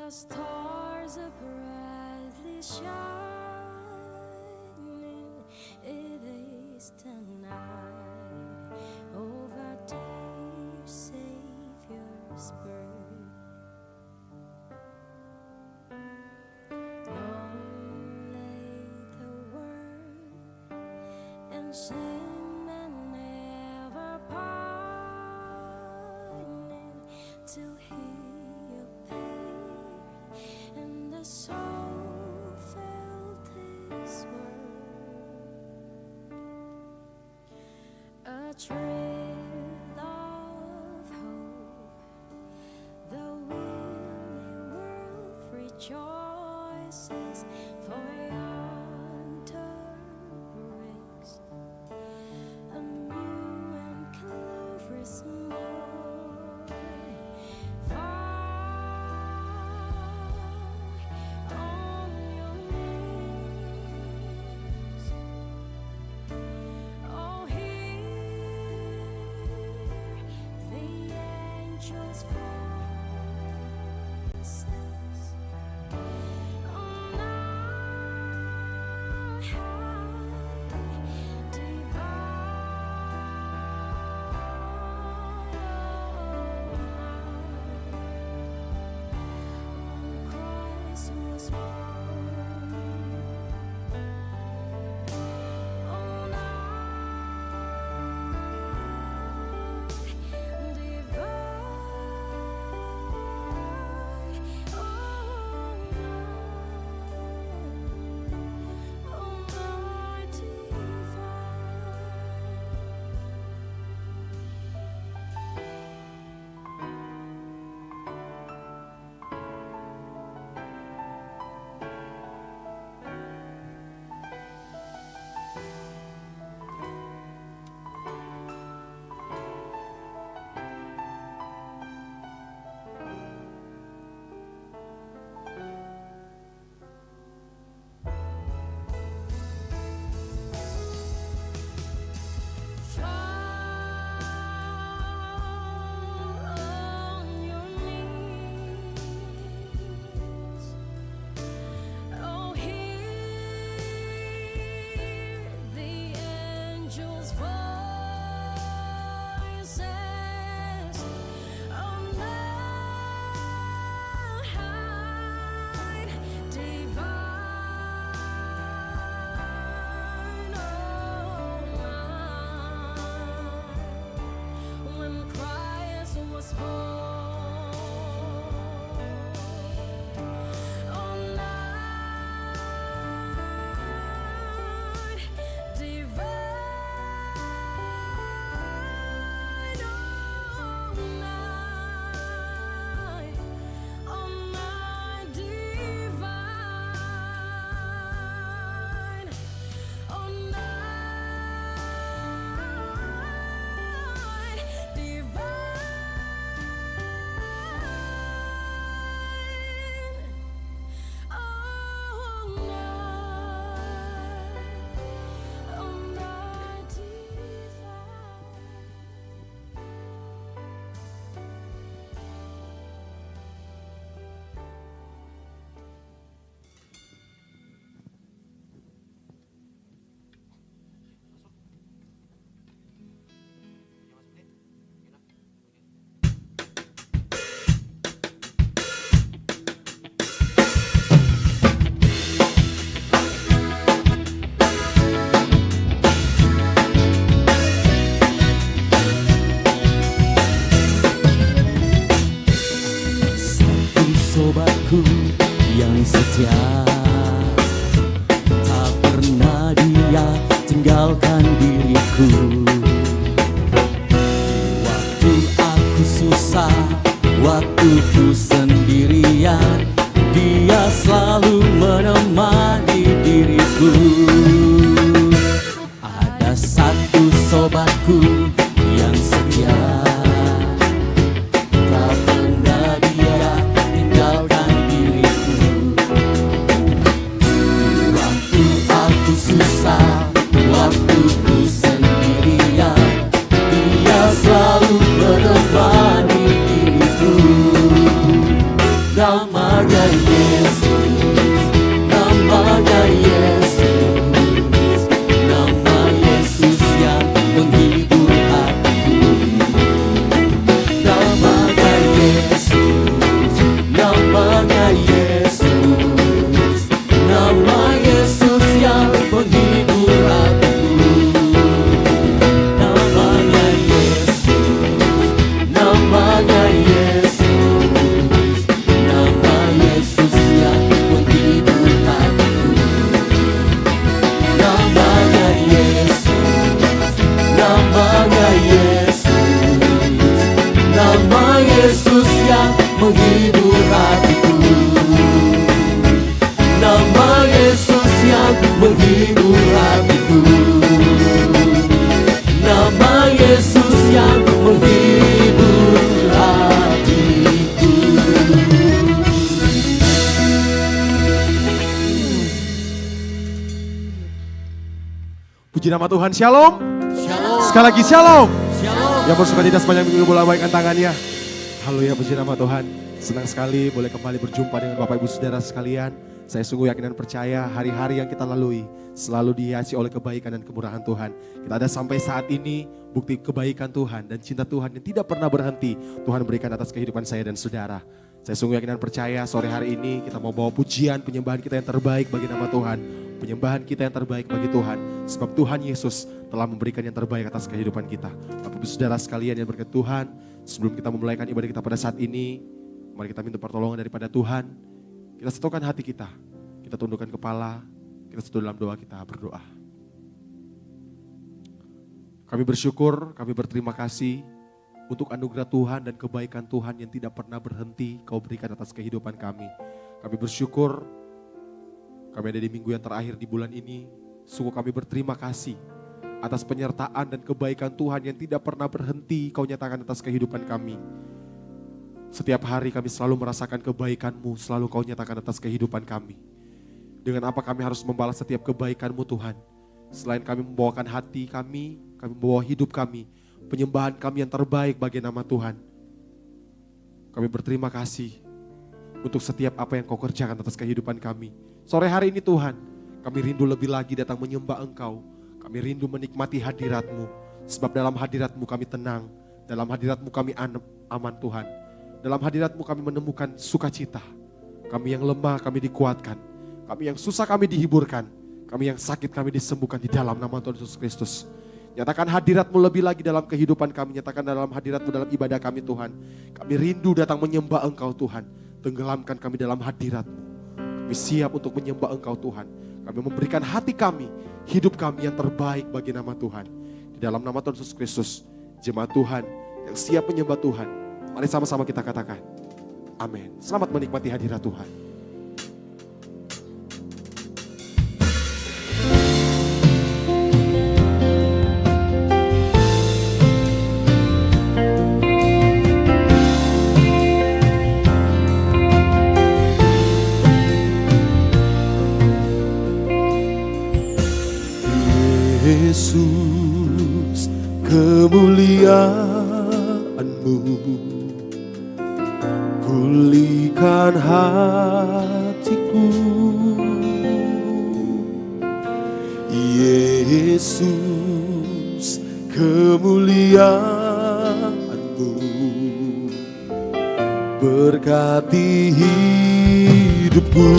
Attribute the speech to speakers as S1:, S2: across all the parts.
S1: The stars are brightly shining. It is tonight over dear Savior's birth. Long lay the world and shame and never pining till He and the soul felt His word, a trail of hope. The weary world rejoices, for yonder breaks a new and glorious morn.
S2: Sobatku yang setia, tak pernah dia tinggalkan diriku. Waktu aku susah, waktu ku sendirian, dia selalu menemani diriku. Ada satu sobatku yang setia,
S1: Maria.
S2: menghibur hatiku. Nama Yesus yang menghibur hatiku. Nama Yesus yang menghibur hatiku.
S3: Puji nama Tuhan, shalom.
S2: Shalom.
S3: Sekali lagi shalom.
S2: Shalom.
S3: Yang bersuka cita sepanjang minggu boleh lambaikan tangannya. Haleluya, puji nama Tuhan. Senang sekali boleh kembali berjumpa dengan Bapak Ibu Saudara sekalian. Saya sungguh yakin dan percaya hari-hari yang kita lalui selalu dihiasi oleh kebaikan dan kemurahan Tuhan. Kita ada sampai saat ini bukti kebaikan Tuhan dan cinta Tuhan yang tidak pernah berhenti Tuhan berikan atas kehidupan saya dan saudara. Saya sungguh yakin dan percaya sore hari ini kita mau bawa pujian, penyembahan kita yang terbaik bagi nama Tuhan. Penyembahan kita yang terbaik bagi Tuhan. Sebab Tuhan Yesus telah memberikan yang terbaik atas kehidupan kita. Bapak Ibu Saudara sekalian yang berkat Tuhan, sebelum kita memulaikan ibadah kita pada saat ini, mari kita minta pertolongan daripada Tuhan. Kita satukan hati kita, kita tundukkan kepala, kita satu dalam doa, kita berdoa. Kami bersyukur, kami berterima kasih untuk anugerah Tuhan dan kebaikan Tuhan yang tidak pernah berhenti Kau berikan atas kehidupan kami. Kami bersyukur, kami ada di minggu yang terakhir di bulan ini, sungguh kami berterima kasih atas penyertaan dan kebaikan Tuhan yang tidak pernah berhenti Kau nyatakan atas kehidupan kami. Setiap hari kami selalu merasakan kebaikan-Mu, selalu Kau nyatakan atas kehidupan kami. Dengan apa kami harus membalas setiap kebaikan-Mu Tuhan? Selain kami membawakan hati kami membawa hidup kami, penyembahan kami yang terbaik bagi nama Tuhan. Kami berterima kasih untuk setiap apa yang Kau kerjakan atas kehidupan kami. Sore hari ini Tuhan, kami rindu lebih lagi datang menyembah Engkau. Kami rindu menikmati hadirat-Mu, sebab dalam hadirat-Mu kami tenang, dalam hadirat-Mu kami aman Tuhan. Dalam hadirat-Mu kami menemukan sukacita. Kami yang lemah kami dikuatkan. Kami yang susah kami dihiburkan. Kami yang sakit kami disembuhkan di dalam nama Tuhan Yesus Kristus. Nyatakan hadirat-Mu lebih lagi dalam kehidupan kami. Nyatakan dalam hadirat-Mu dalam ibadah kami Tuhan. Kami rindu datang menyembah Engkau Tuhan. Tenggelamkan kami dalam hadirat-Mu. Kami siap untuk menyembah Engkau Tuhan. Kami memberikan hati kami, hidup kami yang terbaik bagi nama Tuhan. Di dalam nama Tuhan Yesus Kristus, jemaat Tuhan yang siap menyembah Tuhan. Mari sama-sama kita katakan, amin. Selamat menikmati hadirat Tuhan. Yesus, kemuliaan-Mu pulihkan hatiku. Yesus, kemuliaan-Mu berkati hidupku.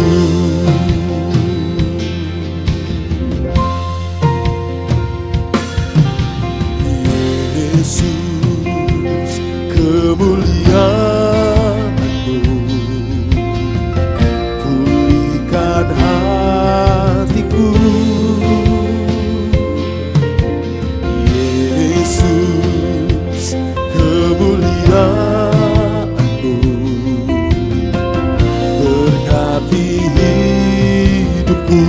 S3: Yesus, kemuliaan-Mu pulihkan hatiku. Yesus, kemuliaan-Mu berkati hidupku.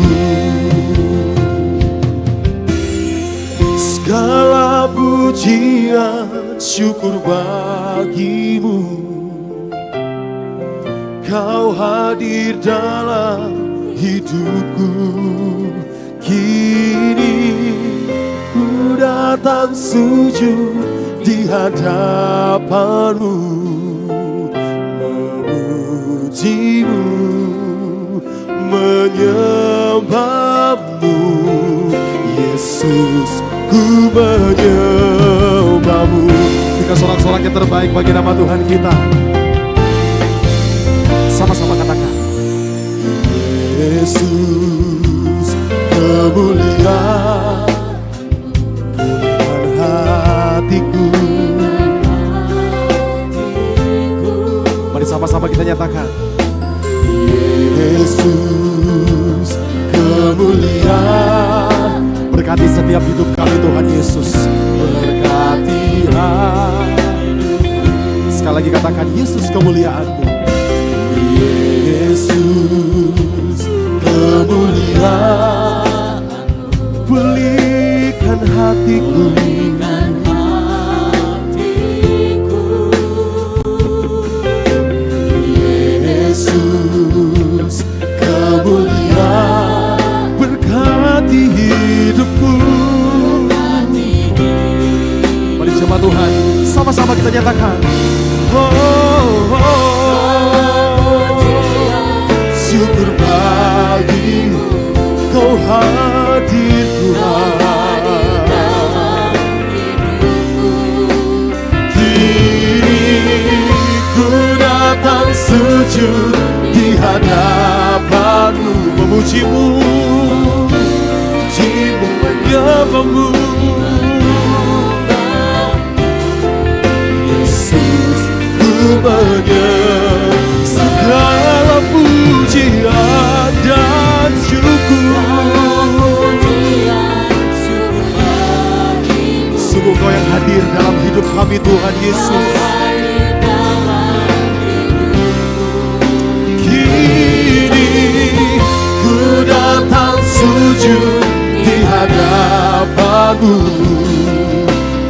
S3: Segala pujian syukur bagi-Mu, Kau hadir dalam hidupku. Kini ku datang sujud di hadapan-Mu, memuji-Mu, menyembah-Mu. Yesus, ku menyembah-Mu. Berikan sorak-sorak yang terbaik bagi nama Tuhan kita. Sama-sama katakan, Yesus, kemuliaan pulihkan hatiku. Mari sama-sama kita nyatakan, Yesus, kemuliaan berkati setiap hidup kami Tuhan Yesus. Berkatilah. Sekali lagi katakan, Yesus, kemuliaan-Mu
S2: Yesus, kemuliaan
S3: pulihkan hatiku.
S2: Yesus, kemuliaan
S3: Berkati hidupku. Mari jemaat Tuhan, sama-sama kita nyatakan.
S2: syukur bagimu,
S3: Kau hadir Tuhan.
S2: kini ku datang sujud di hadapanmu,
S3: Memujimu,
S2: memujimu,
S3: menyembahmu.
S2: Yesus, ku menyembah.
S3: Segala pujian dan syukur. Sungguh Kau yang hadir dalam hidup kami Tuhan Yesus.
S2: Kini ku datang sujud di hadapanmu,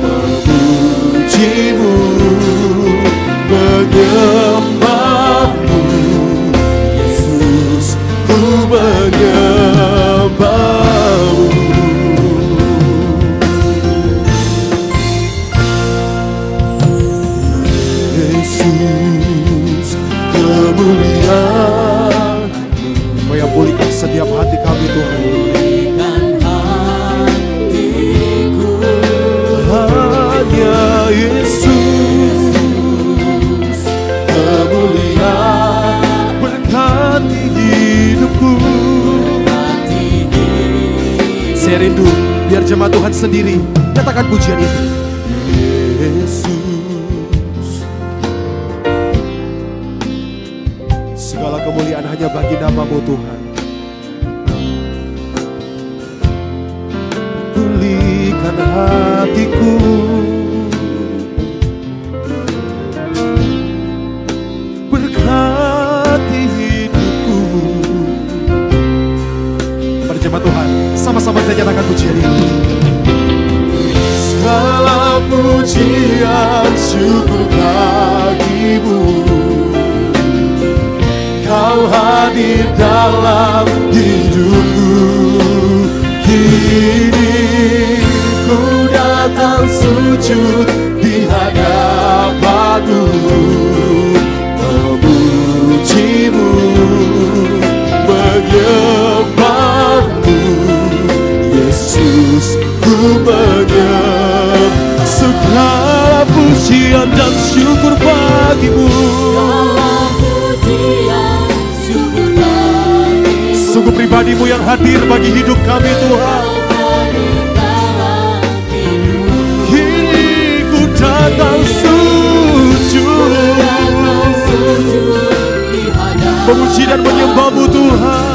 S2: memujimu, menyembahmu. Yesus, ku menyembahmu. Yesus, kemuliaan
S3: Kau yang pulihkan setiap hati kami Tuhan.
S2: hanya Yesus, kemuliaan
S3: Berkati hidupku. Saya rindu biar jemaat Tuhan sendiri nyatakan pujian itu.
S2: Yesus,
S3: Segala kemuliaan hanya bagi nama-Mu Tuhan. Pulihkan hatiku. Berkati hidupku. Pada jemaat Tuhan, sama-sama kita nyatakan pujian ini.
S2: segala pujian syukur bagimu, Kau hadir dalam hidupku. Kini ku datang sujud di hadapanmu, memujimu, menyembahmu. Yesus, ku menyembah.
S3: Segala pujian dan syukur bagimu. Sungguh pribadimu yang hadir bagi hidup kami Tuhan.
S2: Kini ku datang sujud
S3: Memuji dan menyembah-Mu Tuhan.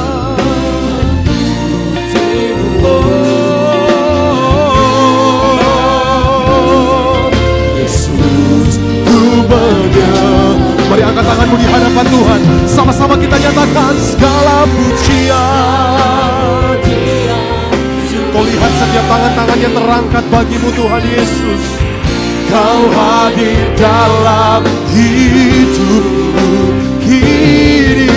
S2: Yesus, ku menyembah.
S3: Mari angkat tanganmu di hadapan Tuhan. Sama-sama kita nyatakan segala pujian. Kau lihat setiap tangan-tangan yang terangkat bagimu Tuhan Yesus.
S2: Kau hadir dalam hidupku. Kini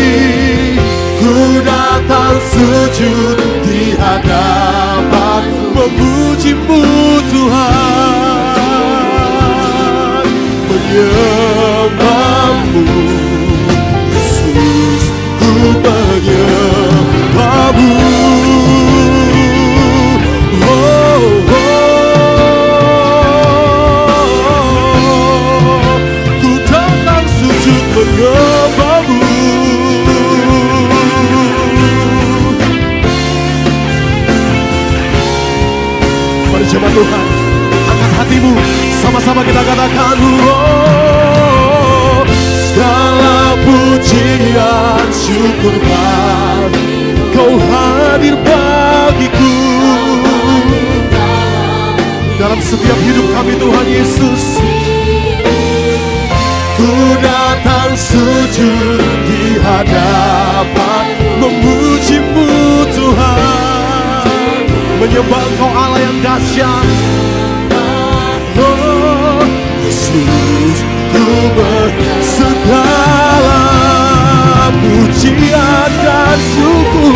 S2: ku datang sujud di hadapan,
S3: Memuji-Mu Tuhan.
S2: menyembahmu. Yesus, ku menyembahmu.
S3: Ku datang sujud menyembah-Mu. Mari jemaat Tuhan, angkat hatimu, sama-sama kita katakan,
S2: Segala pujian syukur bagimu,
S3: Kau hadir bagiku dalam setiap hidup kami Tuhan Yesus.
S2: ku datang sujud di hadapan. dapat memuji-Mu Tuhan, menyembah Engkau Allah yang dahsyat. Oh Yesus, ku segala pujian dan syukur.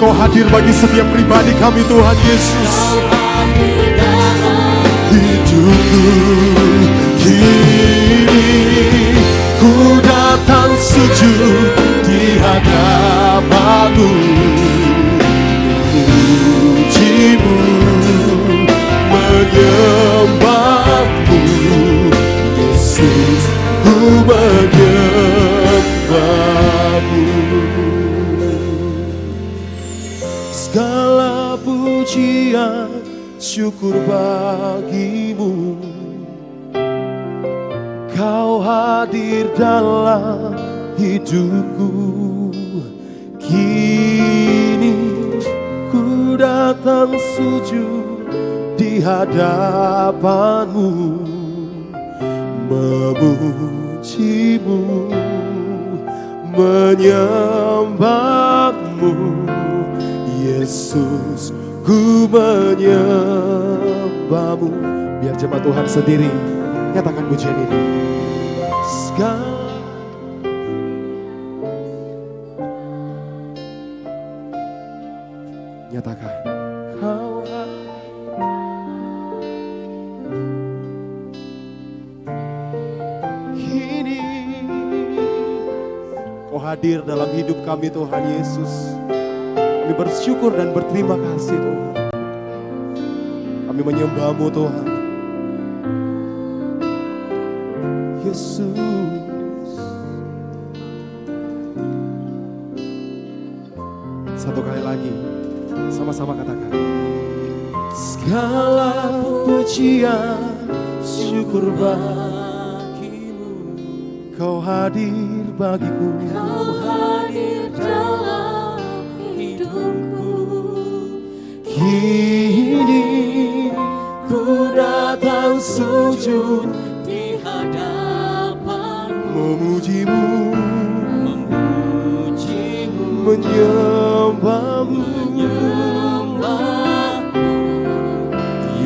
S2: Kau hadir bagi setiap pribadi kami Tuhan Yesus. Hidupku kini ku datang sujud di hadapan-Mu, memuji-Mu, menyembah-Mu. Yesus, ku menyembah-Mu. Segala pujian syukur bagi-Mu. Kau hadir dalam hidupku. Kini ku datang sujud di hadapan-Mu, memuji-Mu, menyembah-Mu. Yesus, ku menyembah-Mu. Biar jemaat Tuhan sendiri nyatakan pujian ini. Nyatakan. Kini Kau hadir dalam hidup kami Tuhan Yesus. Kami bersyukur dan berterima kasih Tuhan. Kami menyembah-Mu Tuhan Yesus. Satu kali lagi, sama-sama katakan. Segala pujian syukur bagi-Mu. Kau hadir bagiku.
S1: Kau hadir dalam hidupku.
S2: Kini ku datang sujud
S1: Di hadapan-Mu,
S2: memuji-Mu,
S1: memuji-Mu,
S2: menyembah-Mu.
S1: menyembah-Mu.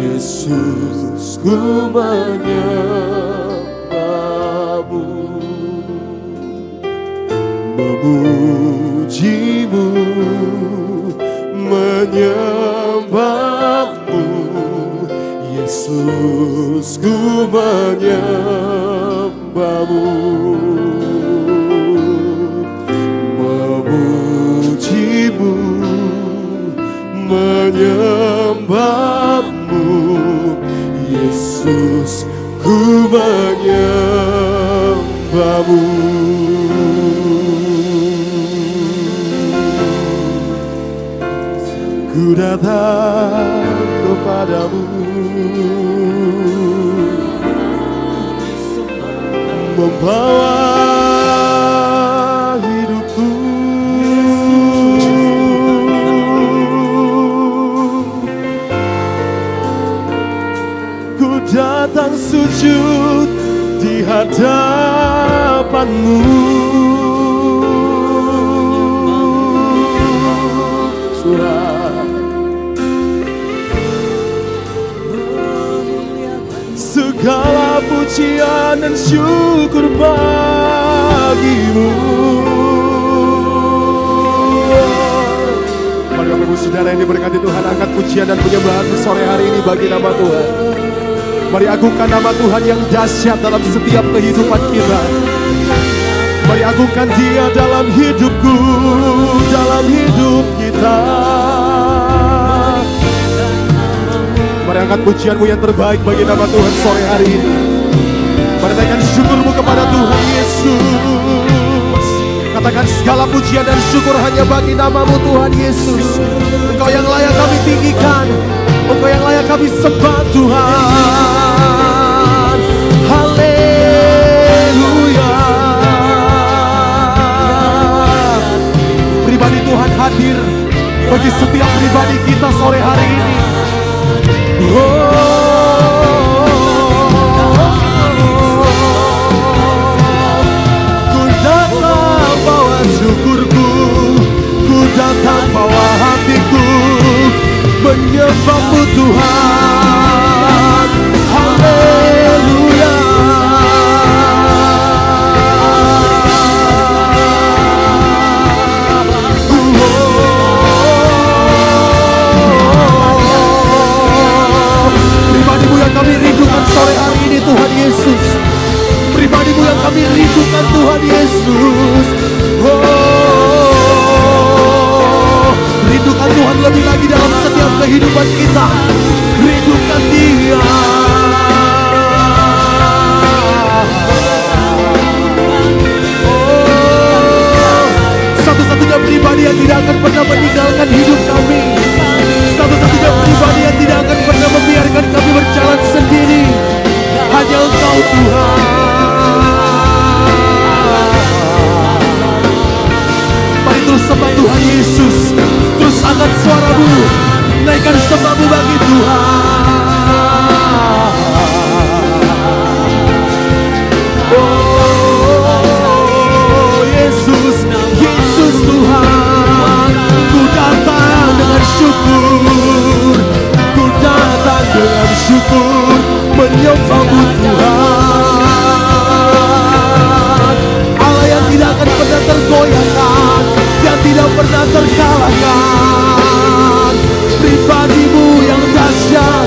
S2: Yesus, ku menyembah-Mu, memuji-Mu, menyembah-Mu. Yesus, ku menyembah-Mu, memuji-Mu, menyembah-Mu. Yesus, ku menyembah-Mu. Ku datang kepadamu, membawa hidupku. Ku datang sujud di hadapan-Mu, Tuhan. Segala pujian dan syukur bagi-Mu. Mari Bapak Ibu Saudara yang diberkati Tuhan, angkat pujian dan penyembahan sore hari ini bagi nama Tuhan. Mari agungkan nama Tuhan yang dahsyat dalam setiap kehidupan kita. Mari agungkan Dia dalam hidupku, dalam hidup kita. Mari angkat pujianmu yang terbaik bagi nama Tuhan sore hari ini. Mari naikkan syukurmu kepada Tuhan Yesus. Katakan segala pujian dan syukur hanya bagi nama-Mu Tuhan Yesus. Engkau yang layak kami tinggikan, Engkau yang layak kami sembah Tuhan. Haleluya. Pribadi Tuhan hadir bagi setiap pribadi kita sore hari ini. Oh, pribadi-Mu yang kami rindukan Tuhan Yesus. Rindukan Tuhan lebih lagi dalam setiap kehidupan kita. Rindukan Dia. Satu-satunya pribadi yang tidak akan pernah meninggalkan hidup kami. Satu-satunya pribadi yang tidak akan pernah membiarkan kami berjalan sendiri. Hanya Engkau Tuhan. Mari terus sembah Tuhan Yesus. Terus angkat suaramu. Naikkan sembahmu bagi Tuhan. Oh Yesus, Yesus Tuhan. Ku datang dengan syukur. Ku datang dengan syukur. Menyembahmu Tuhan. Allah yang tidak akan pernah tergoyahkan, yang tidak pernah terkalahkan. Pribadi-Mu yang dahsyat,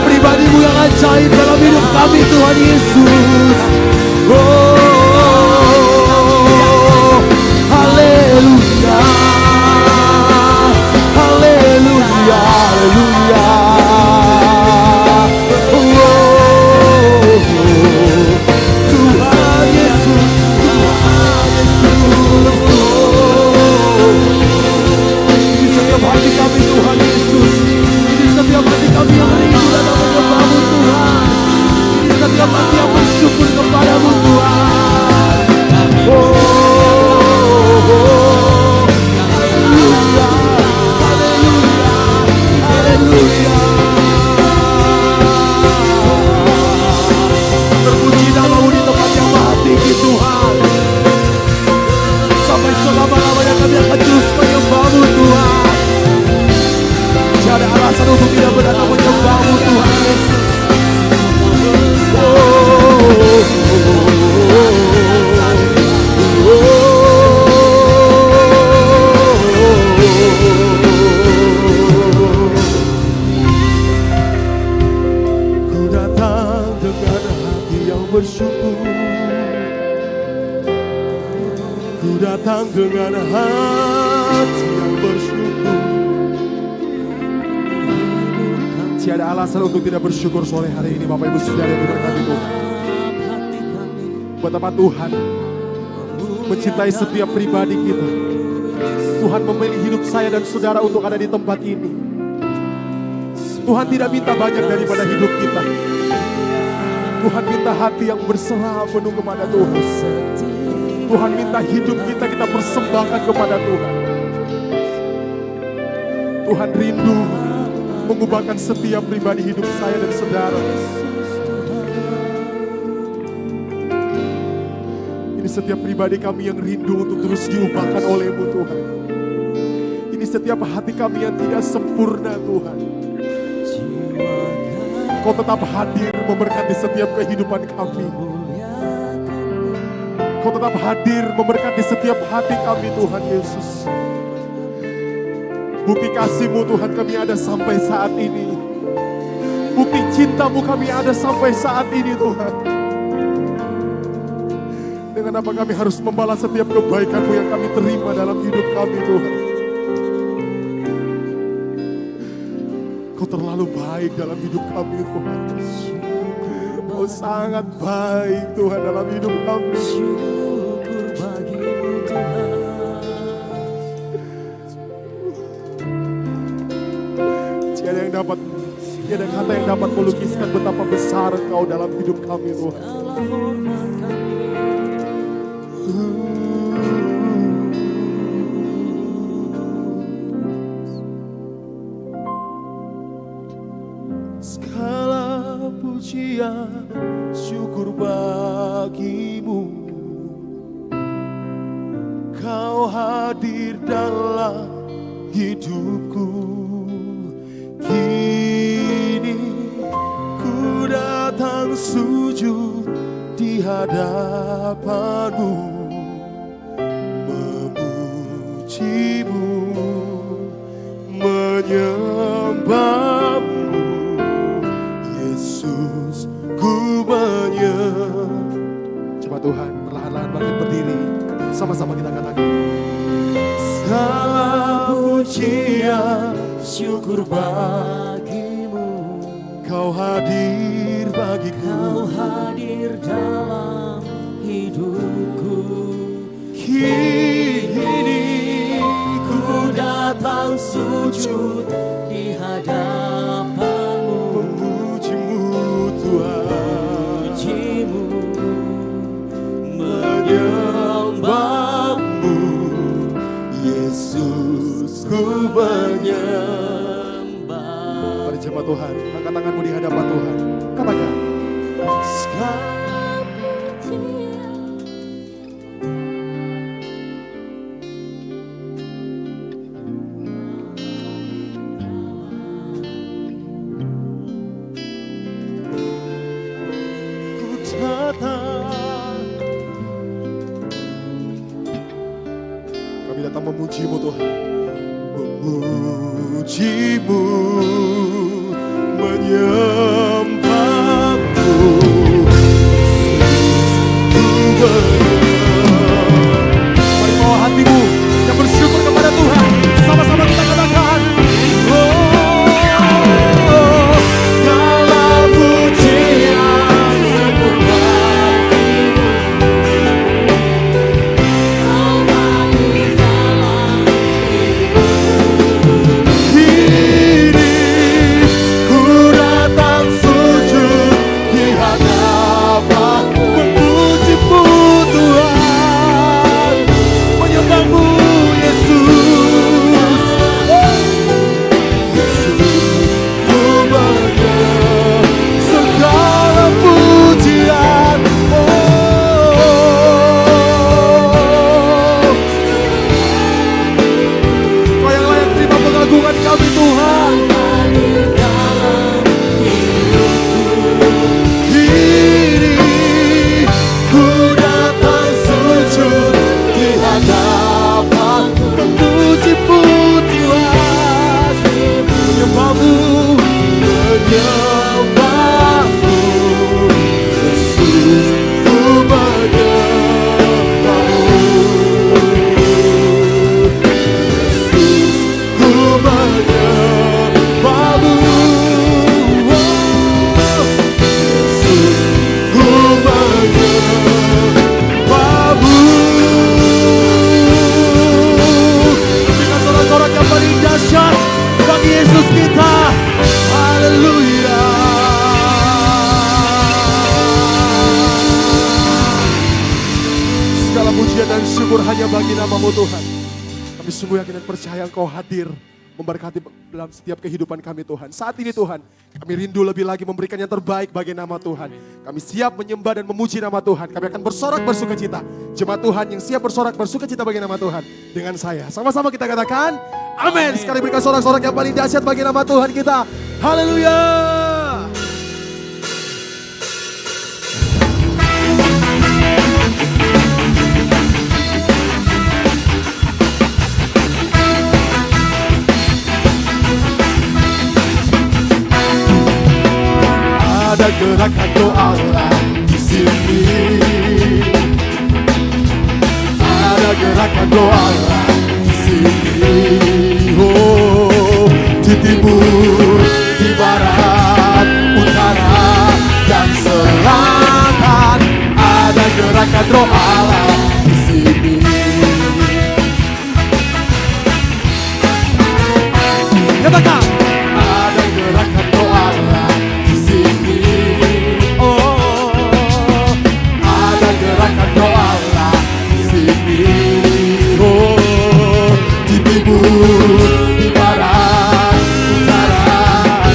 S2: pribadi-Mu yang ajaib dalam hidup kami Tuhan Yesus. Oh, haleluya, haleluya, haleluya. Setiap hati yang bersyukur kepadamu Tuhan. Haleluya, haleluya, haleluya. Terpuji namamu di tempat yang maha tinggi Tuhan. Sampai selama-lamanya kami akan terus menyembahmu Tuhan. Tiada alasan untuk tidak berdatang menyembahmu Tuhan Yesus. Ku datang dengan hati yang bersyukur. Ku datang dengan hati yang bersyukur. Tiada alasan untuk tidak bersyukur sore hari ini Bapak Ibu Saudara yang diberkati Tuhan. Betapa Tuhan mencintai setiap pribadi kita. Tuhan memilih hidup saya dan saudara untuk ada di tempat ini. Tuhan tidak minta banyak daripada hidup kita. Tuhan minta hati yang berserah penuh kepada Tuhan. Tuhan minta hidup kita persembahkan kepada Tuhan. Tuhan rindu mengubahkan setiap pribadi hidup saya dan saudara. Ini setiap pribadi kami yang rindu untuk terus diubahkan oleh-Mu Tuhan. Ini setiap hati kami yang tidak sempurna Tuhan. Kau tetap hadir memberkati setiap kehidupan kami. Kau tetap hadir memberkati setiap hati kami Tuhan Yesus. Bukti kasih-Mu Tuhan kami ada sampai saat ini. Bukti cinta-Mu kami ada sampai saat ini Tuhan. Dengan apa kami harus membalas setiap kebaikan-Mu yang kami terima dalam hidup kami Tuhan. Kau terlalu baik dalam hidup kami Tuhan. Kau sangat baik Tuhan dalam hidup kami. Syukur bagi-Mu Tuhan. Tiada kata yang dapat melukiskan betapa besar Engkau dalam hidup kami Tuhan. Segala pujian syukur bagi-Mu. Kau hadir dalam hidupku. Kini ku datang sujud di hadapan-Mu, memuji-Mu, menyembah-Mu. Yesus, ku menyembah. Coba jemaat Tuhan, perlahan-lahan bangkit berdiri. Sama-sama kita katakan.
S1: Segala pujian syukur bagimu,
S2: Kau hadir bagiku.
S1: Kau hadir dalam hidupku.
S2: Kini
S1: Ku datang sujud di hadapanmu,
S2: memujimu Tuhan,
S1: pujimu,
S2: menyembahmu Yesus, ku menyembah. Mari jemaat Tuhan, angkat tanganmu di hadapan Tuhan. Katakan.
S1: segala pujian.
S2: Ku datang. Kami datang memujimu Tuhan. Memujimu, menyembahmu. Mari bawa hatimu yang bersyukur kepada Tuhan. Sama-sama kita katakan. Segala pujian
S1: Syukur bagimu, Kau hadir dalam hidupku.
S2: kini ku datang sujud di hadapanmu, memujimu Tuhan, menyembahmu Yesus. Ku menyembah segala pujian. Kau yang layak terima pengagungan kami Tuhan.
S1: Hadir dalam hidupku.
S2: Kini ku datang sujud di hadapanmu, memujimu Tuhan, menyembahmu, menyembahmu Yesus, ku menyembahmu Yesus, ku menyembahmu Yesus, ku menyembahmu. Berikan sorak-sorak yang paling dahsyat bagi Yesus kita. Haleluya. Segala pujian dan syukur hanya bagi nama-Mu Tuhan. Kami sungguh yakin dan percaya Engkau hadir memberkati dalam setiap kehidupan kami Tuhan. Saat ini Tuhan, kami rindu lebih lagi memberikan yang terbaik bagi nama Tuhan. Kami siap menyembah dan memuji nama Tuhan. Kami akan bersorak bersukacita. Jemaat Tuhan yang siap bersorak bersukacita bagi nama Tuhan. Dengan saya, sama-sama kita katakan, amin. Sekali berikan sorak-sorak yang paling dahsyat bagi nama Tuhan kita. Haleluya. Ada gerakan doa di sini. Ada gerakan doa di sini. Oh, di timur, di barat, utara, dan selatan. Ada gerakan doa di sini. Katakan. Ada gerakan doa di sini. Oh, ada gerakan doa di sini. Oh, di timur, di barat, utara,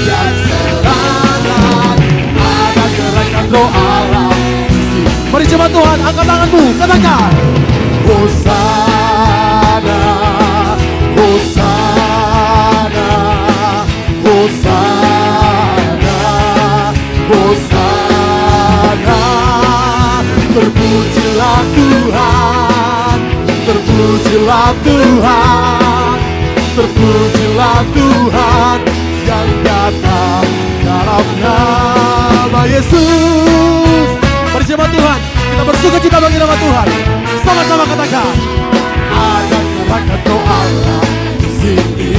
S2: dan selatan. Ada gerakan doa di sini. Mari jemaat Tuhan, angkat tanganmu, katakan. Hosana, Hosana, Hosana, Hosana. Terpujilah Tuhan, terpujilah Tuhan, terpujilah Tuhan yang datang dalam nama Yesus. Mari jemaat Tuhan, kita bersuka sukacita bagi nama Tuhan. Sama-sama katakan. Ada gerakan doa di sini.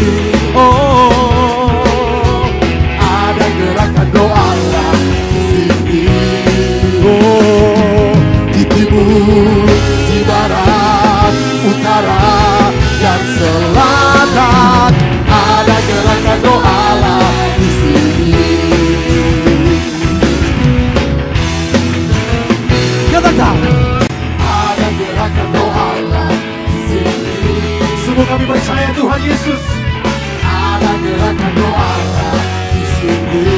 S2: Oh, ada gerakan doa di sini. Oh, di timur, di barat, utara, dan selatan. Ada gerakan doa di sini. Katakan. Ada gerakan doa di sini. Semua kami percaya Tuhan Yesus. Ada gerakan doa di sini.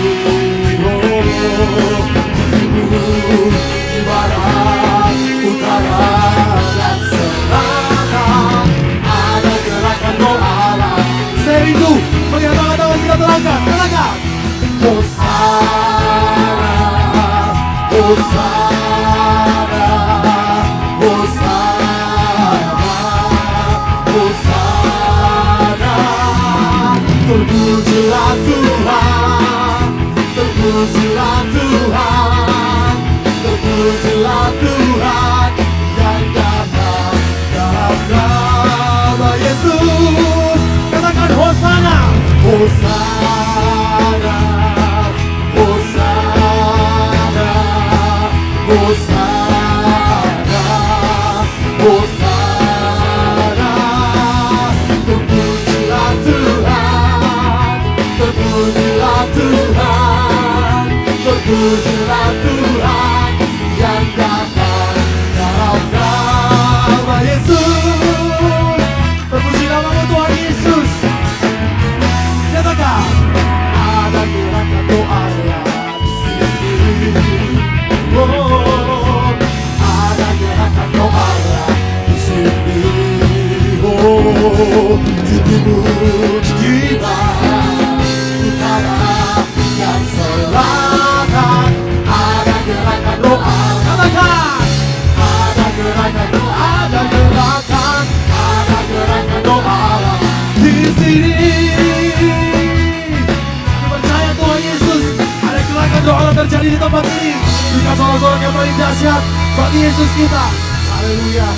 S2: Oh, timur, di barat, utara, dan selatan. Ada gerakan doa. Saya rindu melihat tangan-tangan kita terangkat. Katakan. Hosana, Hosana, Hosana, Hosana. Terpujilah Tuhan, terpujilah Tuhan, terpujilah Tuhan yang datang dalam nama Yesus. Katakan Hosana, Hosana, Hosana, Hosana, Hosana. Terpujilah Tuhan, terpujilah Tuhan, terpujilah Tuhan yang datang dalam nama Yesus. Terpuji namamu Tuhan Yesus. Katakan. Ada gerakan doa di sini. Oh, ada gerakan doa di sini. Oh, di timur, di barat, utara, dan selatan. Ada gerakan doa. Katakan. Ada gerakan doa. Ada gerakan. Ada gerakan doa di sini. Percaya Tuhan Yesus. Ada gerakan doa terjadi di tempat ini. Berikan sorak-sorak yang paling dahsyat bagi Yesus kita. Haleluya.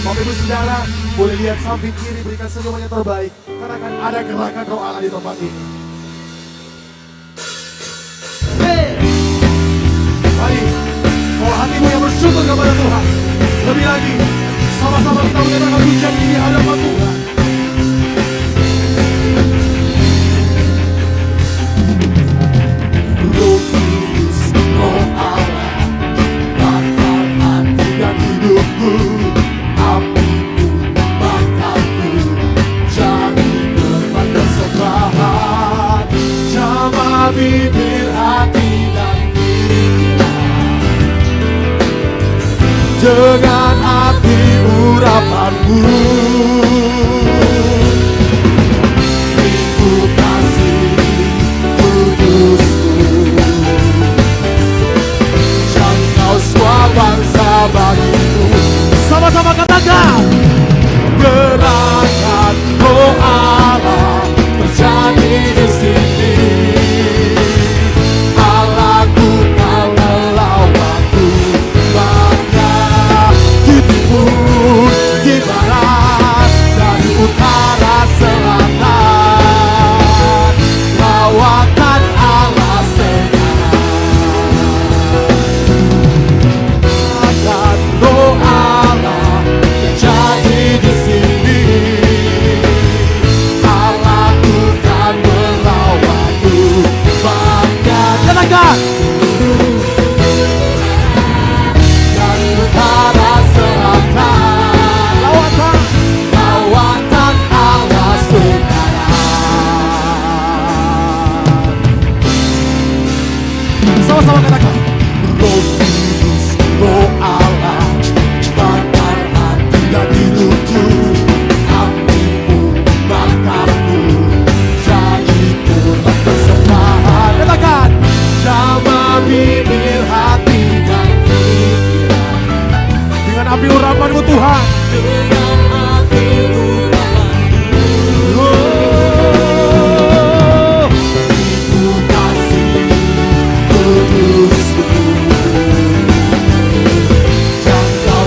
S2: Bapak Ibu Saudara, boleh lihat samping kiri, berikan senyuman yang terbaik. Katakan ada gerakan doa di tempat ini. Hey, mari, kalau hatimu yang bersyukur kepada Tuhan, lebih lagi, sama-sama kita menyatakan pujian ini di hadapan Tuhan. Roh Kudus, Roh Allah, bakar hati dan hidupku, apiku, bakarku, jadi tempat persembahan, jamah bibir hati dan pikiran, dengan api urapanmu. Ibu kasih kudusku, jangkau semua bangsa bagiku. Sama-sama katakan. Gerakan doa terjadi di sini. Allahku kau melawanku, bangga di timur, di barat, dan utara selatan. Lawatan Allah sekarang. Gerakan doa terjadi di sini. Allahku kan melawanku, bangga. Katakan. Dari utara selatan. Lawatan, lawatan Allah sekarang. Sama-sama katakan. Roh Kudus, Roh Allah, bakar hati dan hidupku, apimu, bakarku, jadi tempat persembahan. Katakan. Jamah bibir hati dan pikiran, dengan api urapanmu Tuhan. Dengan api urapanmu. Oh, Ibu kasih kudusku, jangkau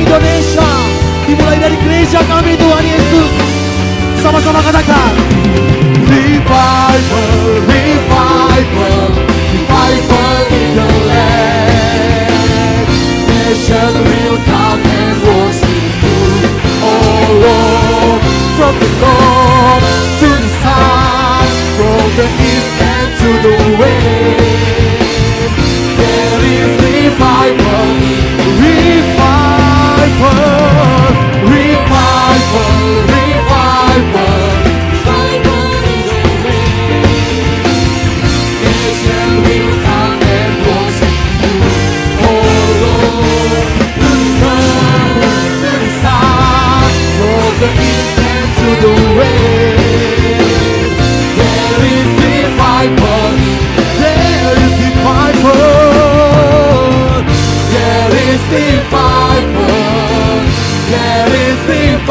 S2: Indonesia. Dimulai dari gereja kami Tuhan Yesus. Sama-sama katakan. Revival, revival, revival in the land. Nation will come and worship you, oh Lord. From the north to the south, from the east and to the west, there is revival, revival, revival, revival. Nation will come and worship you, oh Lord. To the north, to the south, from the east and to the west, there is revival, there is revival, there is revival, there is revival,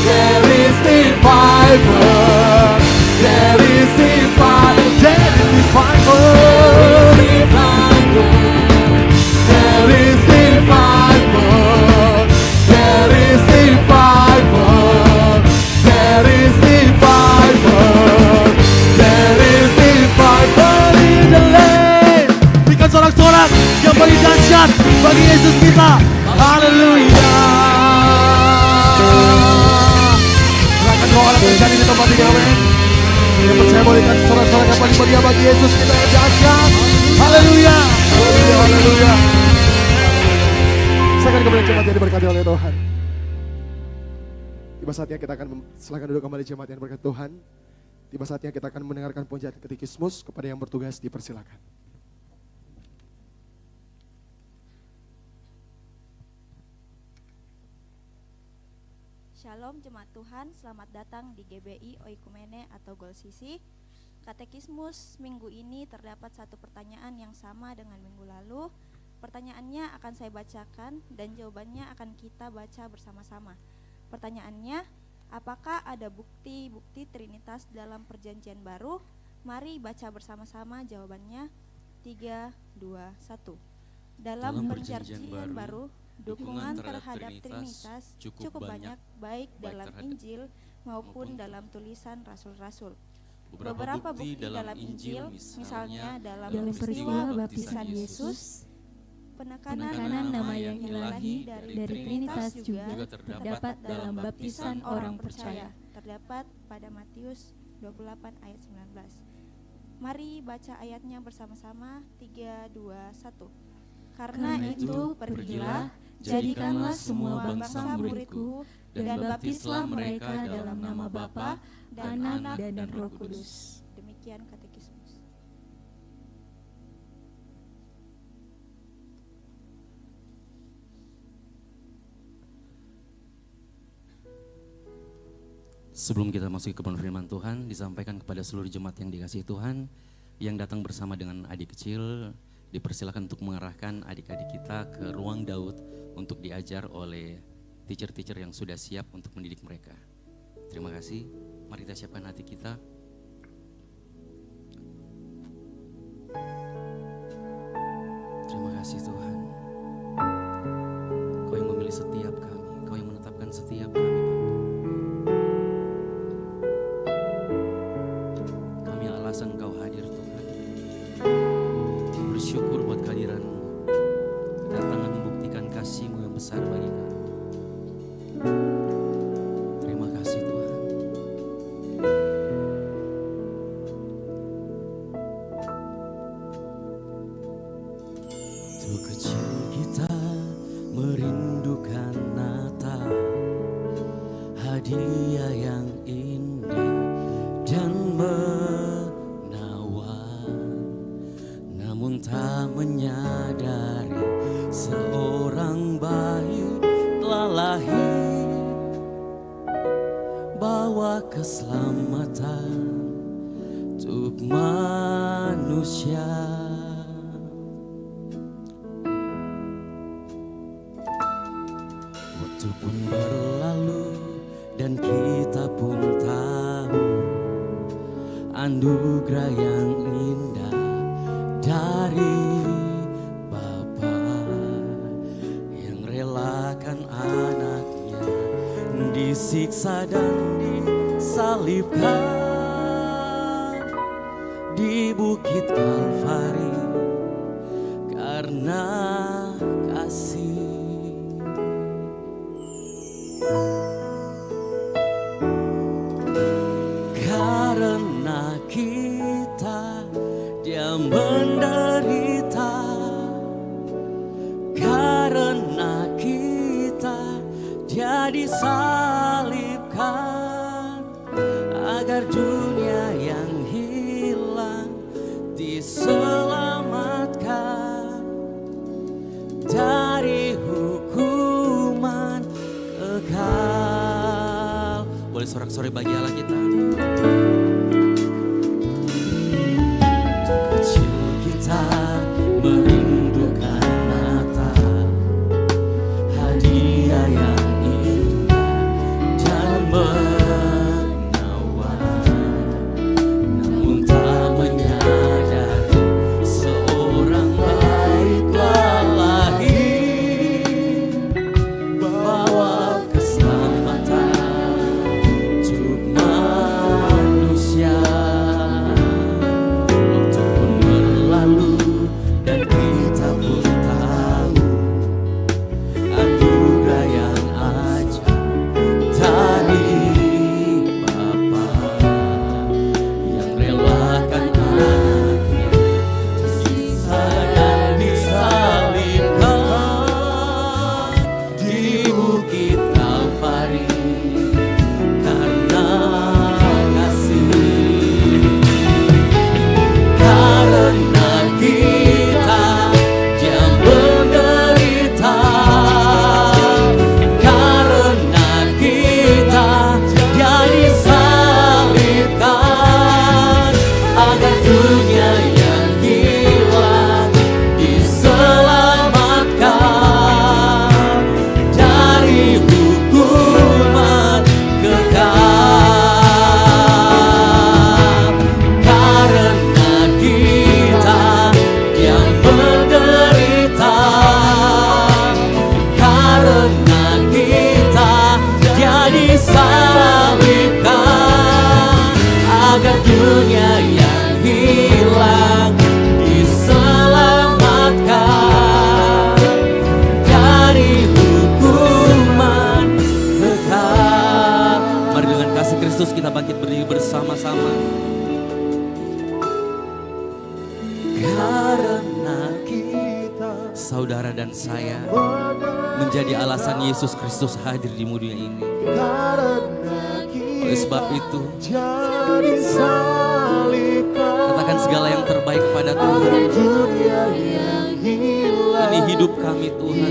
S2: there is revival, there is revival, there is revival, there is revival, there is revival, there is revival, there is revival in the land. Berikan sorak-sorak yang paling dahsyat bagi Yesus kita. Haleluya. Silakan doa orang terjadi di tempat ini, amin. Yang percaya berikan sorak-sorak yang paling meriah bagi Yesus kita yang dahsyat. Haleluya. Haleluya. Haleluya. Silakan kembali jemaat yang diberkati oleh Tuhan. Tiba saatnya kita akan silakan duduk kembali jemaat yang diberkati Tuhan. Tiba saatnya kita akan mendengarkan pujian katekismus. Kepada yang bertugas dipersilakan.
S4: Shalom jemaat Tuhan, selamat datang di GBI Oikumene atau Golsisi. Katekismus minggu ini terdapat satu pertanyaan yang sama dengan minggu lalu. Pertanyaannya akan saya bacakan dan jawabannya akan kita baca bersama-sama. Pertanyaannya, apakah ada bukti-bukti Trinitas dalam Perjanjian Baru? Mari baca bersama-sama jawabannya. 3, 2, 1. Dalam Perjanjian Baru, dukungan terhadap Trinitas cukup banyak, baik dalam Injil maupun dalam tulisan rasul-rasul. Beberapa bukti dalam Injil, misalnya dalam peristiwa baptisan Yesus, penekanan nama yang ilahi dari Trinitas juga terdapat dalam baptisan orang percaya, terdapat pada Matius 28 ayat 19. Mari baca ayatnya bersama-sama. 3, 2, 1. Karena itu pergilah, jadikanlah semua bangsa muridku, dan baptislah mereka dalam nama Bapa dan Anak dan Roh Kudus. Demikian katekismus.
S5: Sebelum kita masuk ke kebenaran firman Tuhan, disampaikan kepada seluruh jemaat yang dikasihi Tuhan, yang datang bersama dengan adik kecil, dipersilakan untuk mengarahkan adik-adik kita ke ruang Daud untuk diajar oleh teacher-teacher yang sudah siap untuk mendidik mereka. Terima kasih. Mari kita siapkan hati kita. Terima kasih Tuhan. Kau yang memilih setiap kami, Kau yang menetapkan setiap kami, Bapa. Kami alasan Kau hadir Tuhan. Bersyukur buat kehadiran-Mu. Kedatangan membuktikan kasih-Mu yang besar bagi kami. Terima kasih Tuhan. Untuk kecil kita merindukan Natal, hadiah yang indah dan menawan, namun tak menyadari seorang bayi telah lahir, bawa keselamatan untuk manusia. Waktu pun berlalu dan kita pun tahu anugerah yang indah dari Bapa yang relakan anaknya disiksa dan disalibkan di bukit Kalvari karena kasih. Karena kita dia menderita, karena kita dia disalibkan, agar dunia yang hilang diselamatkan dari hukuman kekal. Boleh sorak-sorai bagi Allah kita. Kecil kita merindukan Natal, hadiah yang indah dan menawan, namun tak menyadari seorang bayi telah lahir, bawa keselamatan untuk manusia. Waktu pun berlalu dan kita pun tahu anugerah yang ajaib dari Bapa yang relakan anaknya disiksa dan disalibkan di bukit Kalvari karena kasih. Karena kita dia menderita, karena kita dia disalibkan, agar dunia yang hilang diselamatkan dari hukuman kekal. Karena kita yang menderita, karena kita dia disalibkan, agar dunia yang hilang diselamatkan dari hukuman kekal. Mari dengan kasih Kristus kita bangkit berdiri bersama-sama. Karena kita, saudara dan saya, menjadi alasan Yesus Kristus hadir di dunia ini. Oleh sebab itu, katakan segala yang terbaik kepada Tuhan. Ini hidup kami Tuhan,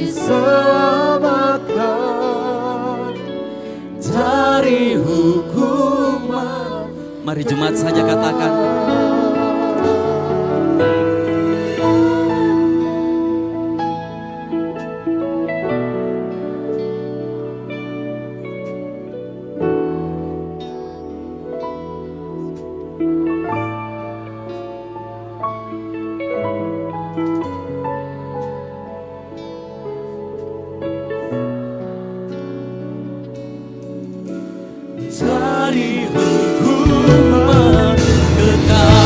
S5: dari hukuman. Mari jemaat saja katakan. Dari hukuman kekal.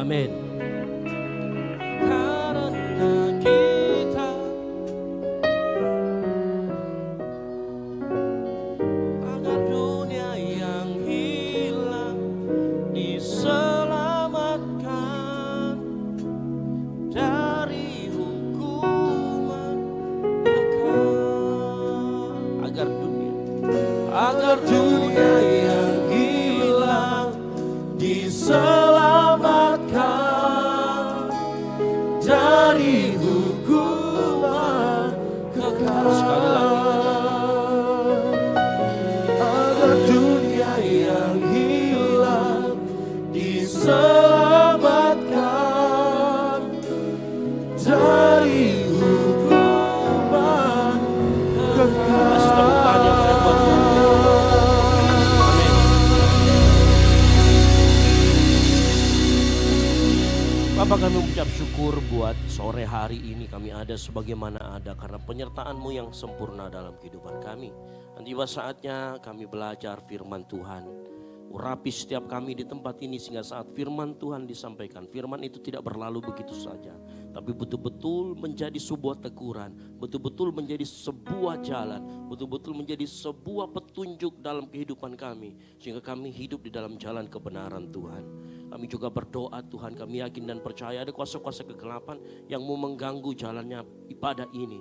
S1: Amin. Karena kita agar dunia yang hilang diselamatkan dari hukuman kekal. Agar dunia yang hilang diselamatkan dari hukuman kekal. Sekali lagi. Agar dunia yang hilang diselamatkan dari hukuman kekal. Kasih tepuk tangan yang banyak buat Tuhan. Amin. Bapak, kami mengucap syukur buat sore hari ini kami ada sebagaimana ada karena penyertaan-Mu yang sempurna dalam kehidupan kami. Dan tiba saatnya kami belajar firman Tuhan. Urapi setiap kami di tempat ini sehingga saat firman Tuhan disampaikan, firman itu tidak berlalu begitu saja. Tapi betul-betul menjadi sebuah teguran, betul-betul menjadi sebuah jalan, betul-betul menjadi sebuah petunjuk dalam kehidupan kami. Sehingga kami hidup di dalam jalan kebenaran Tuhan. Kami juga berdoa Tuhan, kami yakin dan percaya ada kuasa-kuasa kegelapan yang mau mengganggu jalannya ibadah ini.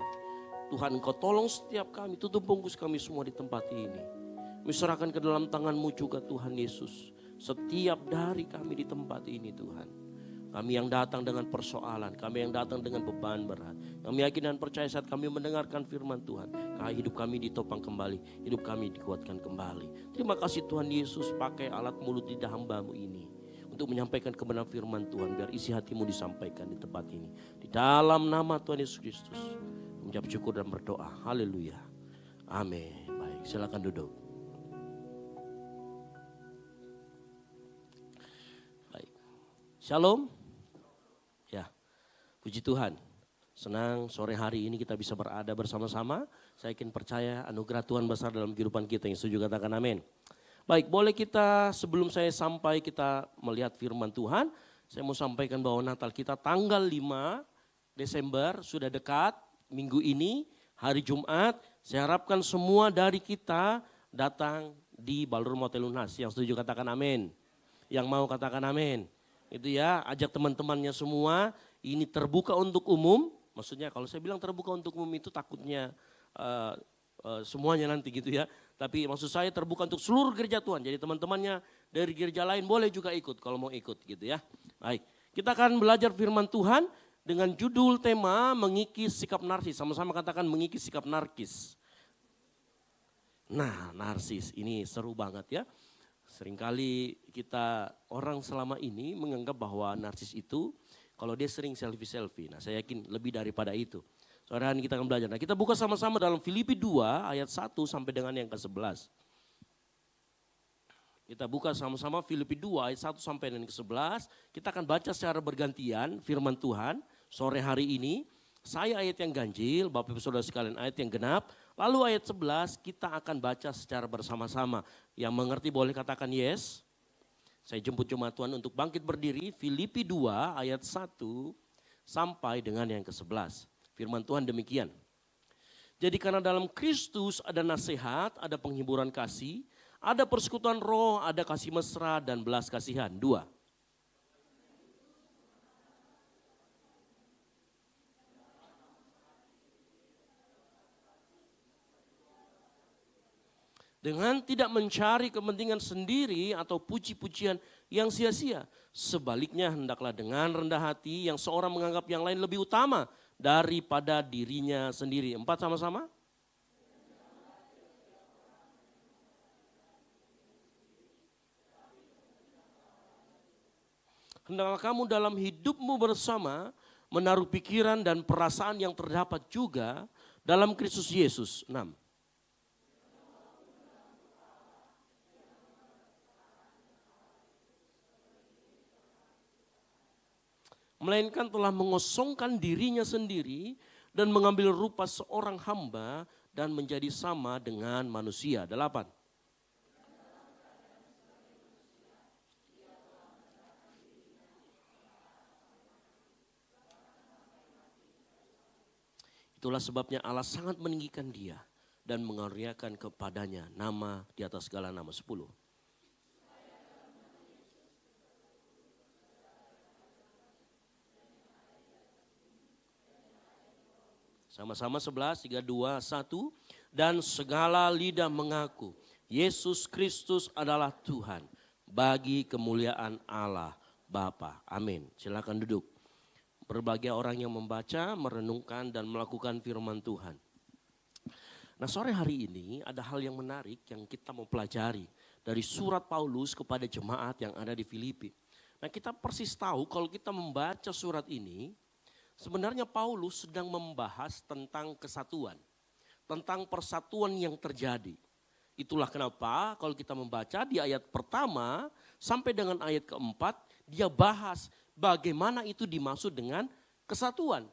S1: Tuhan, Engkau tolong setiap kami, tutup bungkus kami semua di tempat ini. Kami serahkan ke dalam tangan-Mu juga Tuhan Yesus. Setiap dari kami di tempat ini Tuhan. Kami yang datang dengan persoalan, kami yang datang dengan beban berat. Kami yakin dan percaya saat kami mendengarkan firman Tuhan. Hidup kami ditopang kembali, hidup kami dikuatkan kembali. Terima kasih Tuhan Yesus, pakai alat mulut lidah hamba-Mu ini. Untuk menyampaikan kebenaran firman Tuhan, biar isi hati-Mu disampaikan di tempat ini. Di dalam nama Tuhan Yesus Kristus. Mengucap syukur dan berdoa. Haleluya. Amin. Baik, silakan duduk. Shalom. Ya, puji Tuhan. Senang sore hari ini kita bisa berada bersama-sama. Saya yakin percaya anugerah Tuhan besar dalam kehidupan kita. Yang setuju katakan amin. Baik, boleh kita sebelum saya sampai kita melihat firman Tuhan. Saya mau sampaikan bahwa Natal kita tanggal 5 Desember sudah dekat. Minggu ini, hari Jumat. Saya harapkan semua dari kita datang di Ballroom Hotel Lunas. Yang setuju katakan amin. Yang mau katakan amin. Itu ya, ajak teman-temannya semua, ini terbuka untuk umum. Maksudnya kalau saya bilang terbuka untuk umum itu takutnya semuanya nanti gitu ya. Tapi maksud saya terbuka untuk seluruh gereja Tuhan. Jadi teman-temannya dari gereja lain boleh juga ikut kalau mau ikut gitu ya. Baik, kita akan belajar firman Tuhan dengan judul tema mengikis sikap narsis. Sama-sama katakan mengikis sikap narkis. Nah, narsis ini seru banget ya. Seringkali kita orang selama ini menganggap bahwa narsis itu kalau dia sering selfie-selfie. Nah, saya yakin lebih daripada itu. Saudara, kita akan belajar. Nah, kita buka sama-sama dalam Filipi 2 ayat 1 sampai dengan yang ke-11. Kita buka sama-sama Filipi 2 ayat 1 sampai dengan ke-11. Kita akan baca secara bergantian firman Tuhan sore hari ini. Saya ayat yang ganjil, Bapak Ibu Saudara sekalian ayat yang genap. Lalu ayat 11 kita akan baca secara bersama-sama. Yang mengerti boleh katakan yes. Saya jemput jemaat Tuhan untuk bangkit berdiri. Filipi 2 ayat 1 sampai dengan yang ke-11. Firman Tuhan demikian. Jadi karena dalam Kristus ada nasihat, ada penghiburan kasih, ada persekutuan roh, ada kasih mesra dan belas kasihan. 2. Dengan tidak mencari kepentingan sendiri atau puji-pujian yang sia-sia. Sebaliknya hendaklah dengan rendah hati yang seorang menganggap yang lain lebih utama daripada dirinya sendiri. 4 sama-sama. Hendaklah kamu dalam hidupmu bersama menaruh pikiran dan perasaan yang terdapat juga dalam Kristus Yesus. 6. Melainkan telah mengosongkan dirinya sendiri dan mengambil rupa seorang hamba dan menjadi sama dengan manusia. 8. Itulah sebabnya Allah sangat meninggikan dia dan mengaruniakan kepadanya nama di atas segala nama. 10. Sama-sama 11, 3, 2, 1. Dan segala lidah mengaku Yesus Kristus adalah Tuhan bagi kemuliaan Allah Bapa. Amin. Silakan duduk. Berbagai orang yang membaca, merenungkan dan melakukan firman Tuhan. Nah, sore hari ini ada hal yang menarik yang kita mau pelajari dari surat Paulus kepada jemaat yang ada di Filipi. Nah, kita persis tahu kalau kita membaca surat ini, sebenarnya Paulus sedang membahas tentang kesatuan, tentang persatuan yang terjadi. Itulah kenapa kalau kita membaca di ayat pertama sampai dengan ayat keempat, dia bahas bagaimana itu dimaksud dengan kesatuan.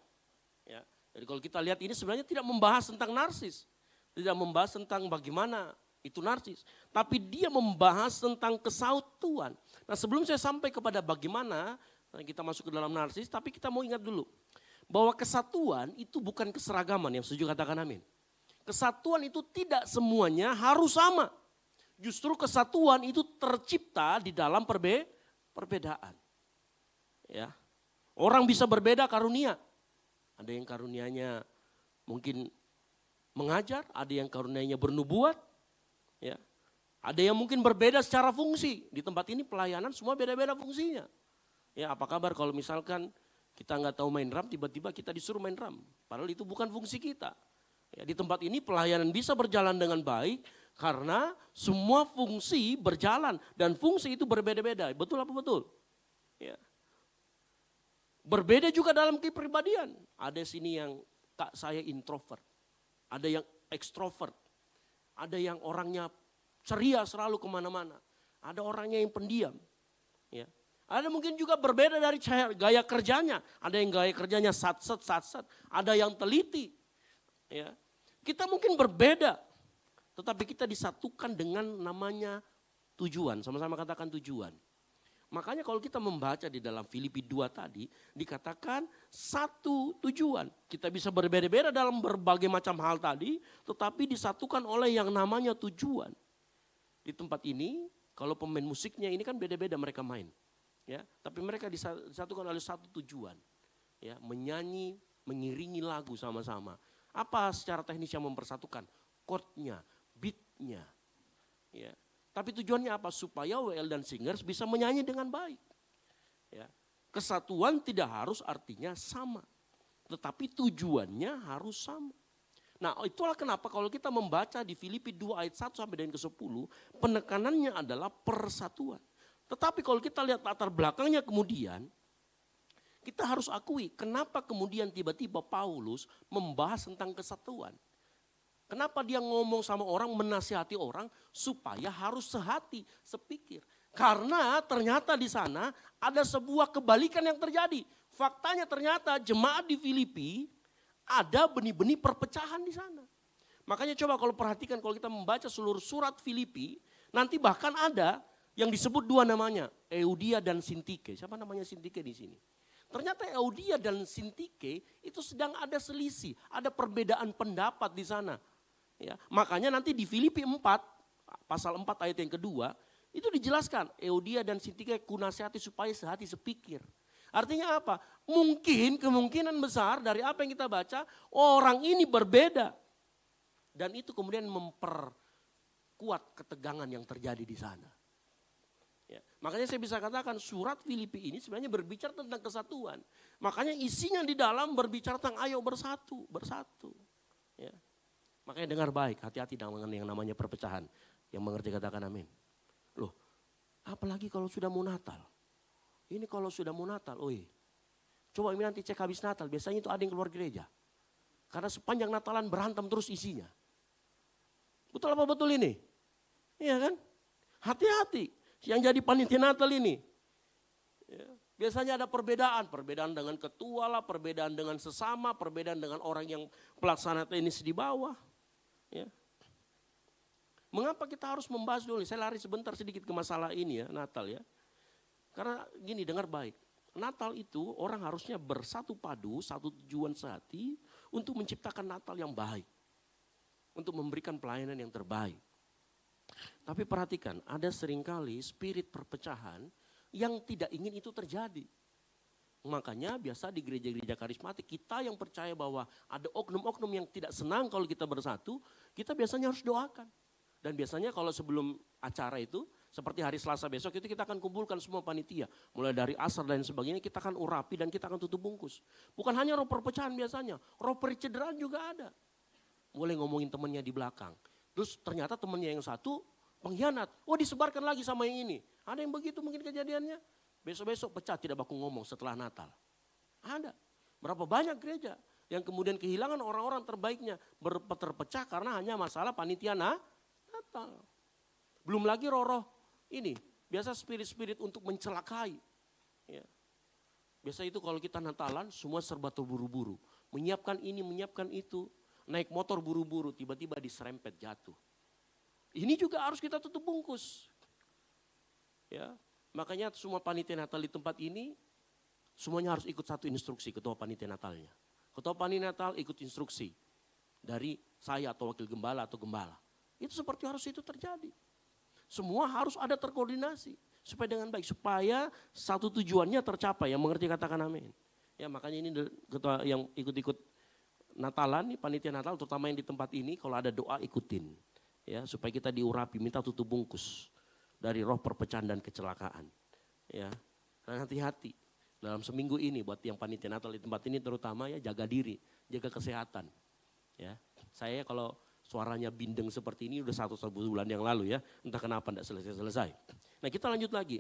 S1: Ya, jadi kalau kita lihat ini sebenarnya tidak membahas tentang narsis, tidak membahas tentang bagaimana itu narsis, tapi dia membahas tentang kesatuan. Nah, sebelum saya sampai kepada bagaimana kita masuk ke dalam narsis, tapi kita mau ingat dulu bahwa kesatuan itu bukan keseragaman. Yang setuju katakan amin. Kesatuan itu tidak semuanya harus sama. Justru kesatuan itu tercipta di dalam perbedaan. Ya, orang bisa berbeda karunia. Ada yang karunianya mungkin mengajar, ada yang karunianya bernubuat. Ya, ada yang mungkin berbeda secara fungsi. Di tempat ini pelayanan semua beda-beda fungsinya. Ya, apa kabar kalau misalkan kita nggak tahu main drum, tiba-tiba kita disuruh main drum. Padahal itu bukan fungsi kita. Ya, di tempat ini pelayanan bisa berjalan dengan baik karena semua fungsi berjalan dan fungsi itu berbeda-beda. Betul apa betul? Ya. Berbeda juga dalam kepribadian. Ada sini yang saya introvert, ada yang ekstrovert, ada yang orangnya ceria selalu kemana-mana, ada orangnya yang pendiam. Ya. Ada mungkin juga berbeda dari gaya kerjanya, ada yang gaya kerjanya sat-set, ada yang teliti. Ya. Kita mungkin berbeda, tetapi kita disatukan dengan namanya tujuan, sama-sama katakan tujuan. Makanya kalau kita membaca di dalam Filipi 2 tadi, dikatakan satu tujuan. Kita bisa berbeda-beda dalam berbagai macam hal tadi, tetapi disatukan oleh yang namanya tujuan. Di tempat ini, kalau pemain musiknya ini kan beda-beda mereka main. Ya, tapi mereka disatukan oleh satu tujuan. Ya, menyanyi, mengiringi lagu sama-sama. Apa secara teknis yang mempersatukan? Chord-nya, beat-nya. Ya. Tapi tujuannya apa? Supaya WL dan singers bisa menyanyi dengan baik. Ya. Kesatuan tidak harus artinya sama. Tetapi tujuannya harus sama. Nah, itulah kenapa kalau kita membaca di Filipi 2 ayat 1 sampai dengan ke-10, penekanannya adalah persatuan. Tetapi kalau kita lihat latar belakangnya kemudian, kita harus akui kenapa kemudian tiba-tiba Paulus membahas tentang kesatuan. Kenapa dia ngomong sama orang, menasihati orang supaya harus sehati, sepikir. Karena ternyata di sana ada sebuah kebalikan yang terjadi. Faktanya ternyata jemaat di Filipi ada benih-benih perpecahan di sana. Makanya coba kalau perhatikan kalau kita membaca seluruh surat Filipi, nanti bahkan ada yang disebut dua namanya, Eudia dan Sintike. Siapa namanya Sintike di sini? Ternyata Eudia dan Sintike itu sedang ada selisih, ada perbedaan pendapat di sana. Ya, makanya nanti di Filipi 4, pasal 4 ayat yang kedua, itu dijelaskan Eudia dan Sintike kunasihati supaya sehati sepikir. Artinya apa? Mungkin kemungkinan besar dari apa yang kita baca, orang ini berbeda. Dan itu kemudian memperkuat ketegangan yang terjadi di sana. Ya, makanya saya bisa katakan surat Filipi ini sebenarnya berbicara tentang kesatuan. Makanya isinya di dalam berbicara tentang ayo bersatu, bersatu. Ya. Makanya dengar baik, hati-hati dengan yang namanya perpecahan. Yang mengerti katakan amin. Loh, apalagi kalau sudah mau Natal. Ini kalau sudah mau Natal, coba ini nanti cek habis Natal, biasanya itu ada yang keluar gereja. Karena sepanjang Natalan berantem terus isinya. Betul apa betul ini? Iya kan? Hati-hati yang jadi panitia Natal ini. Ya, biasanya ada perbedaan dengan ketua lah, perbedaan dengan sesama, perbedaan dengan orang yang pelaksana teknis di bawah. Ya. Mengapa kita harus membahas dulu? Saya lari sebentar sedikit ke masalah ini ya, Natal ya. Karena gini, dengar baik. Natal itu orang harusnya bersatu padu, satu tujuan sehati untuk menciptakan Natal yang baik. Untuk memberikan pelayanan yang terbaik. Tapi perhatikan, ada seringkali spirit perpecahan yang tidak ingin itu terjadi. Makanya biasa di gereja-gereja karismatik, kita yang percaya bahwa ada oknum-oknum yang tidak senang kalau kita bersatu, kita biasanya harus doakan. Dan biasanya kalau sebelum acara itu, seperti hari Selasa besok itu kita akan kumpulkan semua panitia. Mulai dari asar dan sebagainya kita akan urapi dan kita akan tutup bungkus. Bukan hanya roh perpecahan biasanya, roh percederaan juga ada. Mulai ngomongin temannya di belakang. Terus ternyata temannya yang satu pengkhianat. Oh disebarkan lagi sama yang ini. Ada yang begitu mungkin kejadiannya. Besok-besok pecah tidak baku ngomong setelah Natal. Ada. Berapa banyak gereja yang kemudian kehilangan orang-orang terbaiknya. Terpecah karena hanya masalah panitia Natal. Belum lagi roh-roh ini. Biasa spirit-spirit untuk mencelakai. Ya. Biasa itu kalau kita Natalan semua serba terburu-buru. Menyiapkan ini, menyiapkan itu. Naik motor buru-buru, tiba-tiba diserempet jatuh. Ini juga harus kita tutup bungkus. Ya, makanya semua panitia Natal di tempat ini, semuanya harus ikut satu instruksi ketua panitia Natalnya. Ketua panitia Natal ikut instruksi dari saya atau wakil gembala atau gembala. Itu seperti harus itu terjadi. Semua harus ada terkoordinasi supaya dengan baik, supaya satu tujuannya tercapai. Yang mengerti katakan amin. Ya makanya ini ketua yang ikut-ikut Natalan nih, panitia Natal terutama yang di tempat ini, kalau ada doa ikutin. Ya, supaya kita diurapi, minta tutup bungkus dari roh perpecahan dan kecelakaan. Ya, karena hati-hati dalam seminggu ini buat yang panitia Natal di tempat ini terutama ya jaga diri, jaga kesehatan. Ya, saya kalau suaranya bindeng seperti ini udah satu bulan yang lalu ya, entah kenapa tidak selesai-selesai. Nah kita lanjut lagi.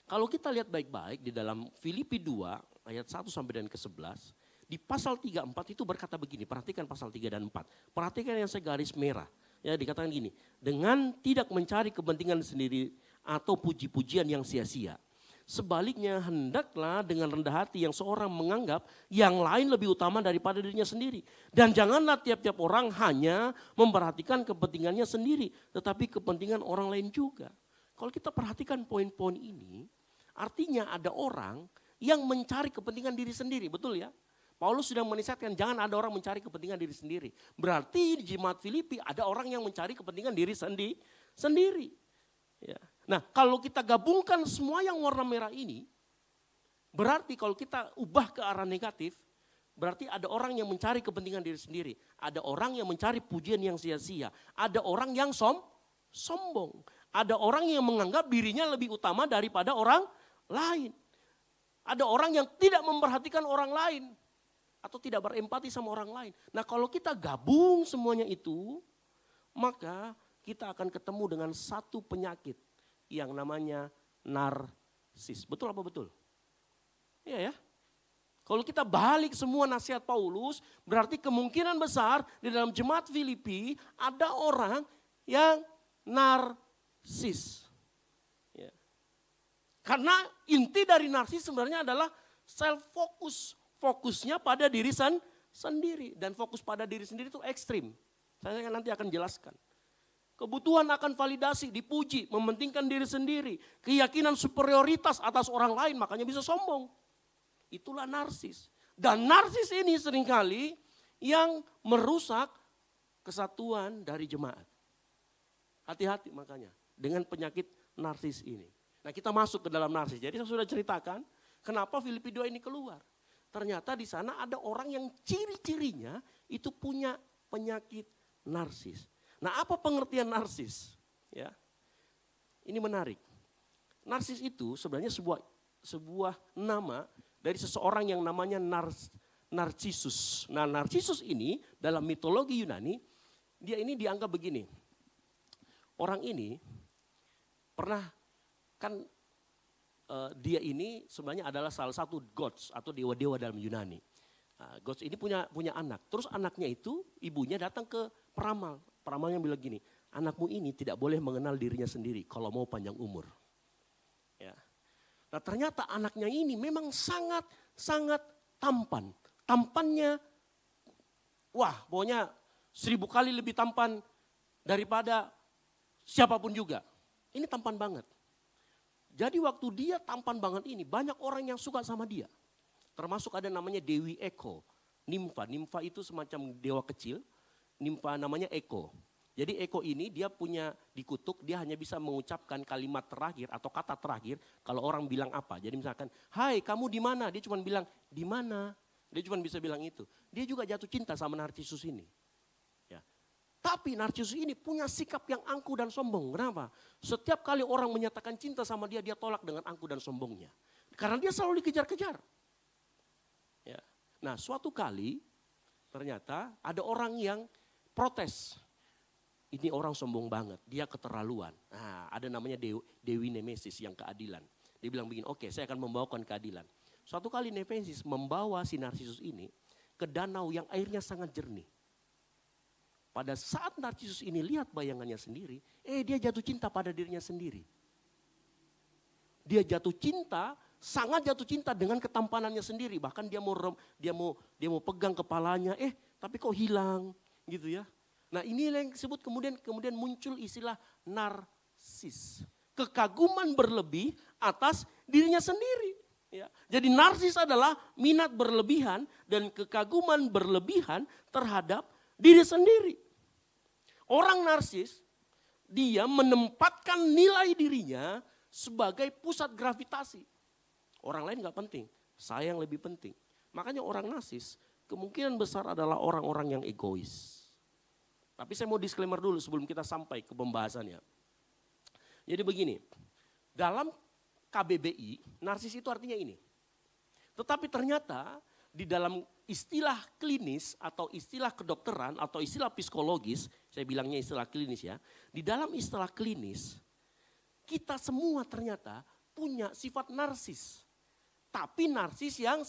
S1: Kalau kita lihat baik-baik di dalam Filipi 2 ayat 1 sampai dan ke-11, di pasal 3, 4 itu berkata begini, perhatikan pasal 3 dan 4. Perhatikan yang saya garis merah. Ya dikatakan gini, dengan tidak mencari kepentingan sendiri atau puji-pujian yang sia-sia. Sebaliknya hendaklah dengan rendah hati yang seorang menganggap yang lain lebih utama daripada dirinya sendiri. Dan janganlah tiap-tiap orang hanya memperhatikan kepentingannya sendiri, tetapi kepentingan orang lain juga. Kalau kita perhatikan poin-poin ini, artinya ada orang yang mencari kepentingan diri sendiri, betul ya? Paulus sudah menisihatkan jangan ada orang mencari kepentingan diri sendiri. Berarti di jemaat Filipi ada orang yang mencari kepentingan diri sendiri. Ya. Nah kalau kita gabungkan semua yang warna merah ini, berarti kalau kita ubah ke arah negatif, berarti ada orang yang mencari kepentingan diri sendiri. Ada orang yang mencari pujian yang sia-sia. Ada orang yang sombong. Ada orang yang menganggap dirinya lebih utama daripada orang lain. Ada orang yang tidak memperhatikan orang lain. Atau tidak berempati sama orang lain. Nah kalau kita gabung semuanya itu, maka kita akan ketemu dengan satu penyakit yang namanya narsis. Betul apa betul? Iya ya. Kalau kita balik semua nasihat Paulus, berarti kemungkinan besar di dalam jemaat Filipi ada orang yang narsis. Ya. Karena inti dari narsis sebenarnya adalah self-focus. Fokusnya pada diri sendiri. Dan fokus pada diri sendiri itu ekstrim. Saya nanti akan jelaskan. Kebutuhan akan validasi, dipuji, mementingkan diri sendiri. Keyakinan superioritas atas orang lain, makanya bisa sombong. Itulah narsis. Dan narsis ini seringkali yang merusak kesatuan dari jemaat. Hati-hati makanya dengan penyakit narsis ini. Nah kita masuk ke dalam narsis. Jadi saya sudah ceritakan kenapa Filipi 2 ini keluar. Ternyata di sana ada orang yang ciri-cirinya itu punya penyakit narsis. Nah, apa pengertian narsis? Ya. Ini menarik. Narsis itu sebenarnya sebuah nama dari seseorang yang namanya Narcissus. Nah, Narcissus ini dalam mitologi Yunani, dia ini dianggap begini. Orang ini pernah kan dia ini sebenarnya adalah salah satu gods atau dewa-dewa dalam Yunani. Nah, gods ini punya anak. Terus anaknya itu ibunya datang ke peramal. Peramalnya bilang gini, anakmu ini tidak boleh mengenal dirinya sendiri kalau mau panjang umur. Ya. Nah ternyata anaknya ini memang sangat tampan. Tampannya, wah pokoknya 1000 kali lebih tampan daripada siapapun juga. Ini tampan banget. Jadi waktu dia tampan banget ini, banyak orang yang suka sama dia. Termasuk ada namanya Dewi Eko. Nimfa. Nimfa itu semacam dewa kecil. Nimfa namanya Eko. Jadi Eko ini dia punya dikutuk, dia hanya bisa mengucapkan kalimat terakhir atau kata terakhir kalau orang bilang apa. Jadi misalkan, hai kamu di mana? Dia cuma bilang, di mana? Dia cuma bisa bilang itu. Dia juga jatuh cinta sama Narsisus ini. Ya. Tapi Narsisus ini punya sikap yang angkuh dan sombong. Kenapa? Setiap kali orang menyatakan cinta sama dia, dia tolak dengan angkuh dan sombongnya. Karena dia selalu dikejar-kejar. Ya. Nah suatu kali ternyata ada orang yang protes. Ini orang sombong banget, dia keterlaluan. Nah, ada namanya Dewi Nemesis yang keadilan. Dia bilang begini, oke saya akan membawakan keadilan. Suatu kali Nemesis membawa si Narsisus ini ke danau yang airnya sangat jernih. Pada saat Narsisus ini lihat bayangannya sendiri, dia jatuh cinta pada dirinya sendiri. Dia jatuh cinta, sangat jatuh cinta dengan ketampanannya sendiri. Bahkan dia mau pegang kepalanya, tapi kok hilang gitu ya. Nah ini yang disebut kemudian muncul istilah narsis. Kekaguman berlebih atas dirinya sendiri. Ya. Jadi narsis adalah minat berlebihan dan kekaguman berlebihan terhadap diri sendiri. Orang narsis, dia menempatkan nilai dirinya sebagai pusat gravitasi. Orang lain gak penting, saya yang lebih penting. Makanya orang narsis kemungkinan besar adalah orang-orang yang egois. Tapi saya mau disclaimer dulu sebelum kita sampai ke pembahasannya. Jadi begini, dalam KBBI, narsis itu artinya ini. Tetapi ternyata di dalam istilah klinis atau istilah kedokteran atau istilah psikologis, saya bilangnya istilah klinis ya. Di dalam istilah klinis, kita semua ternyata punya sifat narsis. Tapi narsis yang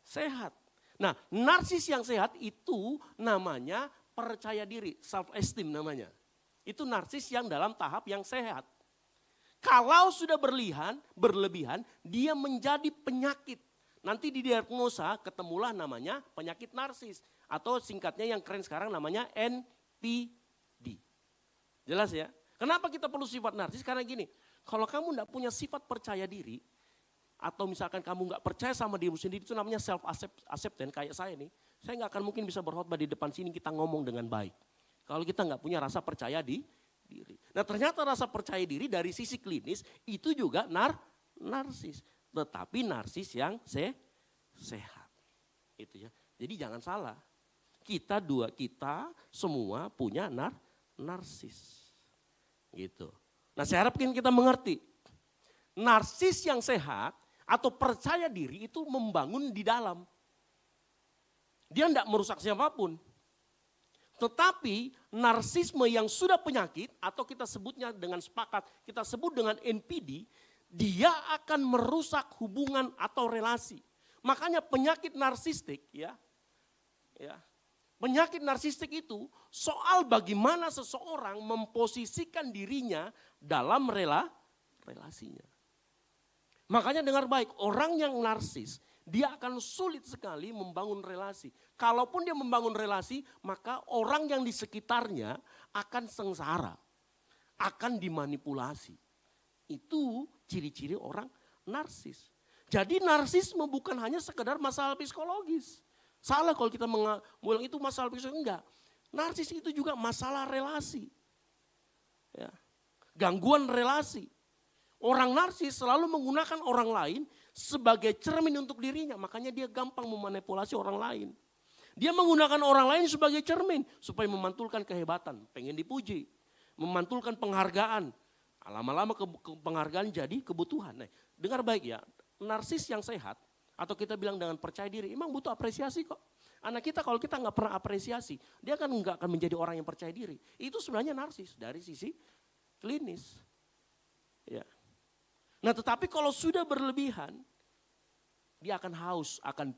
S1: sehat. Nah narsis yang sehat itu namanya percaya diri, self esteem namanya. Itu narsis yang dalam tahap yang sehat. Kalau sudah berlebihan, dia menjadi penyakit. Nanti didiagnosa ketemulah namanya penyakit narsis. Atau singkatnya yang keren sekarang namanya NPD. Jelas ya? Kenapa kita perlu sifat narsis? Karena gini, kalau kamu tidak punya sifat percaya diri, atau misalkan kamu nggak percaya sama dirimu sendiri, itu namanya self acceptance kayak saya nih. Saya nggak akan mungkin bisa berkhotbah di depan sini kita ngomong dengan baik. Kalau kita nggak punya rasa percaya diri. Nah ternyata rasa percaya diri dari sisi klinis itu juga narsis. Tetapi narsis yang sehat. Itu ya. Jadi jangan salah. Kita semua punya narsis. Gitu. Nah saya harapkan kita mengerti. Narsis yang sehat atau percaya diri itu membangun di dalam. Dia tidak merusak siapapun. Tetapi narsisme yang sudah penyakit atau kita sebutnya dengan sepakat, kita sebut dengan NPD, dia akan merusak hubungan atau relasi. Makanya penyakit narsistik ya. Penyakit narsistik itu soal bagaimana seseorang memposisikan dirinya dalam relasinya. Makanya dengar baik, orang yang narsis dia akan sulit sekali membangun relasi. Kalaupun dia membangun relasi, maka orang yang di sekitarnya akan sengsara, akan dimanipulasi. Itu ciri-ciri orang narsis. Jadi narsisme bukan hanya sekedar masalah psikologis. Salah kalau kita bilang itu masalah psikologis, enggak. Narsis itu juga masalah relasi. Ya. Gangguan relasi. Orang narsis selalu menggunakan orang lain sebagai cermin untuk dirinya. Makanya dia gampang memanipulasi orang lain. Dia menggunakan orang lain sebagai cermin supaya memantulkan kehebatan, pengen dipuji. Memantulkan penghargaan. Lama-lama penghargaan jadi kebutuhan. Nah, dengar baik ya, narsis yang sehat atau kita bilang dengan percaya diri, emang butuh apresiasi kok. Anak kita kalau kita nggak pernah apresiasi, dia kan nggak akan menjadi orang yang percaya diri. Itu sebenarnya narsis dari sisi klinis. Ya. Nah tetapi kalau sudah berlebihan, dia akan haus akan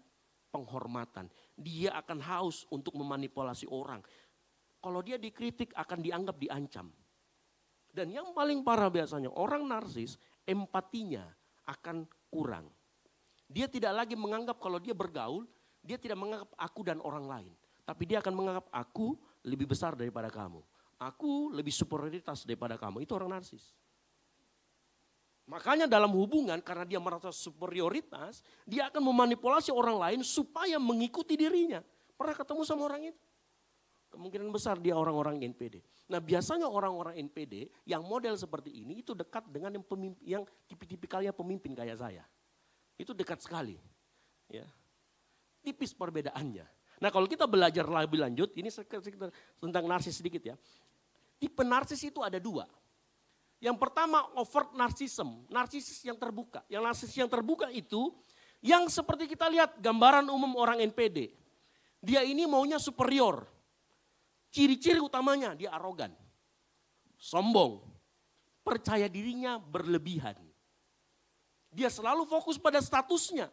S1: penghormatan. Dia akan haus untuk memanipulasi orang. Kalau dia dikritik akan dianggap diancam. Dan yang paling parah biasanya orang narsis empatinya akan kurang. Dia tidak lagi menganggap kalau dia bergaul, dia tidak menganggap aku dan orang lain. Tapi dia akan menganggap aku lebih besar daripada kamu. Aku lebih superioritas daripada kamu. Itu orang narsis. Makanya dalam hubungan karena dia merasa superioritas, dia akan memanipulasi orang lain supaya mengikuti dirinya. Pernah ketemu sama orang itu? Kemungkinan besar dia orang-orang NPD. Nah biasanya orang-orang NPD yang model seperti ini itu dekat dengan yang tipikalnya pemimpin kayak saya. Itu dekat sekali. Ya. Tipis perbedaannya. Nah kalau kita belajar lebih lanjut, ini tentang narsis sedikit ya. Tipe narsis itu ada dua. Yang pertama overt narcissism, narsis yang terbuka. Yang narsis yang terbuka itu yang seperti kita lihat gambaran umum orang NPD. Dia ini maunya superior. Ciri-ciri utamanya dia arogan, sombong, percaya dirinya berlebihan. Dia selalu fokus pada statusnya.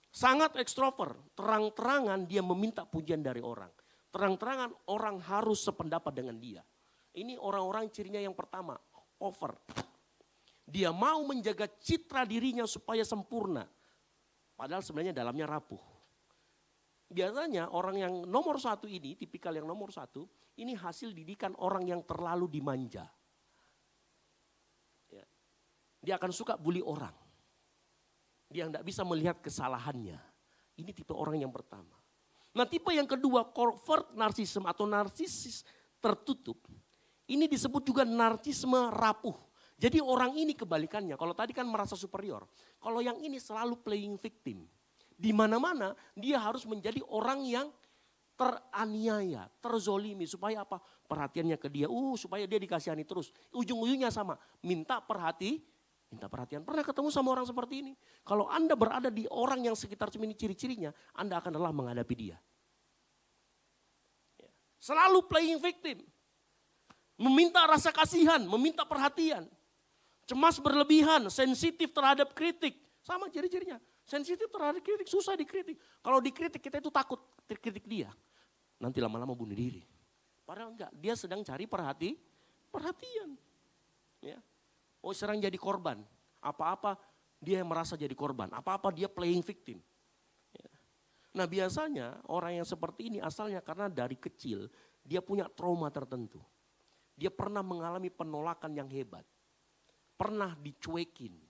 S1: Sangat ekstrovert, terang-terangan dia meminta pujian dari orang. Terang-terangan orang harus sependapat dengan dia. Ini orang-orang cirinya yang pertama, over. Dia mau menjaga citra dirinya supaya sempurna. Padahal sebenarnya dalamnya rapuh. Biasanya orang yang nomor satu ini, tipikal yang nomor satu, ini hasil didikan orang yang terlalu dimanja. Ya. Dia akan suka bully orang. Dia tidak bisa melihat kesalahannya. Ini tipe orang yang pertama. Nah tipe yang kedua, covert narcissism atau narsisis tertutup. Ini disebut juga narsisme rapuh. Jadi orang ini kebalikannya, kalau tadi kan merasa superior. Kalau yang ini selalu playing victim. Di mana-mana dia harus menjadi orang yang teraniaya, terzolimi. Supaya apa? Perhatiannya ke dia, supaya dia dikasihani terus. Ujung-ujungnya sama, minta perhatian. Pernah ketemu sama orang seperti ini? Kalau Anda berada di orang yang sekitar ini ciri-cirinya, Anda akan lelah menghadapi dia. Selalu playing victim. Meminta rasa kasihan, meminta perhatian. Cemas berlebihan, sensitif terhadap kritik. Sama ciri-cirinya. Sensitif terhadap kritik, susah dikritik. Kalau dikritik kita itu takut kritik dia. Nanti lama-lama bunuh diri. Padahal enggak, dia sedang cari perhatian. Ya. Sering jadi korban. Apa-apa dia yang merasa jadi korban. Apa-apa dia playing victim. Ya. Nah biasanya orang yang seperti ini asalnya karena dari kecil dia punya trauma tertentu. Dia pernah mengalami penolakan yang hebat. Pernah dicuekin.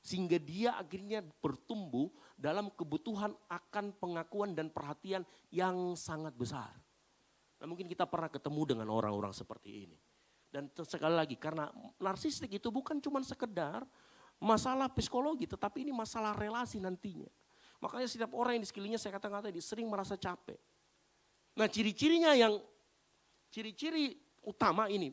S1: Sehingga dia akhirnya bertumbuh dalam kebutuhan akan pengakuan dan perhatian yang sangat besar. Nah mungkin kita pernah ketemu dengan orang-orang seperti ini. Dan sekali lagi karena narsistik itu bukan cuma sekedar masalah psikologi, tetapi ini masalah relasi nantinya. Makanya setiap orang yang di sekelilingnya saya katakan tadi sering merasa capek. Nah ciri-cirinya ciri-ciri utama ini,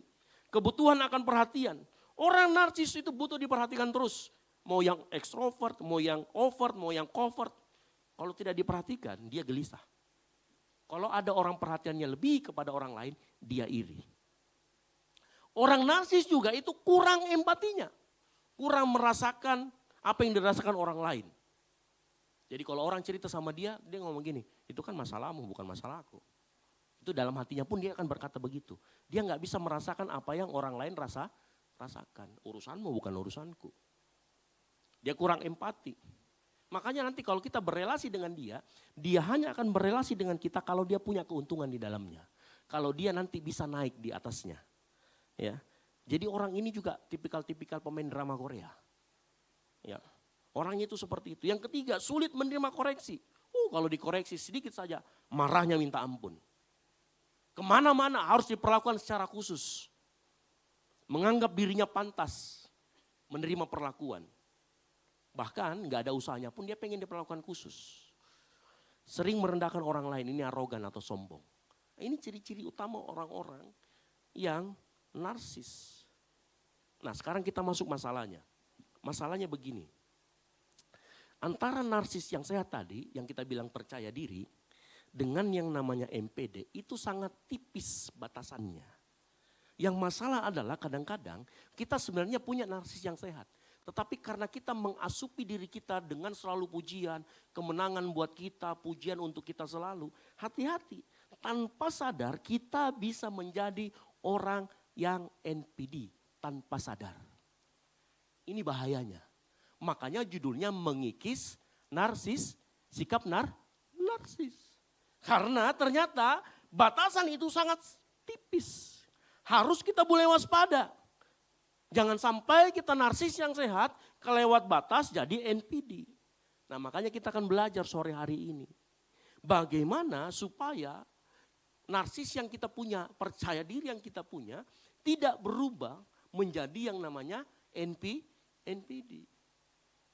S1: kebutuhan akan perhatian. Orang narsis itu butuh diperhatikan terus. Mau yang ekstrovert, mau yang overt, mau yang covert. Kalau tidak diperhatikan, dia gelisah. Kalau ada orang perhatiannya lebih kepada orang lain, dia iri. Orang narsis juga itu kurang empatinya. Kurang merasakan apa yang dirasakan orang lain. Jadi kalau orang cerita sama dia ngomong gini, itu kan masalahmu bukan masalahku. Itu dalam hatinya pun dia akan berkata begitu. Dia nggak bisa merasakan apa yang orang lain rasakan. Urusanmu bukan urusanku. Dia kurang empati. Makanya nanti kalau kita berelasi dengan dia hanya akan berelasi dengan kita kalau dia punya keuntungan di dalamnya. Kalau dia nanti bisa naik di atasnya. Ya. Jadi orang ini juga tipikal pemain drama Korea. Ya. Orangnya itu seperti itu. Yang ketiga, sulit menerima koreksi. Kalau dikoreksi sedikit saja, marahnya minta ampun. Kemana-mana harus diperlakukan secara khusus. Menganggap dirinya pantas menerima perlakuan. Bahkan gak ada usahanya pun dia pengen diperlakukan khusus. Sering merendahkan orang lain, ini arogan atau sombong. Ini ciri-ciri utama orang-orang yang narsis. Nah sekarang kita masuk masalahnya. Masalahnya begini. Antara narsis yang sehat tadi, yang kita bilang percaya diri, dengan yang namanya NPD, itu sangat tipis batasannya. Yang masalah adalah kadang-kadang kita sebenarnya punya narsis yang sehat. Tetapi karena kita mengasupi diri kita dengan selalu pujian, kemenangan buat kita, pujian untuk kita selalu. Hati-hati, tanpa sadar kita bisa menjadi orang yang NPD tanpa sadar. Ini bahayanya. Makanya judulnya mengikis narsis, sikap narsis. Karena ternyata batasan itu sangat tipis. Harus kita boleh waspada. Jangan sampai kita narsis yang sehat kelewat batas jadi NPD. Nah makanya kita akan belajar sore hari ini. Bagaimana supaya narsis yang kita punya, percaya diri yang kita punya tidak berubah menjadi yang namanya NPD.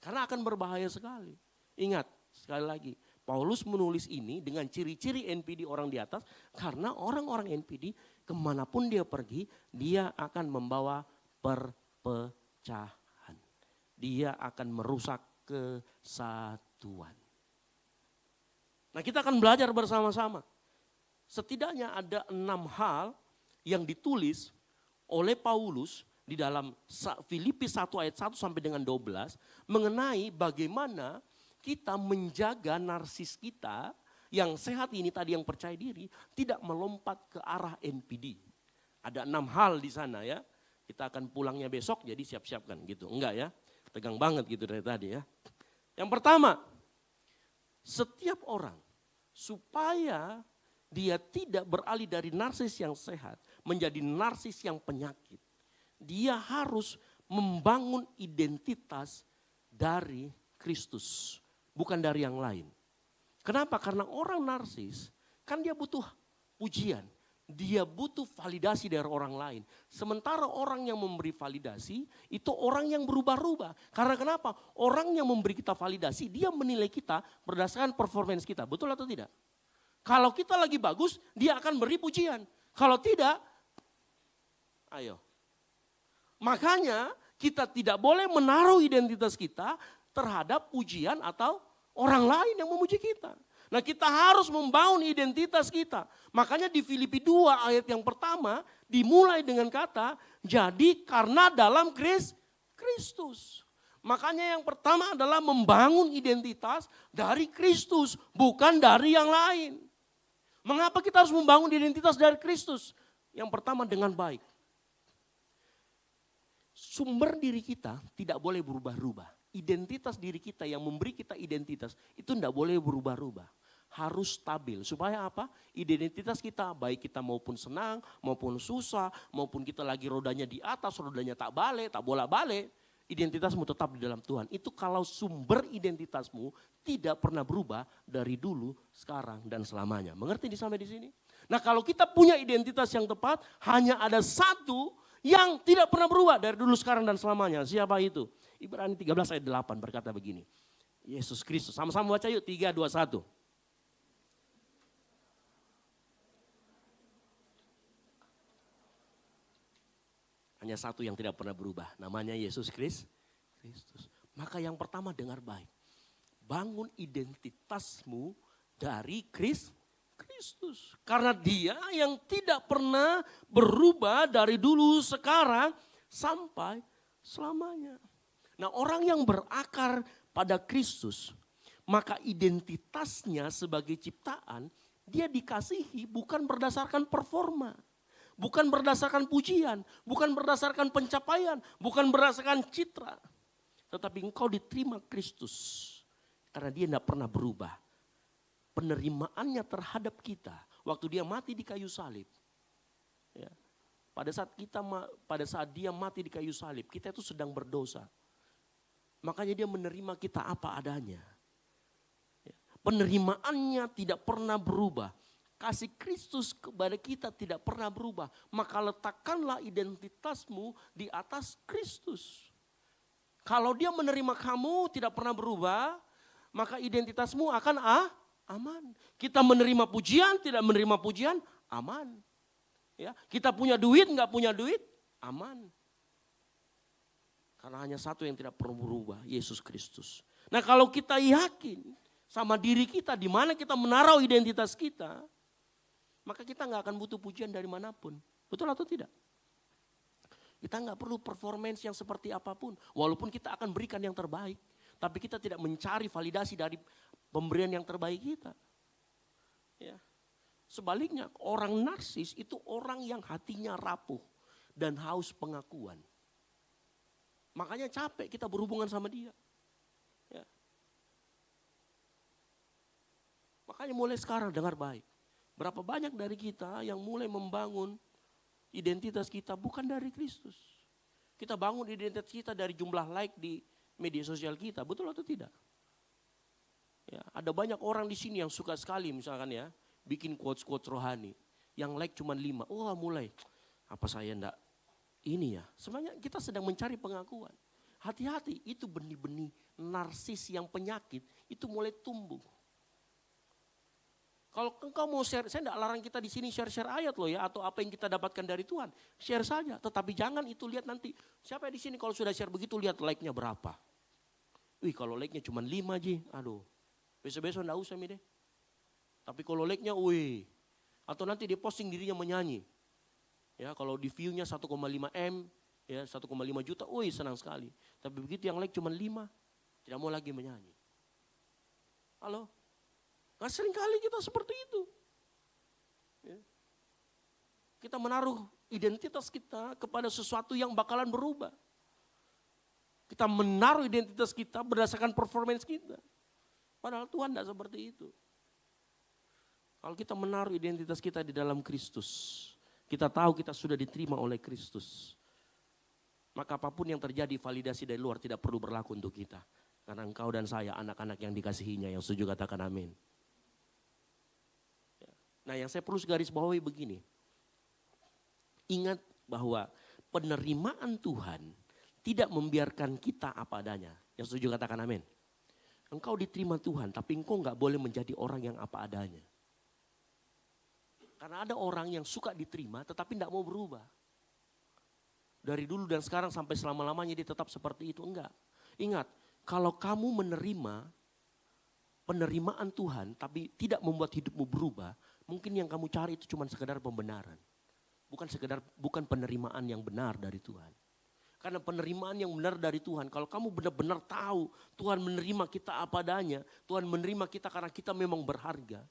S1: Karena akan berbahaya sekali. Ingat sekali lagi, Paulus menulis ini dengan ciri-ciri NPD orang di atas. Karena orang-orang NPD kemanapun dia pergi, dia akan membawa perpecahan. Dia akan merusak kesatuan. Nah kita akan belajar bersama-sama. Setidaknya ada 6 hal yang ditulis oleh Paulus di dalam Filipi 1 ayat 1 sampai dengan 12 mengenai bagaimana kita menjaga narsis kita yang sehat ini tadi yang percaya diri tidak melompat ke arah NPD. Ada 6 hal di sana ya. Kita akan pulangnya besok jadi siap-siapkan gitu. Enggak ya, tegang banget gitu dari tadi ya. Yang pertama, setiap orang supaya dia tidak beralih dari narsis yang sehat menjadi narsis yang penyakit. Dia harus membangun identitas dari Kristus, bukan dari yang lain. Kenapa? Karena orang narsis kan dia butuh pujian. Dia butuh validasi dari orang lain. Sementara orang yang memberi validasi itu orang yang berubah-ubah. Karena kenapa? Orang yang memberi kita validasi, dia menilai kita berdasarkan performance kita. Betul atau tidak? Kalau kita lagi bagus, dia akan beri pujian. Kalau tidak, ayo. Makanya kita tidak boleh menaruh identitas kita terhadap pujian atau orang lain yang memuji kita. Nah kita harus membangun identitas kita. Makanya di Filipi 2 ayat yang pertama dimulai dengan kata, jadi karena dalam Kristus. Makanya yang pertama adalah membangun identitas dari Kristus, bukan dari yang lain. Mengapa kita harus membangun identitas dari Kristus? Yang pertama dengan baik. Sumber diri kita tidak boleh berubah-ubah. Identitas diri kita yang memberi kita identitas itu tidak boleh berubah-ubah. Harus stabil. Supaya apa? Identitas kita baik kita maupun senang, maupun susah, maupun kita lagi rodanya di atas, rodanya tak balik, tak bola-balik. Identitasmu tetap di dalam Tuhan. Itu kalau sumber identitasmu tidak pernah berubah dari dulu, sekarang, dan selamanya. Mengerti sampai di sini? Nah kalau kita punya identitas yang tepat, hanya ada satu yang tidak pernah berubah dari dulu, sekarang, dan selamanya. Siapa itu? Ibrani 13 ayat 8 berkata begini. Yesus Kristus. Sama-sama baca yuk, 3, 2, 1. Hanya satu yang tidak pernah berubah. Namanya Yesus Kristus. Maka yang pertama dengar baik. Bangun identitasmu dari Kristus. Karena dia yang tidak pernah berubah dari dulu, sekarang, sampai selamanya. Nah orang yang berakar pada Kristus, maka identitasnya sebagai ciptaan, dia dikasihi bukan berdasarkan performa. Bukan berdasarkan pujian, bukan berdasarkan pencapaian, bukan berdasarkan citra. Tetapi engkau diterima Kristus karena dia tidak pernah berubah. Penerimaannya terhadap kita waktu dia mati di kayu salib. Ya. Pada saat dia mati di kayu salib, kita itu sedang berdosa. Makanya dia menerima kita apa adanya. Ya. Penerimaannya tidak pernah berubah. Kasih Kristus kepada kita tidak pernah berubah. Maka letakkanlah identitasmu di atas Kristus. Kalau dia menerima kamu tidak pernah berubah, maka identitasmu akan aman. Kita menerima pujian, tidak menerima pujian, aman. Ya, kita punya duit, nggak punya duit, aman. Karena hanya satu yang tidak perlu berubah, Yesus Kristus. Nah kalau kita yakin sama diri kita, di mana kita menaruh identitas kita, maka kita nggak akan butuh pujian dari manapun. Betul atau tidak? Kita nggak perlu performance yang seperti apapun. Walaupun kita akan berikan yang terbaik. Tapi kita tidak mencari validasi dari pemberian yang terbaik kita. Ya. Sebaliknya orang narsis itu orang yang hatinya rapuh dan haus pengakuan. Makanya capek kita berhubungan sama dia. Ya. Makanya mulai sekarang dengar baik. Berapa banyak dari kita yang mulai membangun identitas kita bukan dari Kristus. Kita bangun identitas kita dari jumlah like di media sosial kita, betul atau tidak? Ya, ada banyak orang di sini yang suka sekali misalkan ya, bikin quotes-quotes rohani. Yang like cuma 5, wah mulai, apa saya enggak ini ya. Sebenarnya kita sedang mencari pengakuan. Hati-hati, itu benih-benih narsis yang penyakit, itu mulai tumbuh. Kalau engkau mau share, saya tidak larang kita di sini share-share ayat loh ya, atau apa yang kita dapatkan dari Tuhan. Share saja, tetapi jangan itu lihat nanti. Siapa di sini kalau sudah share begitu lihat like-nya berapa. Wih kalau like-nya cuma 5 aja, aduh. Besok-besok enggak usah deh. Tapi kalau like-nya wih. Atau nanti dia posting dirinya menyanyi. Ya kalau di view-nya 1,5 M, ya 1,5 juta, wih senang sekali. Tapi begitu yang like cuma 5, tidak mau lagi menyanyi. Halo? Nah, sering kali kita seperti itu. Ya. Kita menaruh identitas kita kepada sesuatu yang bakalan berubah. Kita menaruh identitas kita berdasarkan performance kita. Padahal Tuhan tidak seperti itu. Kalau kita menaruh identitas kita di dalam Kristus, kita tahu kita sudah diterima oleh Kristus. Maka apapun yang terjadi validasi dari luar tidak perlu berlaku untuk kita. Karena engkau dan saya anak-anak yang dikasihinya, yang setuju katakan amin. Nah yang saya perlu garis bawahi begini. Ingat bahwa penerimaan Tuhan tidak membiarkan kita apa adanya. Yang setuju katakan amin. Engkau diterima Tuhan tapi engkau gak boleh menjadi orang yang apa adanya. Karena ada orang yang suka diterima tetapi gak mau berubah. Dari dulu dan sekarang sampai selama-lamanya dia tetap seperti itu. Enggak. Ingat kalau kamu menerima penerimaan Tuhan tapi tidak membuat hidupmu berubah. Mungkin yang kamu cari itu cuma sekedar pembenaran. Bukan penerimaan yang benar dari Tuhan. Karena penerimaan yang benar dari Tuhan, kalau kamu benar-benar tahu Tuhan menerima kita apa adanya, Tuhan menerima kita karena kita memang berharga,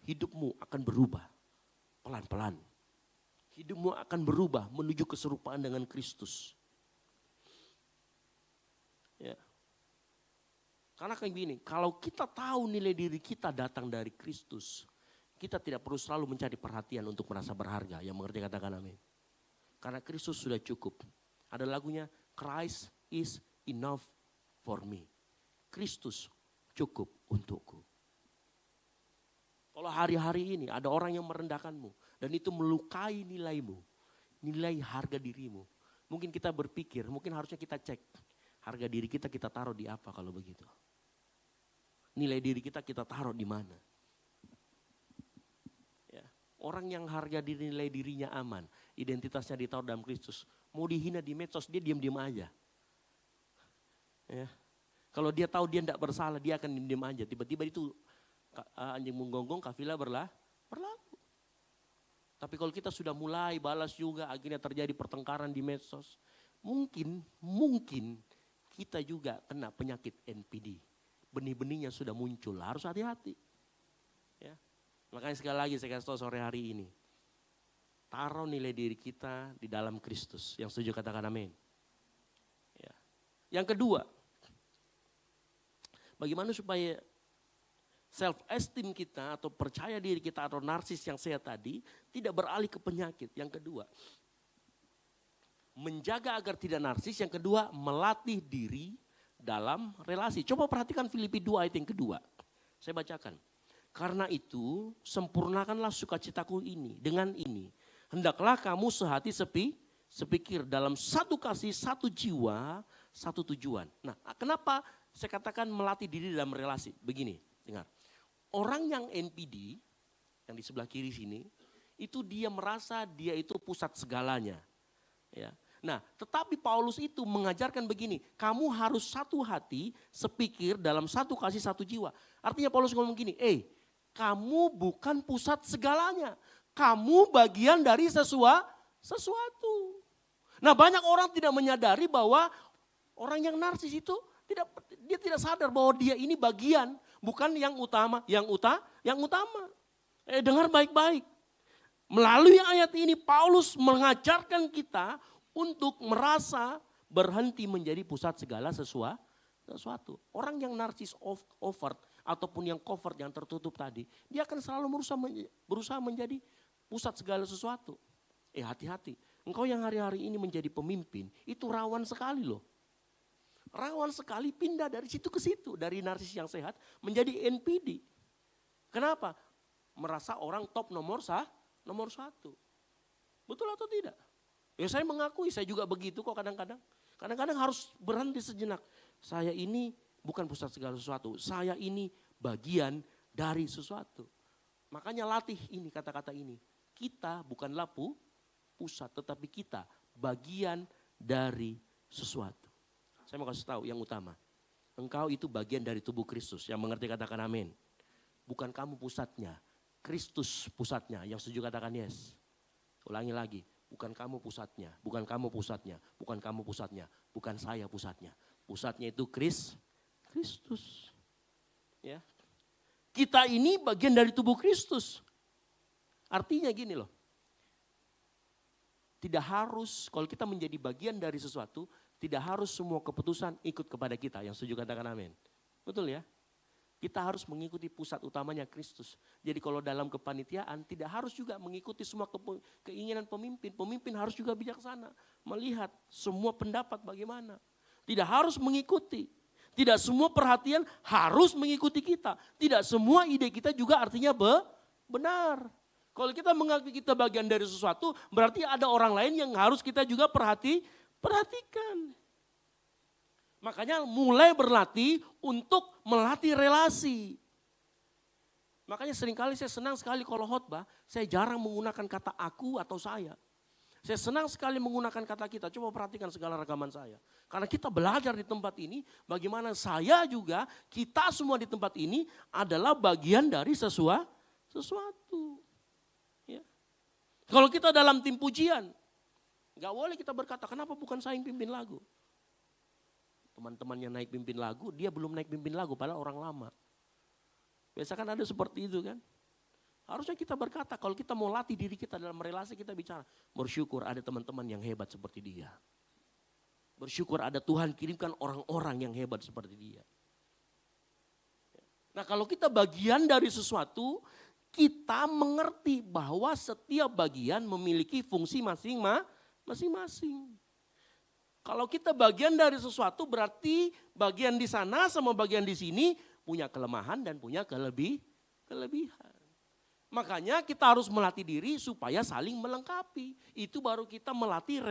S1: hidupmu akan berubah pelan-pelan. Hidupmu akan berubah menuju keserupaan dengan Kristus. Ya. Karena kayak gini, kalau kita tahu nilai diri kita datang dari Kristus, kita tidak perlu selalu mencari perhatian untuk merasa berharga. Yang mengerti katakan amin. Karena Kristus sudah cukup. Ada lagunya, Christ is enough for me. Kristus cukup untukku. Kalau hari-hari ini ada orang yang merendahkanmu. Dan itu melukai nilaimu. Nilai harga dirimu. Mungkin kita berpikir, mungkin harusnya kita cek. Harga diri kita taruh di apa kalau begitu. Nilai diri kita taruh di mana. Orang yang harga diri nilai dirinya aman, identitasnya ditaruh dalam Kristus. Mau dihina di medsos, dia diam-diam aja. Ya. Kalau dia tahu dia tidak bersalah, dia akan diam-diam aja. Tiba-tiba itu anjing menggonggong, kafilah berlaku. Tapi kalau kita sudah mulai balas juga, akhirnya terjadi pertengkaran di medsos. Mungkin kita juga kena penyakit NPD. Benih-benihnya sudah muncul, harus hati-hati. Ya. Makanya sekali lagi saya kasih tahu sore hari ini. Taruh nilai diri kita di dalam Kristus. Yang setuju katakan amin. Ya. Yang kedua. Bagaimana supaya self esteem kita atau percaya diri kita atau narsis yang saya tadi tidak beralih ke penyakit. Yang kedua. Menjaga agar tidak narsis. Yang kedua melatih diri dalam relasi. Coba perhatikan Filipi 2 ayat yang kedua. Saya bacakan. Karena itu sempurnakanlah sukacitaku ini dengan ini. Hendaklah kamu sehati sepikir dalam satu kasih, satu jiwa, satu tujuan. Nah kenapa saya katakan melatih diri dalam relasi? Begini, dengar. Orang yang NPD, yang di sebelah kiri sini, itu dia merasa dia itu pusat segalanya. Ya. Nah tetapi Paulus itu mengajarkan begini, kamu harus satu hati, sepikir dalam satu kasih, satu jiwa. Artinya Paulus ngomong gini, kamu bukan pusat segalanya. Kamu bagian dari sesuatu. Nah banyak orang tidak menyadari bahwa orang yang narsis itu dia tidak sadar bahwa dia ini bagian. Bukan yang utama. Dengar baik-baik. Melalui ayat ini Paulus mengajarkan kita untuk merasa berhenti menjadi pusat segala sesuatu. Orang yang narsis overt ataupun yang covert yang tertutup tadi, dia akan selalu berusaha menjadi pusat segala sesuatu. Hati-hati. Engkau yang hari-hari ini menjadi pemimpin, itu rawan sekali loh. Rawan sekali pindah dari situ ke situ, dari narsis yang sehat menjadi NPD. Kenapa? Merasa orang top nomor satu. Betul atau tidak? Ya saya mengakui, saya juga begitu kok kadang-kadang. Kadang-kadang harus berhenti sejenak. Saya ini bukan pusat segala sesuatu, saya ini bagian dari sesuatu. Makanya latih ini kata-kata ini. Kita bukanlah pusat, tetapi kita bagian dari sesuatu. Saya mau kasih tahu yang utama. Engkau itu bagian dari tubuh Kristus. Yang mengerti katakan amin. Bukan kamu pusatnya, Kristus pusatnya. Yang setuju katakan yes. Ulangi lagi. Bukan kamu pusatnya, bukan kamu pusatnya, bukan kamu pusatnya, bukan saya pusatnya. Pusatnya itu Kristus. Ya. Kita ini bagian dari tubuh Kristus. Artinya gini loh. Tidak harus, kalau kita menjadi bagian dari sesuatu, tidak harus semua keputusan ikut kepada kita. Yang setuju katakan amin. Betul ya? Kita harus mengikuti pusat utamanya Kristus. Jadi kalau dalam kepanitiaan tidak harus juga mengikuti semua keinginan pemimpin. Pemimpin harus juga bijaksana. Melihat semua pendapat bagaimana. Tidak harus mengikuti. Tidak semua perhatian harus mengikuti kita. Tidak semua ide kita juga artinya benar. Kalau kita mengaku kita bagian dari sesuatu, berarti ada orang lain yang harus kita juga perhatikan. Makanya mulai berlatih untuk melatih relasi. Makanya seringkali saya senang sekali kalau khotbah, saya jarang menggunakan kata aku atau saya. Saya senang sekali menggunakan kata kita. Coba perhatikan segala rekaman saya. Karena kita belajar di tempat ini, bagaimana saya juga, kita semua di tempat ini adalah bagian dari sesuatu. Ya. Kalau kita dalam tim pujian, gak boleh kita berkata, kenapa bukan saya yang pimpin lagu? Teman-temannya naik pimpin lagu, dia belum naik pimpin lagu, padahal orang lama. Biasa kan ada seperti itu kan. Harusnya kita berkata, kalau kita mau latih diri kita dalam relasi, kita bicara, bersyukur ada teman-teman yang hebat seperti dia. Bersyukur ada Tuhan kirimkan orang-orang yang hebat seperti dia. Nah kalau kita bagian dari sesuatu, kita mengerti bahwa setiap bagian memiliki fungsi masing-masing. Kalau kita bagian dari sesuatu berarti bagian di sana sama bagian di sini punya kelemahan dan punya kelebihan. Makanya kita harus melatih diri supaya saling melengkapi. Itu baru kita melatih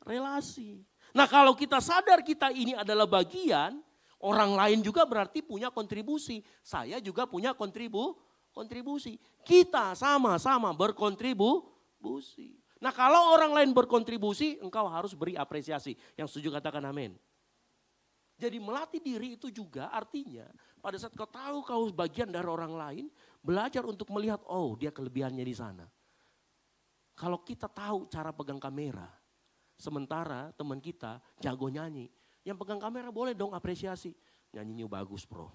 S1: relasi. Nah kalau kita sadar kita ini adalah bagian, orang lain juga berarti punya kontribusi. Saya juga punya kontribusi. Kita sama-sama berkontribusi. Nah kalau orang lain berkontribusi, engkau harus beri apresiasi. Yang setuju katakan amin. Jadi melatih diri itu juga artinya pada saat kau tahu kau bagian dari orang lain, belajar untuk melihat, oh dia kelebihannya di sana. Kalau kita tahu cara pegang kamera, sementara teman kita jago nyanyi, yang pegang kamera boleh dong apresiasi. Nyanyinya bagus bro.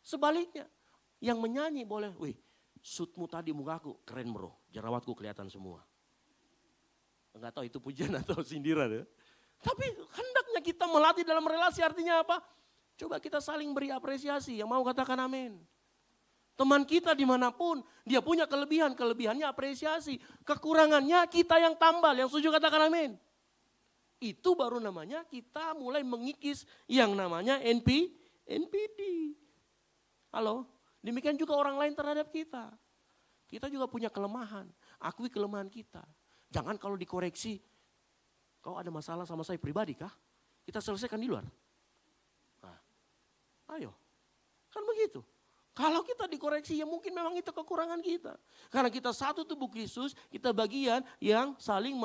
S1: Sebaliknya, yang menyanyi boleh, wih shootmu tadi mukaku keren bro, jerawatku kelihatan semua. Enggak tahu itu pujian atau sindiran ya. Tapi hendaknya kita melatih dalam relasi artinya apa? Coba kita saling beri apresiasi, yang mau katakan amin. Teman kita dimanapun, dia punya kelebihannya apresiasi. Kekurangannya kita yang tambal, yang setuju katakan amin. Itu baru namanya kita mulai mengikis yang namanya NPD. Halo, demikian juga orang lain terhadap kita. Kita juga punya kelemahan, akui kelemahan kita. Jangan kalau dikoreksi, kau ada masalah sama saya pribadi kah? Kita selesaikan di luar. Nah, ayo, kan begitu. Kalau kita dikoreksi ya mungkin memang itu kekurangan kita. Karena kita satu tubuh Kristus, kita bagian yang saling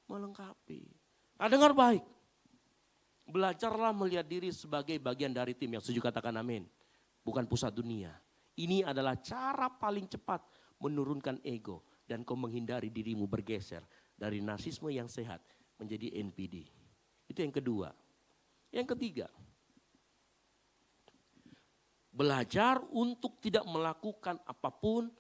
S1: melengkapi. Nah, dengar baik. Belajarlah melihat diri sebagai bagian dari tim yang setuju katakan amin. Bukan pusat dunia. Ini adalah cara paling cepat menurunkan ego. Dan kau menghindari dirimu bergeser dari narsisme yang sehat menjadi NPD. Itu yang kedua. Yang ketiga. Belajar untuk tidak melakukan apapun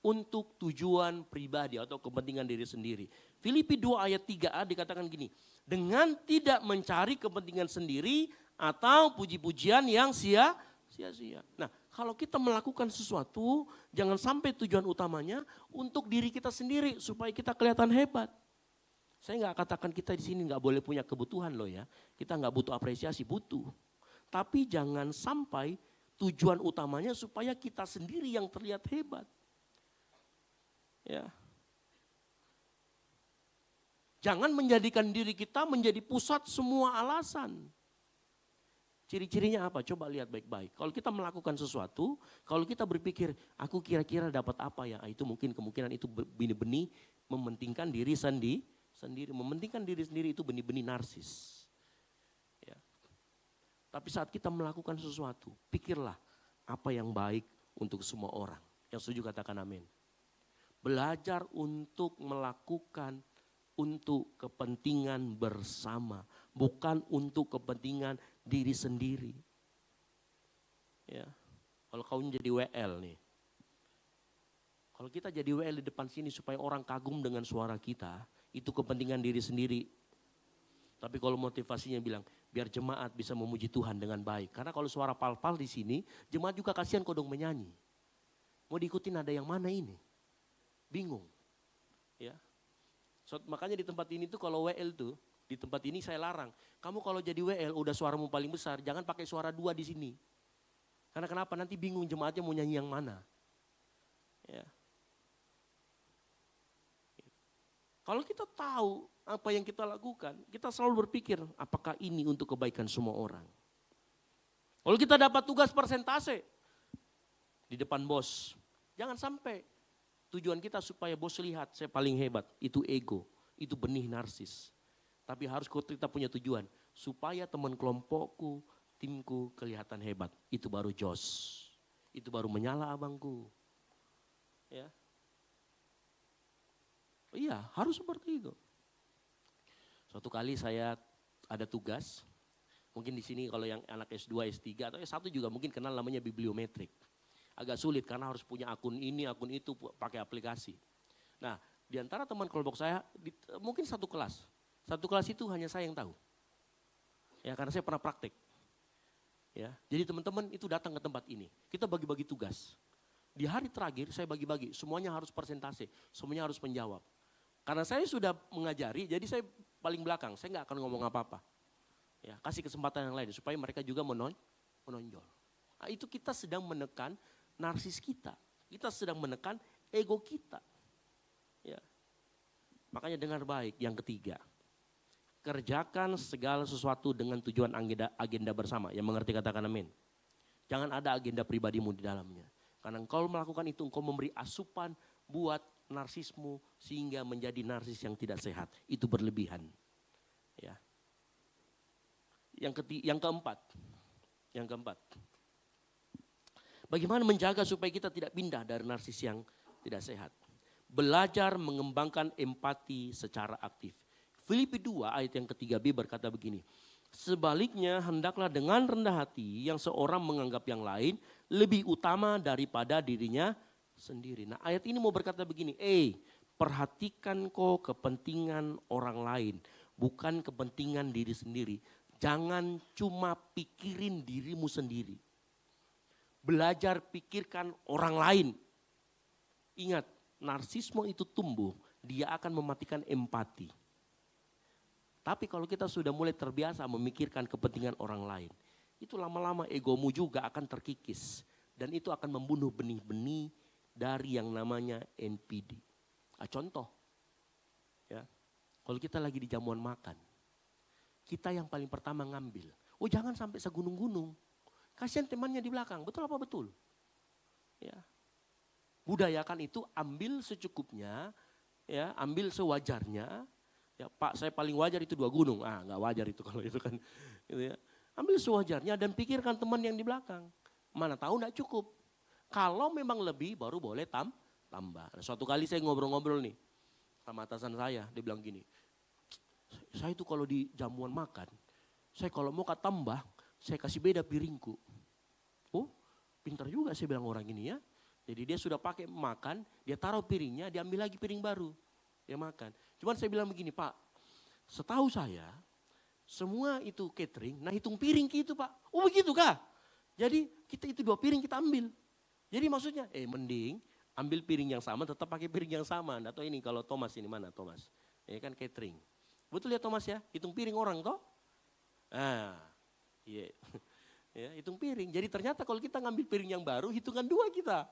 S1: untuk tujuan pribadi atau kepentingan diri sendiri. Filipi 2 ayat 3a dikatakan gini. Dengan tidak mencari kepentingan sendiri atau puji-pujian yang sia-sia. Nah, kalau kita melakukan sesuatu, jangan sampai tujuan utamanya untuk diri kita sendiri supaya kita kelihatan hebat. Saya nggak katakan kita di sini nggak boleh punya kebutuhan loh ya. Kita nggak butuh apresiasi, butuh. Tapi jangan sampai tujuan utamanya supaya kita sendiri yang terlihat hebat. Ya. Jangan menjadikan diri kita menjadi pusat semua alasan. Ciri-cirinya apa? Coba lihat baik-baik. Kalau kita melakukan sesuatu, kalau kita berpikir, aku kira-kira dapat apa ya? Itu mungkin kemungkinan itu benih-benih mementingkan diri sendiri. Mementingkan diri sendiri itu benih-benih narsis. Ya. Tapi saat kita melakukan sesuatu, pikirlah apa yang baik untuk semua orang. Yang setuju katakan amin. Belajar untuk melakukan untuk kepentingan bersama, bukan untuk kepentingan diri sendiri. Ya. Kalau kau jadi WL nih. Kalau kita jadi WL di depan sini supaya orang kagum dengan suara kita, itu kepentingan diri sendiri. Tapi kalau motivasinya bilang, biar jemaat bisa memuji Tuhan dengan baik. Karena kalau suara pal-pal di sini, jemaat juga kasihan kok dong menyanyi. Mau diikutin ada yang mana ini? Bingung. Ya. So, makanya di tempat ini tuh kalau WL tuh, di tempat ini saya larang. Kamu kalau jadi WL udah suaramu paling besar, jangan pakai suara 2 di sini. Karena kenapa? Nanti bingung jemaatnya mau nyanyi yang mana. Ya. Kalau kita tahu apa yang kita lakukan, kita selalu berpikir apakah ini untuk kebaikan semua orang. Kalau kita dapat tugas persentase di depan bos, jangan sampai tujuan kita supaya bos lihat saya paling hebat, itu ego, itu benih narsis. Tapi harus kita punya tujuan supaya teman kelompokku, timku kelihatan hebat, itu baru jos, itu baru menyala abangku. Ya. Iya, harus seperti itu. Suatu kali saya ada tugas, mungkin di sini kalau yang anak S2, S3 atau S1 juga mungkin kenal namanya bibliometrik. Agak sulit karena harus punya akun ini, akun itu, pakai aplikasi. Nah, di antara teman kelompok saya, mungkin satu kelas. Satu kelas itu hanya saya yang tahu. Ya, karena saya pernah praktek. Ya, jadi teman-teman itu datang ke tempat ini. Kita bagi-bagi tugas. Di hari terakhir saya bagi-bagi, semuanya harus persentase, semuanya harus menjawab. Karena saya sudah mengajari, jadi saya paling belakang, saya nggak akan ngomong apa-apa. Ya, kasih kesempatan yang lain supaya mereka juga menonjol. Nah, itu kita sedang menekan narsis kita, kita sedang menekan ego kita. Ya. Makanya dengar baik, yang ketiga, kerjakan segala sesuatu dengan tujuan agenda bersama. Yang mengerti katakan amin. Jangan ada agenda pribadimu di dalamnya. Karena engkau melakukan itu, engkau memberi asupan buat narsismu sehingga menjadi narsis yang tidak sehat. Itu berlebihan. Ya. Yang keempat. Bagaimana menjaga supaya kita tidak pindah dari narsis yang tidak sehat? Belajar mengembangkan empati secara aktif. Filipi 2 ayat yang ke-3b berkata begini. Sebaliknya hendaklah dengan rendah hati yang seorang menganggap yang lain lebih utama daripada dirinya sendiri. Nah, ayat ini mau berkata begini, perhatikan kok kepentingan orang lain, bukan kepentingan diri sendiri. Jangan cuma pikirin dirimu sendiri. Belajar pikirkan orang lain. Ingat, narsisme itu tumbuh, dia akan mematikan empati. Tapi kalau kita sudah mulai terbiasa memikirkan kepentingan orang lain, itu lama-lama egomu juga akan terkikis. Dan itu akan membunuh benih-benih dari yang namanya NPD. Contoh, ya, kalau kita lagi di jamuan makan, kita yang paling pertama ngambil. Oh, jangan sampai segunung-gunung. Kasihan temannya di belakang, betul apa betul? Ya. Budayakan itu, ambil secukupnya, ya, ambil sewajarnya. Ya, Pak, saya paling wajar itu 2 gunung. Nggak wajar itu kalau itu kan. Gitu ya. Ambil sewajarnya dan pikirkan teman yang di belakang. Mana tahu nggak cukup. Kalau memang lebih baru boleh tambah. Nah, suatu kali saya ngobrol-ngobrol nih sama atasan saya, dia bilang gini, saya itu kalau di jamuan makan, saya kalau mau tambah, saya kasih beda piringku. Oh, pintar juga saya bilang orang ini ya. Jadi dia sudah pakai makan, dia taruh piringnya, dia ambil lagi piring baru, dia makan. Cuman saya bilang begini, Pak, setahu saya semua itu catering, nah hitung piring gitu Pak. Oh begitu kah? Jadi kita itu 2 piring kita ambil. Jadi maksudnya, mending ambil piring yang sama tetap pakai piring yang sama. Atau ini kalau Thomas ini mana Thomas? Ya kan catering. Betul ya Thomas ya? Hitung piring orang toh? Ah, iya. Ya, hitung piring. Jadi ternyata kalau kita ngambil piring yang baru, hitungan 2 kita.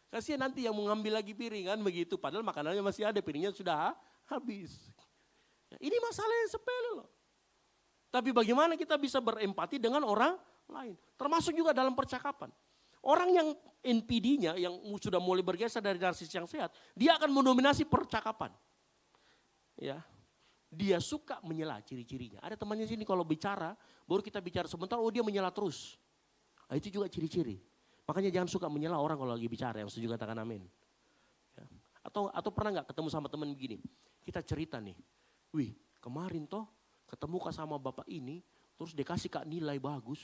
S1: Kasihan nanti yang mau ngambil lagi piring kan begitu. Padahal makanannya masih ada, piringnya sudah habis. Ya, ini masalah yang sepele loh. Tapi bagaimana kita bisa berempati dengan orang lain. Termasuk juga dalam percakapan. Orang yang NPD-nya yang sudah mulai bergeser dari narsis yang sehat, dia akan mendominasi percakapan. Ya. Dia suka menyela ciri-cirinya. Ada temannya sini kalau bicara, baru kita bicara sebentar, oh dia menyela terus. Nah, itu juga ciri-ciri. Makanya jangan suka menyela orang kalau lagi bicara, yang setuju katakan amin. Ya. Atau pernah nggak ketemu sama teman begini, kita cerita nih, wih kemarin toh ketemu kak sama bapak ini, terus dia kasih kak nilai bagus,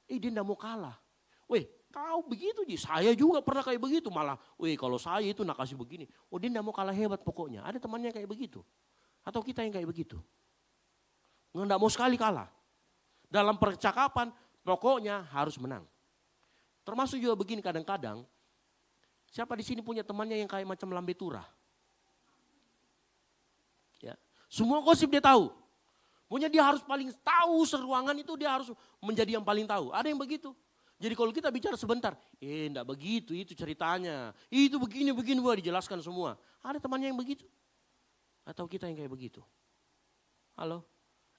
S1: dia nggak mau kalah. Weh kau begitu Ji, saya juga pernah kayak begitu malah, weh kalau saya itu nak kasih begini, oh dia nggak mau kalah hebat pokoknya. Ada temannya kayak begitu. Atau kita yang kayak begitu. Nggak mau sekali kalah. Dalam percakapan pokoknya harus menang. Termasuk juga begini kadang-kadang. Siapa di sini punya temannya yang kayak macam lambe turah? Ya. Semua gosip dia tahu. Pokoknya dia harus paling tahu seruangan itu, dia harus menjadi yang paling tahu. Ada yang begitu. Jadi kalau kita bicara sebentar, enggak begitu itu ceritanya. Itu begini, dijelaskan semua. Ada temannya yang begitu. Atau kita yang kayak begitu? Halo?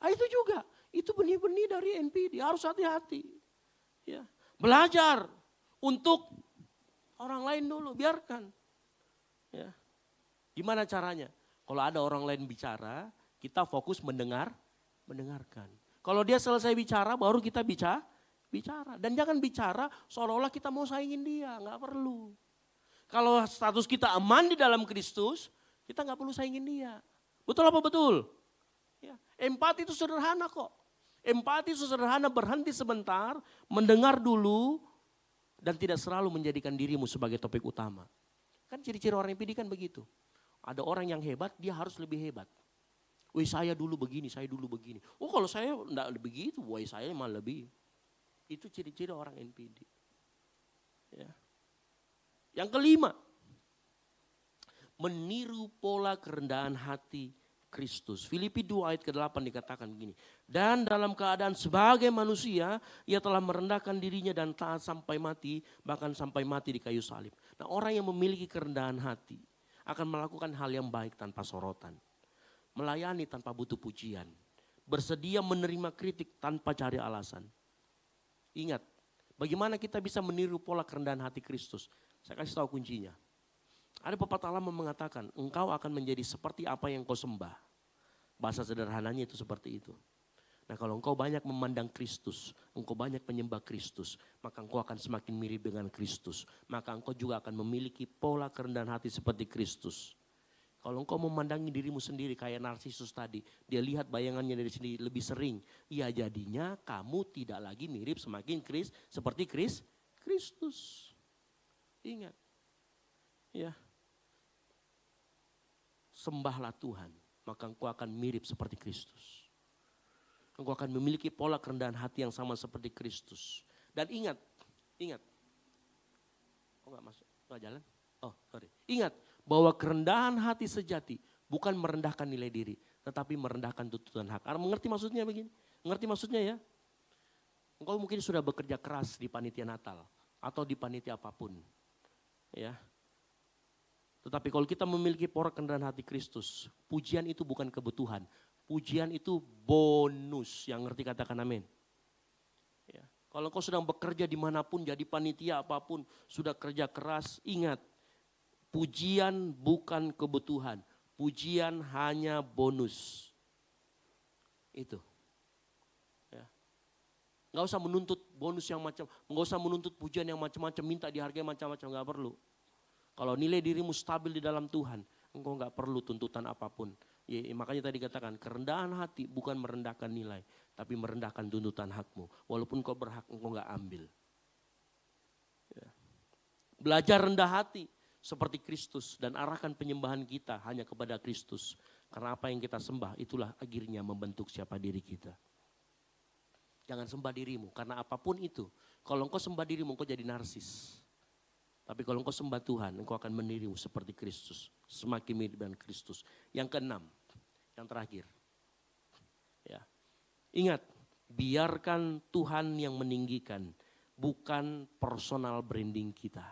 S1: Itu juga, itu benih-benih dari NPD, harus hati-hati. Ya. Belajar untuk orang lain dulu, biarkan. Ya. Gimana caranya? Kalau ada orang lain bicara, kita fokus mendengarkan. Kalau dia selesai bicara, baru kita bicara. Dan jangan bicara seolah-olah kita mau saingin dia, nggak perlu. Kalau status kita aman di dalam Kristus, kita nggak perlu saingin dia. Betul apa betul? Ya. Empati itu sederhana kok. Empati itu sederhana, berhenti sebentar, mendengar dulu, dan tidak selalu menjadikan dirimu sebagai topik utama. Kan ciri-ciri orang empati kan begitu. Ada orang yang hebat, dia harus lebih hebat. Wih saya dulu begini, saya dulu begini. Oh kalau saya enggak begitu, wih saya malah lebih. Itu ciri-ciri orang NPD. Ya. Yang kelima, meniru pola kerendahan hati Kristus. Filipi 2 ayat ke-8 dikatakan begini. Dan dalam keadaan sebagai manusia, ia telah merendahkan dirinya dan taat sampai mati, bahkan sampai mati di kayu salib. Nah orang yang memiliki kerendahan hati akan melakukan hal yang baik tanpa sorotan. Melayani tanpa butuh pujian. Bersedia menerima kritik tanpa cari alasan. Ingat, bagaimana kita bisa meniru pola kerendahan hati Kristus? Saya kasih tahu kuncinya. Ada pepatah lama mengatakan, engkau akan menjadi seperti apa yang kau sembah. Bahasa sederhananya itu seperti itu. Nah kalau engkau banyak memandang Kristus, engkau banyak menyembah Kristus, maka engkau akan semakin mirip dengan Kristus. Maka engkau juga akan memiliki pola kerendahan hati seperti Kristus. Kalau engkau memandangi dirimu sendiri kayak Narsisus tadi, dia lihat bayangannya dari sini lebih sering. Ya jadinya kamu tidak lagi mirip semakin seperti Kristus. Ingat. Ya. Sembahlah Tuhan, maka engkau akan mirip seperti Kristus. Engkau akan memiliki pola kerendahan hati yang sama seperti Kristus. Dan ingat. Oh enggak masuk, enggak jalan? Oh sorry. Ingat bahwa kerendahan hati sejati bukan merendahkan nilai diri, tetapi merendahkan tuntutan hak. Mengerti maksudnya begini? Mengerti maksudnya ya? Engkau mungkin sudah bekerja keras di panitia Natal atau di panitia apapun. Ya. Tetapi kalau kita memiliki pola kerendahan hati Kristus, pujian itu bukan kebutuhan. Pujian itu bonus, yang ngerti katakan amin. Ya. Kalau kau sedang bekerja dimanapun, jadi panitia apapun, sudah kerja keras, ingat. Pujian bukan kebutuhan, pujian hanya bonus. Itu. Ya. Nggak usah menuntut bonus yang macam, nggak usah menuntut pujian yang macam-macam, minta dihargai macam-macam, nggak perlu. Kalau nilai dirimu stabil di dalam Tuhan, engkau nggak perlu tuntutan apapun. Ya, makanya tadi katakan kerendahan hati bukan merendahkan nilai, tapi merendahkan tuntutan hakmu. Walaupun kau berhak, engkau nggak ambil. Ya. Belajar rendah hati seperti Kristus dan arahkan penyembahan kita hanya kepada Kristus. Karena apa yang kita sembah itulah akhirnya membentuk siapa diri kita. Jangan sembah dirimu karena apapun itu. Kalau engkau sembah dirimu engkau jadi narsis. Tapi kalau engkau sembah Tuhan, engkau akan meniru seperti Kristus. Semakin mirip dengan Kristus. Yang keenam, Yang terakhir. Ya. Ingat, biarkan Tuhan yang meninggikan, bukan personal branding kita.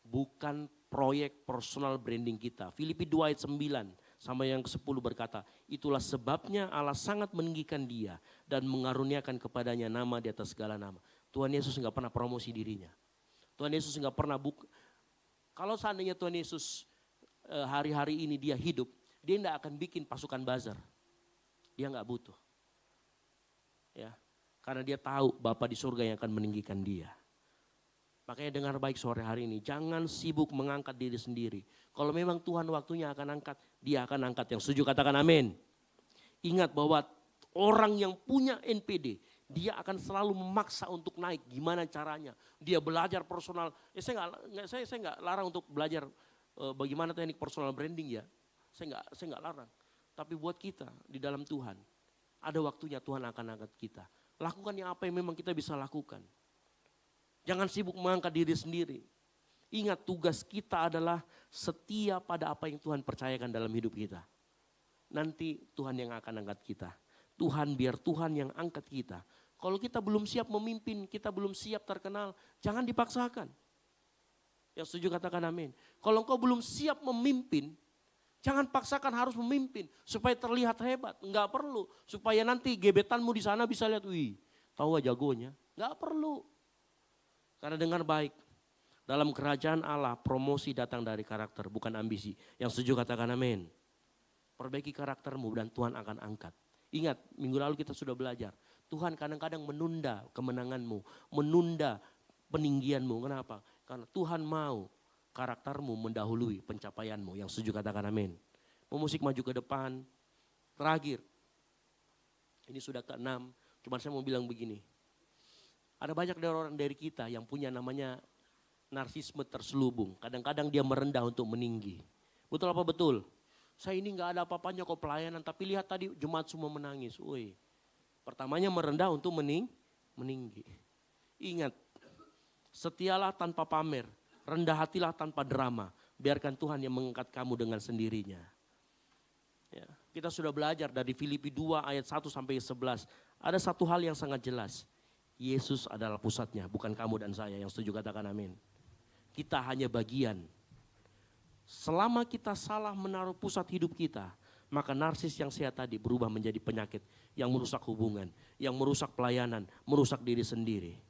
S1: Bukan proyek personal branding kita. Filipi 2 ayat 9 sampai yang ke-10 berkata, itulah sebabnya Allah sangat meninggikan dia dan mengaruniakan kepadanya nama di atas segala nama. Tuhan Yesus enggak pernah promosi dirinya. Tuhan Yesus enggak pernah kalau seandainya Tuhan Yesus hari-hari ini dia hidup, dia enggak akan bikin pasukan bazar. Dia enggak butuh. Ya, karena dia tahu Bapa di surga yang akan meninggikan dia. Makanya dengar baik sore hari ini, jangan sibuk mengangkat diri sendiri. Kalau memang Tuhan waktunya akan angkat, dia akan angkat. Yang setuju katakan amin. Ingat bahwa orang yang punya NPD, dia akan selalu memaksa untuk naik. Gimana caranya? Dia belajar personal. Saya nggak larang untuk belajar bagaimana teknik personal branding ya. Saya nggak larang. Tapi buat kita di dalam Tuhan, ada waktunya Tuhan akan angkat kita. Lakukan yang apa yang memang kita bisa lakukan. Jangan sibuk mengangkat diri sendiri. Ingat tugas kita adalah setia pada apa yang Tuhan percayakan dalam hidup kita. Nanti Tuhan yang akan angkat kita. Biar Tuhan yang angkat kita. Kalau kita belum siap memimpin, kita belum siap terkenal, jangan dipaksakan. Yang setuju katakan amin. Kalau engkau belum siap memimpin, jangan paksakan harus memimpin supaya terlihat hebat. Enggak perlu. Supaya nanti gebetanmu di sana bisa lihat, wih tahu aja jagonya. Enggak perlu. Karena dengar baik, dalam kerajaan Allah promosi datang dari karakter bukan ambisi. Yang setuju katakan amin. Perbaiki karaktermu dan Tuhan akan angkat. Ingat minggu lalu kita sudah belajar. Tuhan kadang-kadang menunda kemenanganmu, menunda peninggianmu. Kenapa? Karena Tuhan mau karaktermu mendahului pencapaianmu. Yang setuju katakan amin. Pemusik maju ke depan. Terakhir. Ini sudah ke-6. Cuma saya mau bilang begini. Ada banyak orang dari kita yang punya namanya narsisme terselubung. Kadang-kadang dia merendah untuk meninggi. Betul apa betul? Saya ini gak ada apa-apanya kok pelayanan. Tapi lihat tadi jemaat semua menangis. Woi. Pertamanya merendah untuk meninggi. Ingat. Setialah tanpa pamer. Rendah hatilah tanpa drama. Biarkan Tuhan yang mengangkat kamu dengan sendirinya. Ya, kita sudah belajar dari Filipi 2 ayat 1 sampai 11. Ada satu hal yang sangat jelas. Yesus adalah pusatnya, bukan kamu dan saya. Yang setuju katakan amin. Kita hanya bagian. Selama kita salah menaruh pusat hidup kita, maka narsis yang sehat tadi berubah menjadi penyakit yang merusak hubungan, yang merusak pelayanan, merusak diri sendiri.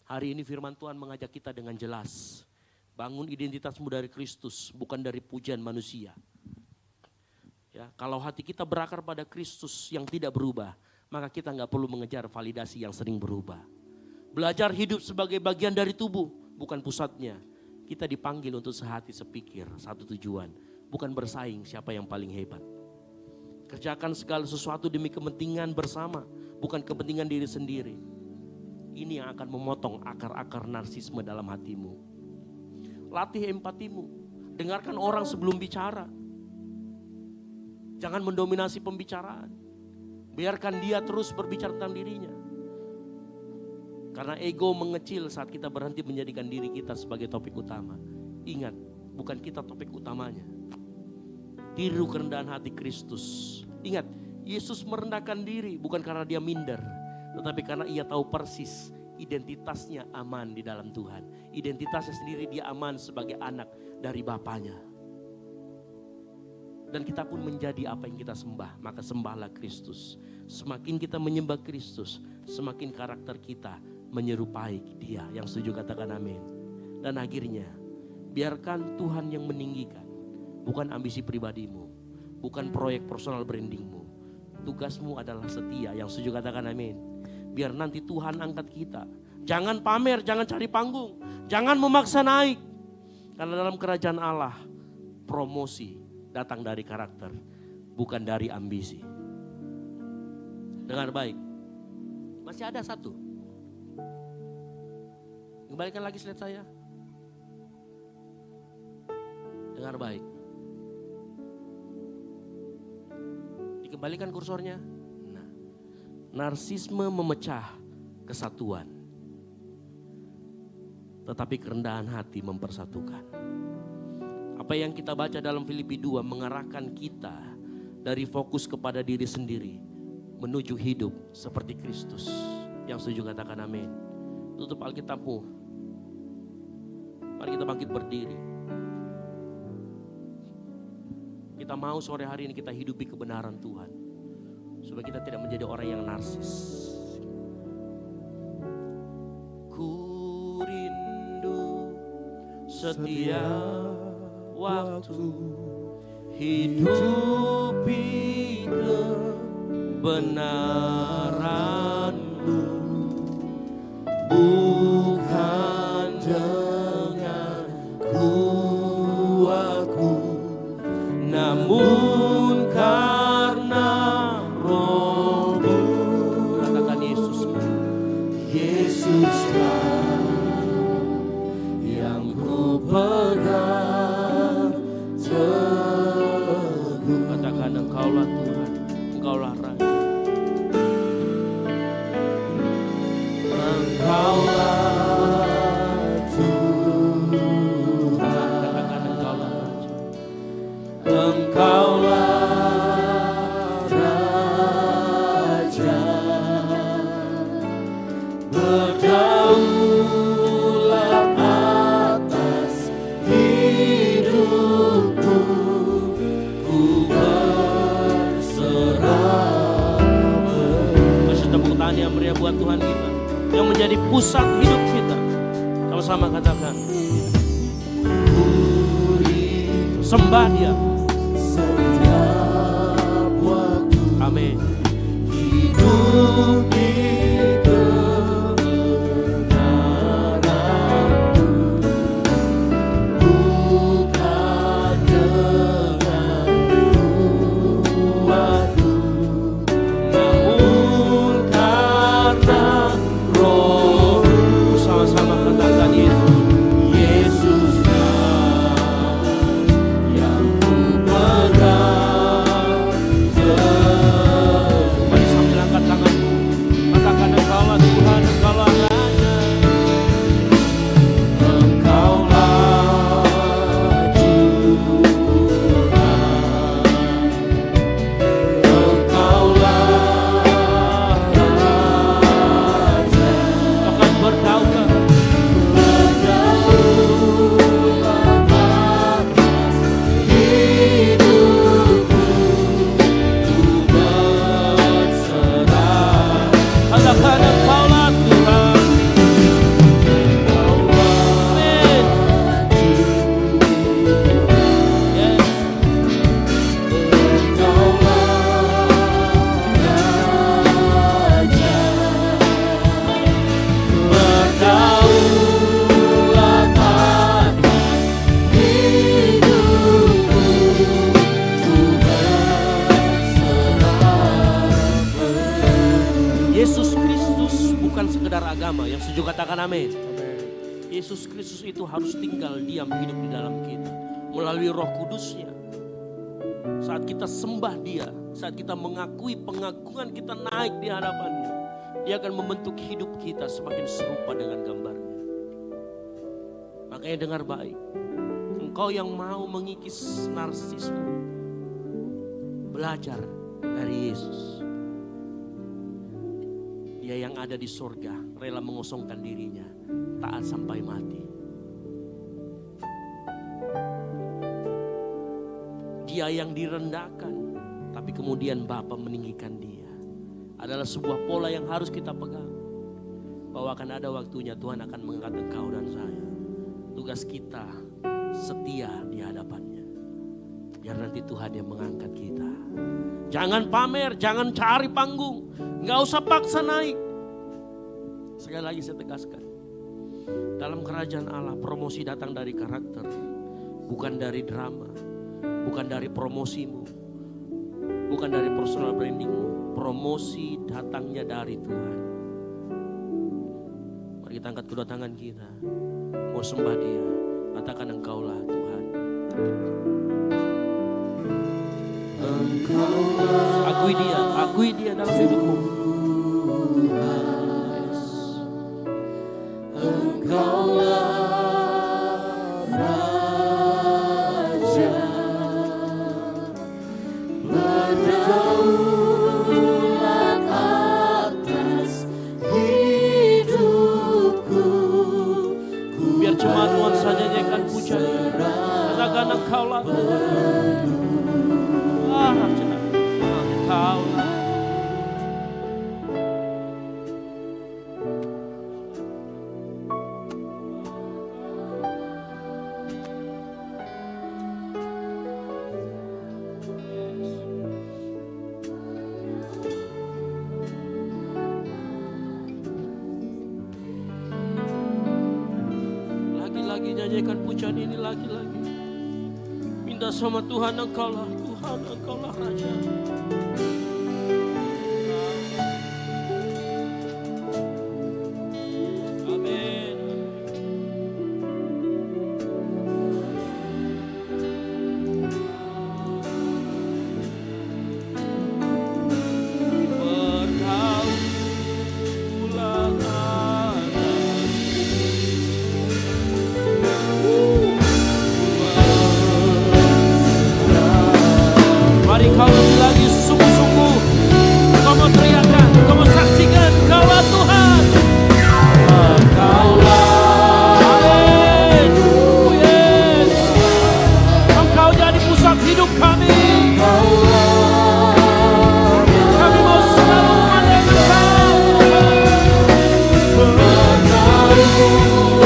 S1: Hari ini firman Tuhan mengajak kita dengan jelas. Bangun identitasmu dari Kristus, bukan dari pujian manusia. Ya, kalau hati kita berakar pada Kristus yang tidak berubah, maka kita nggak perlu mengejar validasi yang sering berubah. Belajar hidup sebagai bagian dari tubuh, bukan pusatnya. Kita dipanggil untuk sehati sepikir, satu tujuan. Bukan bersaing siapa yang paling hebat. Kerjakan segala sesuatu demi kepentingan bersama, bukan kepentingan diri sendiri. Ini yang akan memotong akar-akar narsisme dalam hatimu. Latih empatimu, dengarkan orang sebelum bicara. Jangan mendominasi pembicaraan. Biarkan dia terus berbicara tentang dirinya. Karena ego mengecil saat kita berhenti menjadikan diri kita sebagai topik utama. Ingat, bukan kita topik utamanya. Tiru kerendahan hati Kristus. Ingat, Yesus merendahkan diri bukan karena dia minder. Tetapi karena ia tahu persis identitasnya aman di dalam Tuhan. Identitasnya sendiri dia aman sebagai anak dari Bapanya. Dan kita pun menjadi apa yang kita sembah, maka sembahlah Kristus. Semakin kita menyembah Kristus, semakin karakter kita menyerupai dia. Yang setuju katakan amin. Dan akhirnya, biarkan Tuhan yang meninggikan, bukan ambisi pribadimu, bukan proyek personal brandingmu. Tugasmu adalah setia. Yang setuju katakan amin. Biar nanti Tuhan angkat kita. Jangan pamer, jangan cari panggung, jangan memaksa naik. Karena dalam kerajaan Allah, promosi datang dari karakter, bukan dari ambisi. Dengar baik. Masih ada satu. Kembalikan lagi slide saya. Dengar baik. Dikembalikan kursornya. Nah, narsisme memecah kesatuan. Tetapi kerendahan hati mempersatukan. Apa yang kita baca dalam Filipi 2 mengarahkan kita dari fokus kepada diri sendiri menuju hidup seperti Kristus. Yang setuju katakan amin. Tutup Alkitabmu. Mari kita bangkit berdiri. Kita mau sore hari ini kita hidupi kebenaran Tuhan, supaya kita tidak menjadi orang yang narsis. Ku rindu setiap waktu hidupi kebenaran-Mu, bukan dengan kuatku, namun karena Roh-Mu. Katakan Yesuslah yang ku pegang teguh. Katakan Engkaulah Tuhan, Engkaulah Raja. Engkaulah Tuhan. Katakan Engkaulah Raja. Engkaulah Raja. Berdaulat atas hidupku. Ku berserah. Kasih tepuk tangan yang meriah buat Tuhan kita, yang menjadi pusat hidup kita. Sama-sama katakan, sembah Dia setiap waktu. Amin. Hidup di kebenaran-Mu, bukan dengan kuatku, namun karena Roh-Mu. Sama-sama katakan Yesuslah yang ku pegang teguh. Mari sambil angkat tanganmu, katakan Engkaulah Tuhan, Engkaulah Raja. Engkaulah Tuhan, Engkaulah Raja. Akan berdaulat atas hidupku, ku berserah. Katakan Engkaulah Tuhan, Amin. Yes. Engkaulah Raja. Berdaulat atas hidupku, ku berserah. Yesus Kristus bukan sekedar agama. Yang setuju katakan amin. Yesus Kristus itu harus tinggal diam hidup di dalam kita melalui Roh Kudus-Nya. Saat kita sembah Dia, saat kita mengakui pengagungan kita naik di hadapan-Nya, Dia akan membentuk hidup kita semakin serupa dengan gambar-Nya. Makanya dengar baik, engkau yang mau mengikis narsisme, belajar dari Yesus. Dia yang ada di surga, rela mengosongkan dirinya, taat sampai mati. Dia yang direndahkan, tapi kemudian Bapa meninggikan Dia. Adalah sebuah pola yang harus kita pegang. Bahwa akan ada waktunya Tuhan akan mengangkat engkau dan saya. Tugas kita setia di hadapan-Nya. Biar nanti Tuhan yang mengangkat kita. Jangan pamer, jangan cari panggung. Gak usah paksa naik. Sekali lagi saya tegaskan. Dalam kerajaan Allah, promosi datang dari karakter. Bukan dari drama. Bukan dari promosimu. Bukan dari personal brandingmu. Promosi datangnya dari Tuhan. Mari kita angkat kedua tangan kita. Mau sembah Dia. Katakan Engkaulah Tuhan. Akui dia dalam hidupmu. Yes. Engkaulah Raja. Engkaulah Raja, Engkaulah. Lagi-lagi nyanyikan pujian ini lagi-lagi. Minta sama Tuhan, Engkaulah Tuhan, Engkaulah Raja. Amin. Bergaulah mari kau lebih lagi sungguh-sungguh. Kau mau teriakan, kau mau saksikan, Engkaulah Tuhan. Engkaulah. Amin. Oh yes. Engkau jadi pusat hidup kami. Kami mau selalu memandang Engkau. Bergaulah atas hidupku.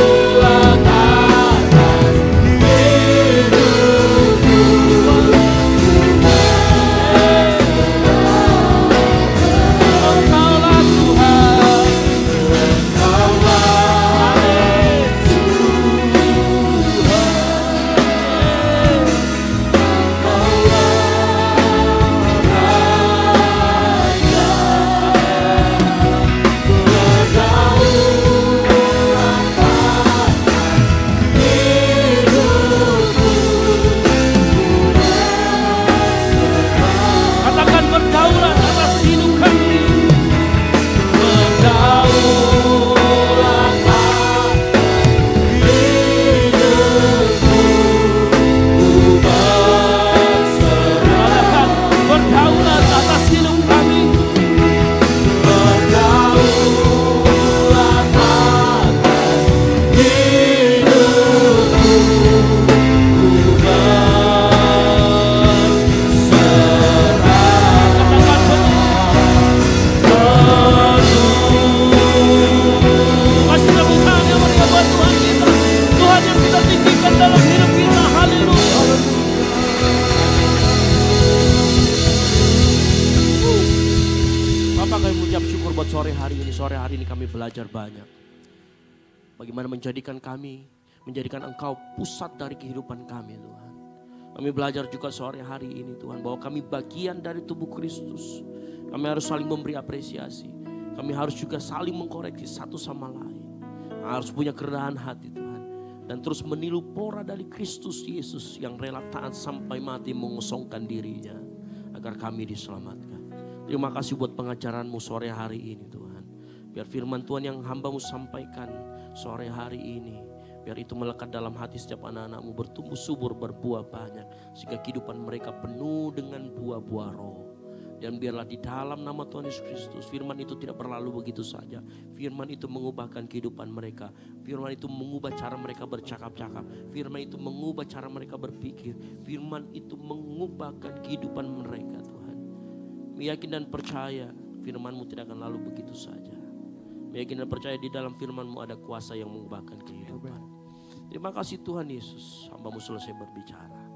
S1: Engkaulah Tuhan, Engkaulah Amin. Katakan berdaulat atas hidup kami. Berdaulat atas hidupku. Ku berserah. Berdaulat atas hidup kami. Berdaulat atas hidupku. Ku berserah. Katakan kasih tepuk tangan yang meriah buat Tuhan kita. Tuhan yang kita tinggikan dalam hidup kita. Haleluya. Bapak, kami mengucap syukur buat sore hari ini. Sore hari ini kami belajar banyak. Bagaimana menjadikan kami, menjadikan Engkau pusat dari kehidupan kami Tuhan. Kami belajar juga sore hari ini Tuhan, bahwa kami bagian dari tubuh Kristus. Kami harus saling memberi apresiasi. Kami harus juga saling mengkoreksi satu sama lain. Harus punya kerendahan hati Tuhan. Dan terus meniru pora dari Kristus Yesus yang rela taat sampai mati mengosongkan dirinya. Agar kami diselamatkan. Terima kasih buat pengajaran-Mu sore hari ini Tuhan. Biar firman Tuhan yang hamba-Mu sampaikan sore hari ini, biar itu melekat dalam hati setiap anak-anak-Mu, bertumbuh subur, berbuah banyak. Sehingga kehidupan mereka penuh dengan buah-buah roh. Dan biarlah di dalam nama Tuhan Yesus Kristus, firman itu tidak berlalu begitu saja. Firman itu mengubahkan kehidupan mereka. Firman itu mengubah cara mereka bercakap-cakap. Firman itu mengubah cara mereka berpikir. Firman itu mengubahkan kehidupan mereka Tuhan. Meyakin dan percaya firman-Mu tidak akan lalu begitu saja. Meyakin dan percaya di dalam firman-Mu ada kuasa yang mengubahkan kehidupan. Terima kasih Tuhan Yesus, hamba-Mu selesai berbicara.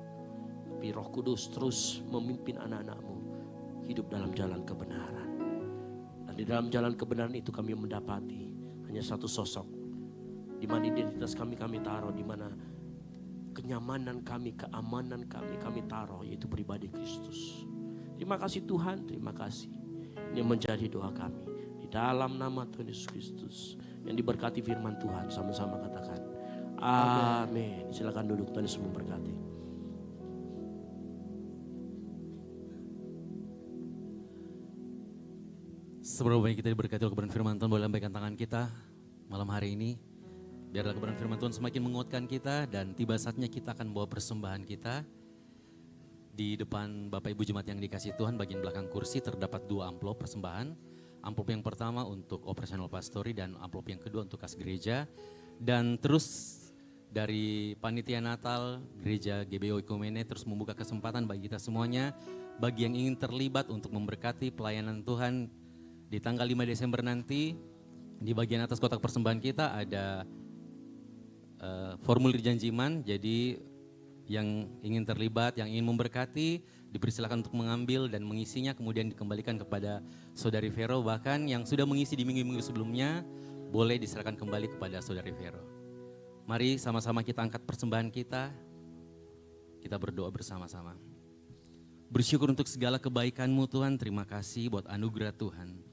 S1: Tapi Roh Kudus terus memimpin anak-anak-Mu hidup dalam jalan kebenaran. Dan di dalam jalan kebenaran itu kami mendapati hanya satu sosok. Di mana identitas kami taruh, di mana kenyamanan kami, keamanan kami taruh, yaitu pribadi Kristus. Terima kasih Tuhan, terima kasih. Ini menjadi doa kami. Di dalam nama Tuhan Yesus Kristus yang diberkati firman Tuhan, sama-sama katakan amin. Silakan duduk, Tuhan Yesus memberkati.
S5: Seberapa banyak kita diberkati oleh kebenaran firman Tuhan, boleh lambaikan tangan kita malam hari ini. Biarlah kebenaran firman Tuhan semakin menguatkan kita, dan tiba saatnya kita akan bawa persembahan kita. Di depan Bapak Ibu Jemaat yang dikasihi Tuhan, bagian belakang kursi terdapat 2 amplop persembahan. Amplop yang pertama untuk operasional pastori dan amplop yang kedua untuk kas gereja. Dan terus dari Panitia Natal Gereja GBI Oikumene terus membuka kesempatan bagi kita semuanya, bagi yang ingin terlibat untuk memberkati pelayanan Tuhan di tanggal 5 Desember nanti. Di bagian atas kotak persembahan kita ada formulir janjiman, jadi yang ingin terlibat, yang ingin memberkati, dipersilakan untuk mengambil dan mengisinya, kemudian dikembalikan kepada Saudari Vero. Bahkan yang sudah mengisi di minggu-minggu sebelumnya, boleh diserahkan kembali kepada Saudari Vero. Mari sama-sama kita angkat persembahan kita berdoa bersama-sama. Bersyukur untuk segala kebaikan-Mu Tuhan, terima kasih buat anugerah Tuhan.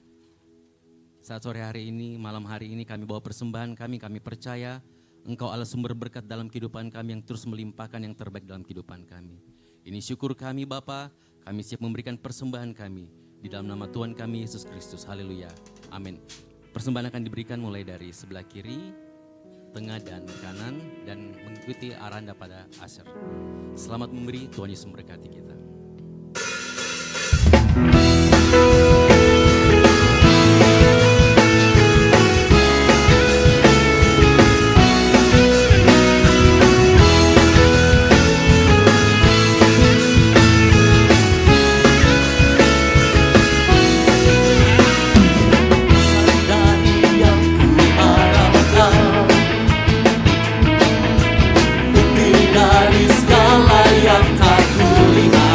S5: Saat sore hari ini, malam hari ini kami bawa persembahan kami percaya Engkau Allah sumber berkat dalam kehidupan kami yang terus melimpahkan yang terbaik dalam kehidupan kami. Ini syukur kami Bapa, kami siap memberikan persembahan kami di dalam nama Tuhan kami Yesus Kristus. Haleluya. Amin. Persembahan akan diberikan mulai dari sebelah kiri, tengah dan kanan dan mengikuti arah Anda pada Asher. Selamat memberi, Tuhan Yesus memberkati kita.
S6: Dari segala yang tak kulihat,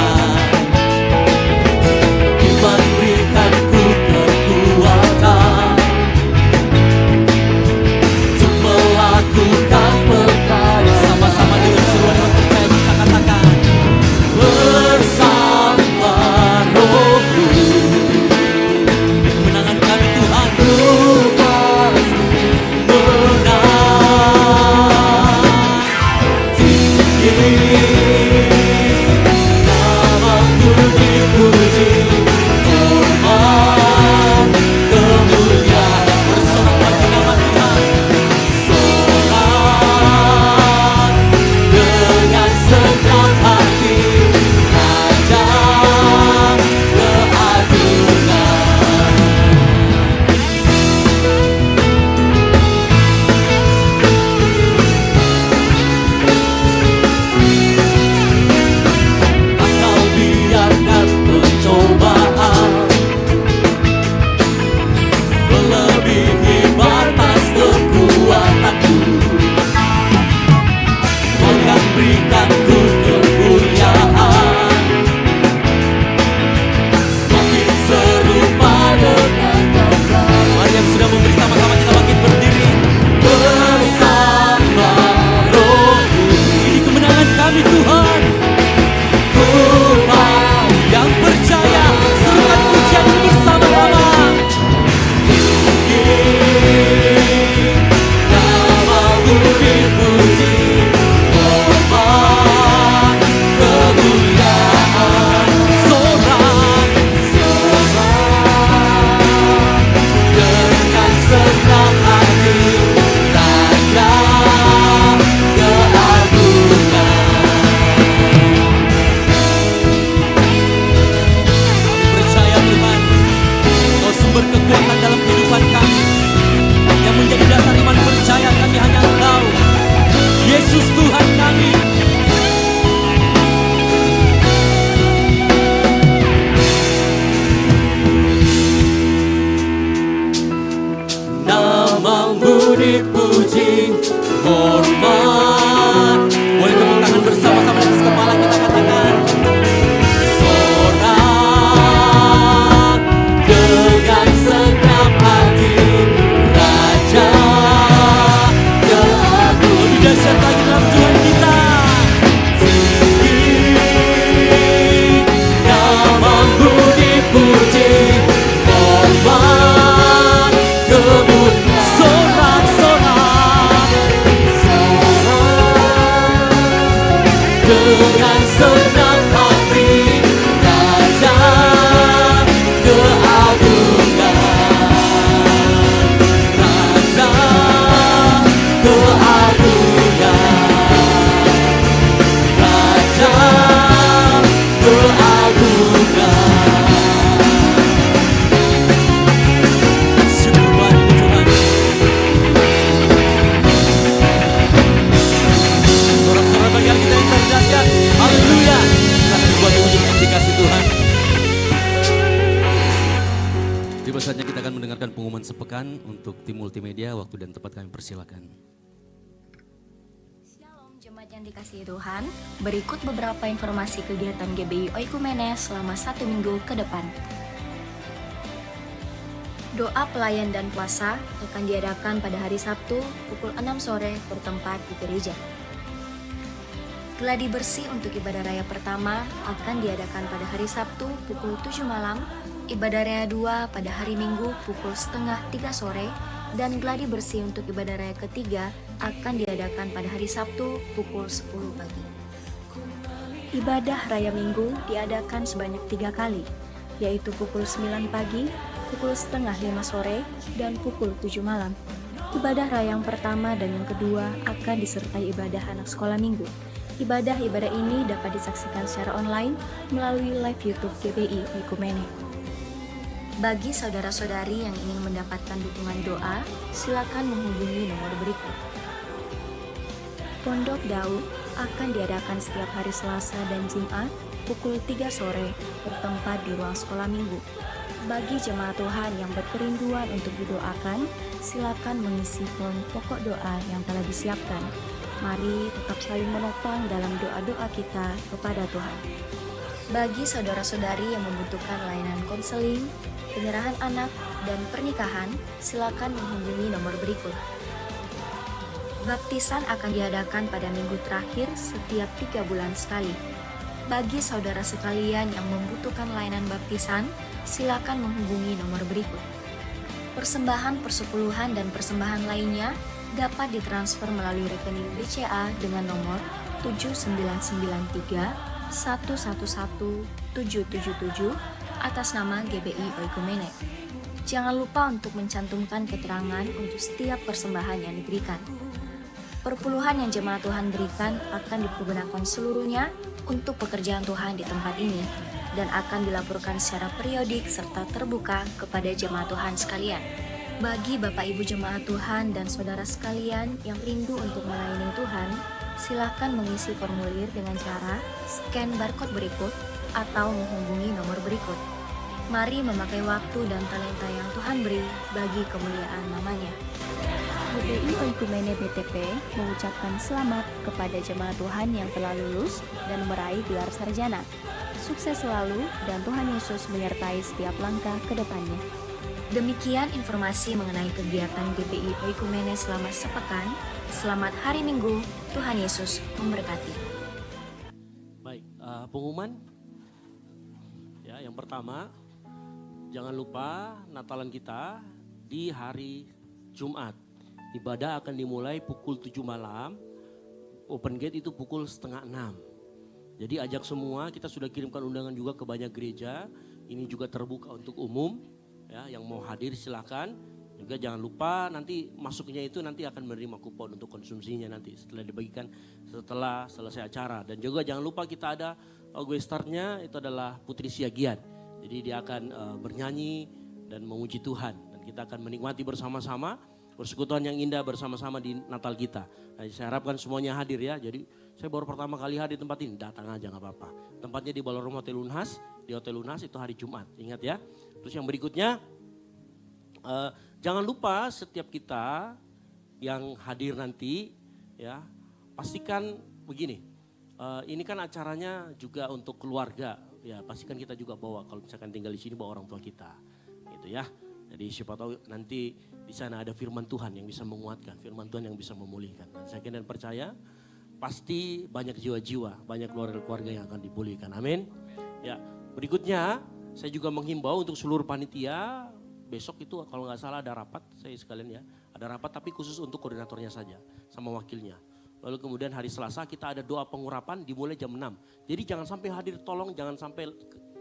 S5: sepekan untuk tim multimedia. Waktu dan tempat kami persilakan.
S7: Shalom jemaat yang dikasihi Tuhan, berikut beberapa informasi kegiatan GBI Oikumene selama 1 minggu ke depan. Doa pelayan dan puasa akan diadakan pada hari Sabtu pukul 6 sore bertempat di gereja. Gladi bersih untuk ibadah raya pertama akan diadakan pada hari Sabtu pukul 7 malam, ibadah raya 2 pada hari Minggu pukul setengah 3 sore, dan gladi bersih untuk ibadah raya ketiga akan diadakan pada hari Sabtu pukul 10 pagi. Ibadah raya Minggu diadakan sebanyak 3 kali, yaitu pukul 9 pagi, pukul setengah 5 sore, dan pukul 7 malam. Ibadah raya yang pertama dan yang kedua akan disertai ibadah anak sekolah minggu. Ibadah-ibadah ini dapat disaksikan secara online melalui live YouTube GBI Oikumene. Bagi saudara-saudari yang ingin mendapatkan dukungan doa, silakan menghubungi nomor berikut. Pondok Daud akan diadakan setiap hari Selasa dan Jumat pukul 3 sore bertempat di ruang sekolah minggu. Bagi jemaat Tuhan yang berkerinduan untuk didoakan, silakan mengisi form pokok doa yang telah disiapkan. Mari tetap saling menopang dalam doa-doa kita kepada Tuhan. Bagi saudara-saudari yang membutuhkan layanan konseling, penyerahan anak, dan pernikahan, silakan menghubungi nomor berikut. Baptisan akan diadakan pada minggu terakhir setiap 3 bulan sekali. Bagi saudara sekalian yang membutuhkan layanan baptisan, silakan menghubungi nomor berikut. Persembahan persepuluhan dan persembahan lainnya dapat ditransfer melalui rekening BCA dengan nomor 7993 111 777 atas nama GBI Oikumene. Jangan lupa untuk mencantumkan keterangan untuk setiap persembahan yang diberikan. Perpuluhan yang jemaat Tuhan berikan akan dipergunakan seluruhnya untuk pekerjaan Tuhan di tempat ini dan akan dilaporkan secara periodik serta terbuka kepada jemaat Tuhan sekalian. Bagi Bapak Ibu jemaat Tuhan dan saudara sekalian yang rindu untuk melayani Tuhan, silakan mengisi formulir dengan cara scan barcode berikut atau menghubungi nomor berikut. Mari memakai waktu dan talenta yang Tuhan beri bagi kemuliaan namanya. GBI Oikumene BTP mengucapkan selamat kepada jemaat Tuhan yang telah lulus dan meraih gelar sarjana. Sukses selalu dan Tuhan Yesus menyertai setiap langkah ke depannya. Demikian informasi mengenai kegiatan GBI Oikumene selama sepekan. Selamat hari Minggu, Tuhan Yesus memberkati.
S1: Baik, pengumuman. Ya, yang pertama, jangan lupa Natalan kita di hari Jumat. Ibadah akan dimulai pukul 7 malam, open gate itu pukul setengah 6. Jadi ajak semua, kita sudah kirimkan undangan juga ke banyak gereja. Ini juga terbuka untuk umum. Ya, yang mau hadir silakan. Juga jangan lupa nanti masuknya itu nanti akan menerima kupon untuk konsumsinya nanti setelah dibagikan setelah selesai acara. Dan juga jangan lupa kita ada guest star-nya itu adalah Putri Siagian. Jadi dia akan bernyanyi dan memuji Tuhan dan kita akan menikmati bersama-sama persekutuan yang indah bersama-sama di Natal kita. Nah, saya harapkan semuanya hadir ya. Jadi saya baru pertama kali hadir di tempat ini, datang aja nggak apa-apa. Tempatnya di Ballroom Hotel Unhas, di Hotel Unhas itu hari Jumat, ingat ya. Terus yang berikutnya, jangan lupa setiap kita yang hadir nanti ya, pastikan begini, ini kan acaranya juga untuk keluarga, ya pastikan kita juga bawa, kalau misalkan tinggal di sini bawa orang tua kita, gitu ya. Jadi siapa tahu nanti di sana ada firman Tuhan yang bisa menguatkan, firman Tuhan yang bisa memulihkan. Dan saya yakin dan percaya pasti banyak jiwa-jiwa, banyak keluarga-keluarga yang akan dipulihkan. Amin. Ya, berikutnya saya juga menghimbau untuk seluruh panitia, besok itu kalau nggak salah ada rapat, saya sekalian ya, ada rapat tapi khusus untuk koordinatornya saja sama wakilnya. Lalu kemudian hari Selasa kita ada doa pengurapan dimulai jam 6. Jadi jangan sampai hadir, tolong jangan sampai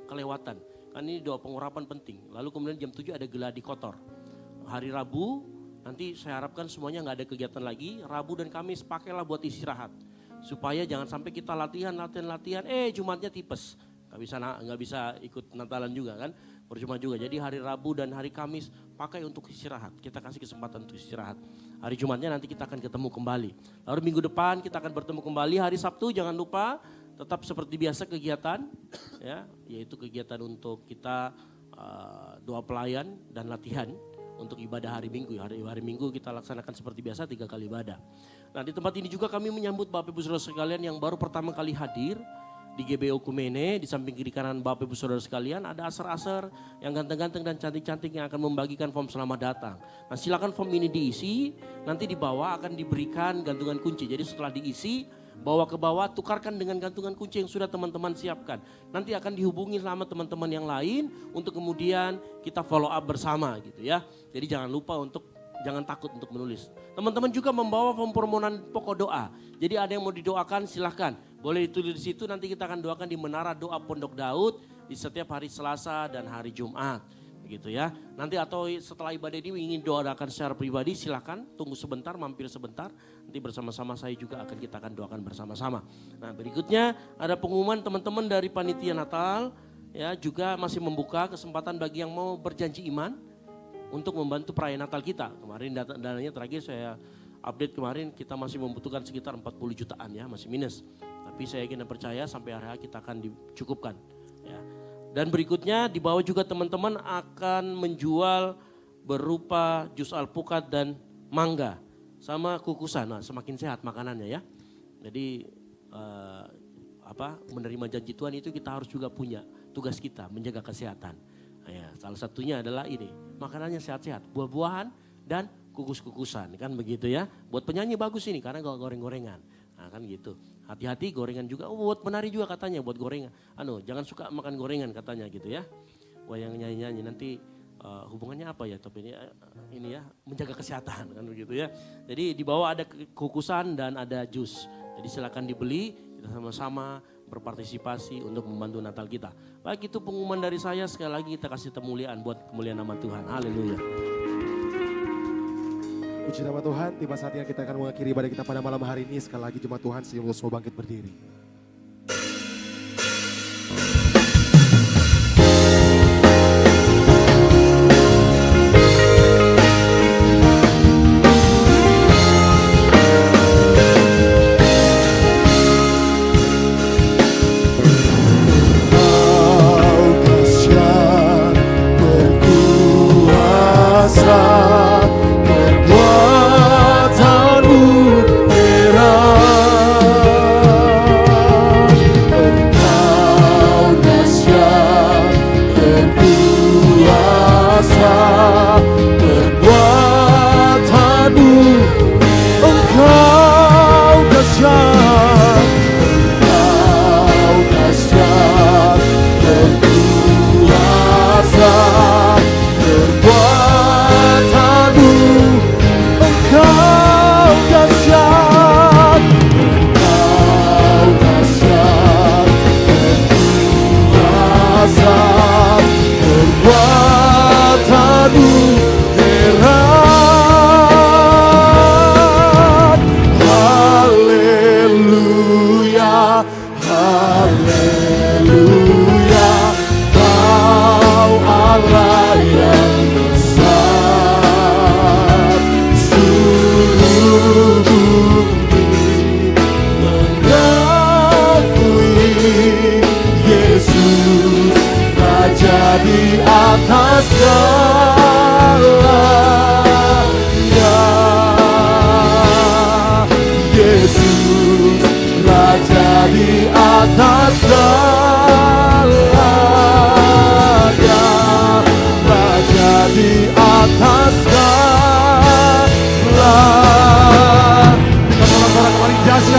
S1: kelewatan. Kan ini doa pengurapan penting. Lalu kemudian jam 7 ada geladi kotor. Hari Rabu nanti saya harapkan semuanya nggak ada kegiatan lagi. Rabu dan Kamis pakailah buat istirahat. Supaya jangan sampai kita latihan, Jumatnya tipes. Nggak bisa ikut Natalan juga kan, percuma juga. Jadi hari Rabu dan hari Kamis pakai untuk istirahat. Kita kasih kesempatan untuk istirahat. Hari Jumatnya nanti kita akan ketemu kembali. Lalu minggu depan kita akan bertemu kembali. Hari Sabtu jangan lupa tetap seperti biasa kegiatan, ya, yaitu kegiatan untuk kita doa pelayan dan latihan. untuk ibadah hari Minggu. Hari Minggu kita laksanakan seperti biasa 3 kali ibadah. Nah di tempat ini juga kami menyambut Bapak Ibu Saudara sekalian yang baru pertama kali hadir di GBI Oikumene. Di samping kiri kanan Bapak Ibu Saudara sekalian ada aser-aser yang ganteng-ganteng dan cantik-cantik yang akan membagikan form selamat datang. Nah silakan form ini diisi, nanti di bawah akan diberikan gantungan kunci. Jadi setelah diisi, bawa ke bawah, tukarkan dengan gantungan kunci yang sudah teman-teman siapkan. Nanti akan dihubungi sama teman-teman yang lain untuk kemudian kita follow up bersama gitu ya. Jadi jangan takut untuk menulis. Teman-teman juga membawa form permohonan pokok doa. Jadi ada yang mau didoakan silahkan. Boleh ditulis di situ, nanti kita akan doakan di Menara Doa Pondok Daud di setiap hari Selasa dan hari Jumat. Begitu ya. Nanti atau setelah ibadah ini ingin doakan secara pribadi silahkan tunggu sebentar, mampir sebentar. Nanti bersama-sama saya juga kita akan doakan bersama-sama. Nah berikutnya ada pengumuman teman-teman dari Panitia Natal ya, juga masih membuka kesempatan bagi yang mau berjanji iman untuk membantu perayaan Natal kita. Kemarin dananya terakhir saya update kemarin kita masih membutuhkan sekitar 40 jutaan ya, masih minus. Tapi saya yakin dan percaya sampai hari kita akan dicukupkan ya. Dan berikutnya di bawah juga teman-teman akan menjual berupa jus alpukat dan mangga sama kukusan. Nah, semakin sehat makanannya ya. Jadi menerima janji Tuhan itu kita harus juga punya tugas kita menjaga kesehatan. Nah, ya, salah satunya adalah ini, makanannya sehat-sehat, buah-buahan dan kukus-kukusan kan begitu ya. Buat penyanyi bagus ini karena gak goreng-gorengan. Nah kan gitu. Hati-hati gorengan juga. Oh buat penari juga katanya buat gorengan. Jangan suka makan gorengan katanya gitu ya. Wah yang nyanyi-nyanyi nanti hubungannya apa ya? Tapi ini ya menjaga kesehatan kan begitu ya. Jadi di bawah ada kukusan dan ada jus. Jadi silakan dibeli, kita sama-sama berpartisipasi untuk membantu Natal kita. Baik itu pengumuman dari saya, sekali lagi kita kasih kemuliaan buat kemuliaan nama Tuhan. Haleluya.
S3: Puji nama Tuhan, tiba saatnya kita akan mengakhiri ibadah kita pada malam hari ini. Sekali lagi jemaat Tuhan, sebelum semua bangkit berdiri.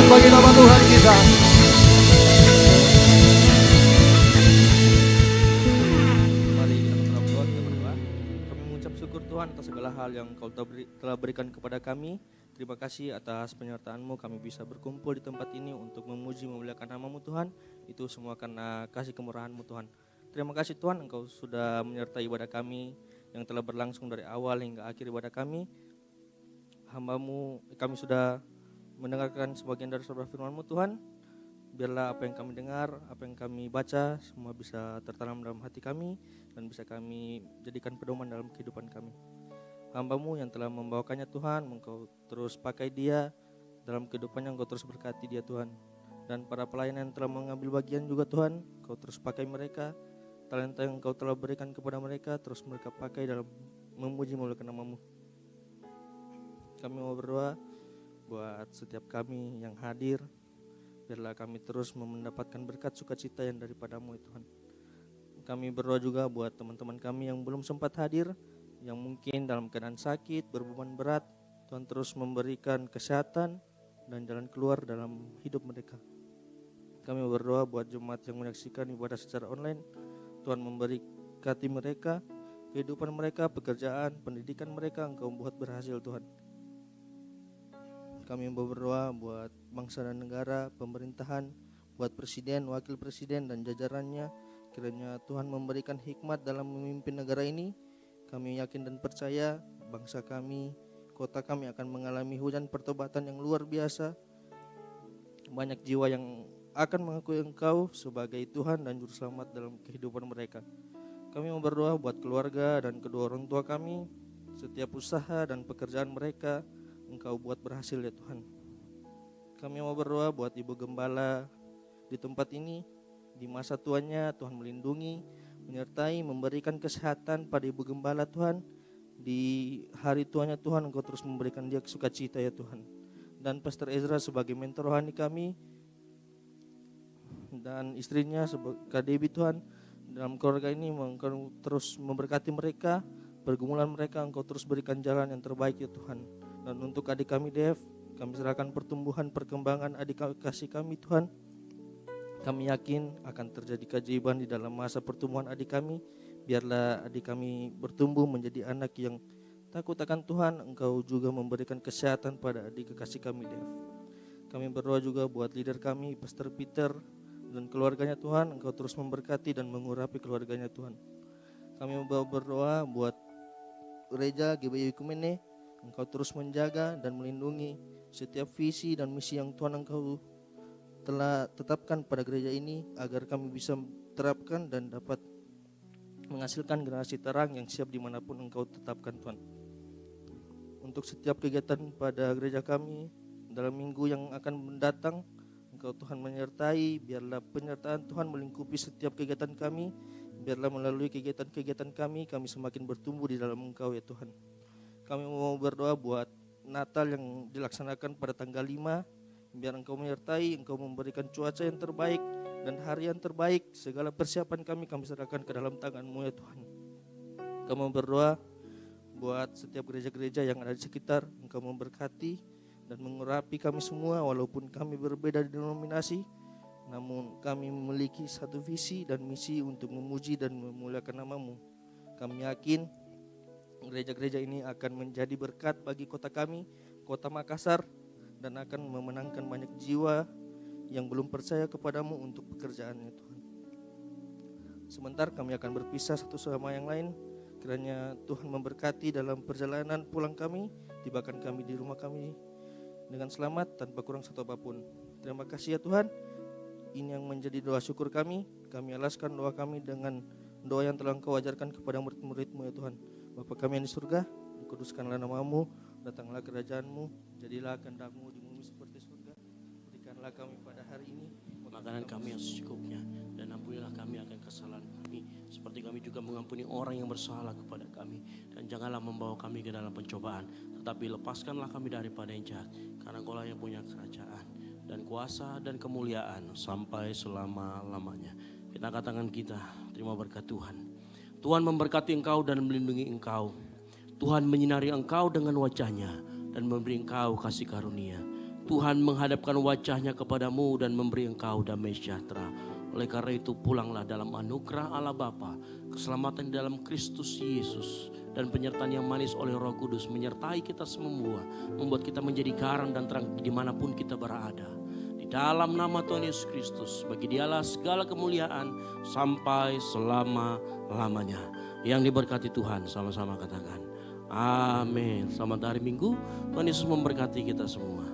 S3: Bagi nama Tuhan kita.
S8: Mari kita berdoa, Kami mengucap syukur Tuhan atas segala hal yang Kau telah berikan kepada kami. Terima kasih atas penyertaan-Mu, kami bisa berkumpul di tempat ini untuk memuji memuliakan nama-Mu Tuhan. Itu semua karena kasih kemurahan-Mu Tuhan. Terima kasih Tuhan, Engkau sudah menyertai ibadah kami yang telah berlangsung dari awal hingga akhir ibadah kami. Hamba-Mu, kami sudah mendengarkan sebagian dari sabda firman-Mu Tuhan. Biarlah apa yang kami dengar, apa yang kami baca semua bisa tertanam dalam hati kami dan bisa kami jadikan pedoman dalam kehidupan kami. Hamba-Mu yang telah membawakannya Tuhan, Engkau terus pakai dia dalam kehidupannya, Engkau terus berkati dia Tuhan. Dan para pelayan yang telah mengambil bagian juga Tuhan, Engkau terus pakai mereka, talenta yang Engkau telah berikan kepada mereka terus mereka pakai dalam memuji memuliakan nama-Mu. Kami mau berdoa buat setiap kami yang hadir, biarlah kami terus mendapatkan berkat sukacita yang daripada-Mu ya Tuhan. Kami berdoa juga buat teman-teman kami yang belum sempat hadir, yang mungkin dalam keadaan sakit, berbeban berat. Tuhan terus memberikan kesehatan dan jalan keluar dalam hidup mereka. Kami berdoa buat jemaat yang menyaksikan ibadah secara online. Tuhan memberkati mereka, kehidupan mereka, pekerjaan, pendidikan mereka, Engkau buat berhasil Tuhan. Kami berdoa buat bangsa dan negara, pemerintahan, buat presiden, wakil presiden dan jajarannya. Kiranya Tuhan memberikan hikmat dalam memimpin negara ini. Kami yakin dan percaya bangsa kami, kota kami akan mengalami hujan pertobatan yang luar biasa. Banyak jiwa yang akan mengakui Engkau sebagai Tuhan dan Juru Selamat dalam kehidupan mereka. Kami mau berdoa buat keluarga dan kedua orang tua kami. Setiap usaha dan pekerjaan mereka Engkau buat berhasil ya Tuhan. Kami mau berdoa buat Ibu Gembala di tempat ini. Di masa tuanya Tuhan melindungi, menyertai, memberikan kesehatan pada Ibu Gembala Tuhan. Di hari tuanya Tuhan Engkau terus memberikan dia sukacita ya Tuhan. Dan Pastor Ezra sebagai mentor rohani kami, dan istrinya Kak Debbie Tuhan, dalam keluarga ini Engkau terus memberkati mereka, pergumulan mereka Engkau terus berikan jalan yang terbaik ya Tuhan. Dan untuk adik kami Dev, kami serahkan pertumbuhan perkembangan adik kasih kami Tuhan. Kami yakin akan terjadi keajaiban di dalam masa pertumbuhan adik kami. Biarlah adik kami bertumbuh menjadi anak yang takut akan Tuhan. Engkau juga memberikan kesehatan pada adik kekasih kami Dev. Kami berdoa juga buat leader kami Pastor Peter dan keluarganya Tuhan. Engkau terus memberkati dan mengurapi keluarganya Tuhan. Kami berdoa buat gereja GBI Oikumene. Engkau terus menjaga dan melindungi setiap visi dan misi yang Tuhan Engkau telah tetapkan pada gereja ini, agar kami bisa terapkan dan dapat menghasilkan generasi terang yang siap dimanapun Engkau tetapkan Tuhan. Untuk setiap kegiatan pada gereja kami dalam minggu yang akan mendatang, Engkau Tuhan menyertai. Biarlah penyertaan Tuhan melingkupi setiap kegiatan kami. Biarlah melalui kegiatan-kegiatan kami semakin bertumbuh di dalam Engkau ya Tuhan. Kami mau berdoa buat Natal yang dilaksanakan pada tanggal 5. Biar Engkau menyertai, Engkau memberikan cuaca yang terbaik dan hari yang terbaik. Segala persiapan kami serahkan ke dalam tangan-Mu ya Tuhan. Kami berdoa buat setiap gereja-gereja yang ada di sekitar. Engkau memberkati dan mengurapi kami semua, walaupun kami berbeda denominasi, namun kami memiliki satu visi dan misi untuk memuji dan memuliakan nama-Mu. Kami yakin gereja-gereja ini akan menjadi berkat bagi kota kami, kota Makassar, dan akan memenangkan banyak jiwa yang belum percaya kepadamu untuk pekerjaannya Tuhan. Sebentar kami akan berpisah satu sama yang lain. Kiranya Tuhan memberkati dalam perjalanan pulang kami, tibakan kami di rumah kami dengan selamat tanpa kurang satu apapun. Terima kasih ya Tuhan. Ini yang menjadi doa syukur kami. Kami alaskan doa kami dengan doa yang telah Engkau ajarkan kepada murid-murid-Mu ya Tuhan. Bapa kami yang di surga, dikuduskanlah nama-Mu, datanglah kerajaan-Mu, jadilah kehendak-Mu di bumi seperti surga. Berikanlah kami pada hari ini
S1: makanan kami yang secukupnya, dan ampunilah kami akan kesalahan kami, seperti kami juga mengampuni orang yang bersalah kepada kami. Dan janganlah membawa kami ke dalam pencobaan, tetapi lepaskanlah kami daripada yang jahat, karena Engkau-lah yang punya kerajaan dan kuasa dan kemuliaan sampai selama-lamanya. Kita angkat tangan kita, terima berkat Tuhan. Tuhan memberkati engkau dan melindungi engkau. Tuhan menyinari engkau dengan wajah-Nya dan memberi engkau kasih karunia. Tuhan menghadapkan wajah-Nya kepadamu dan memberi engkau damai sejahtera. Oleh karena itu pulanglah dalam anugerah Allah Bapa, keselamatan di dalam Kristus Yesus, dan penyertaan yang manis oleh Roh Kudus menyertai kita semua, membuat kita menjadi garam dan terang dimanapun kita berada. Dalam nama Tuhan Yesus Kristus, bagi Dialah segala kemuliaan sampai selama-lamanya. Yang diberkati Tuhan, sama-sama katakan amin. Selamat hari Minggu, Tuhan Yesus memberkati kita semua.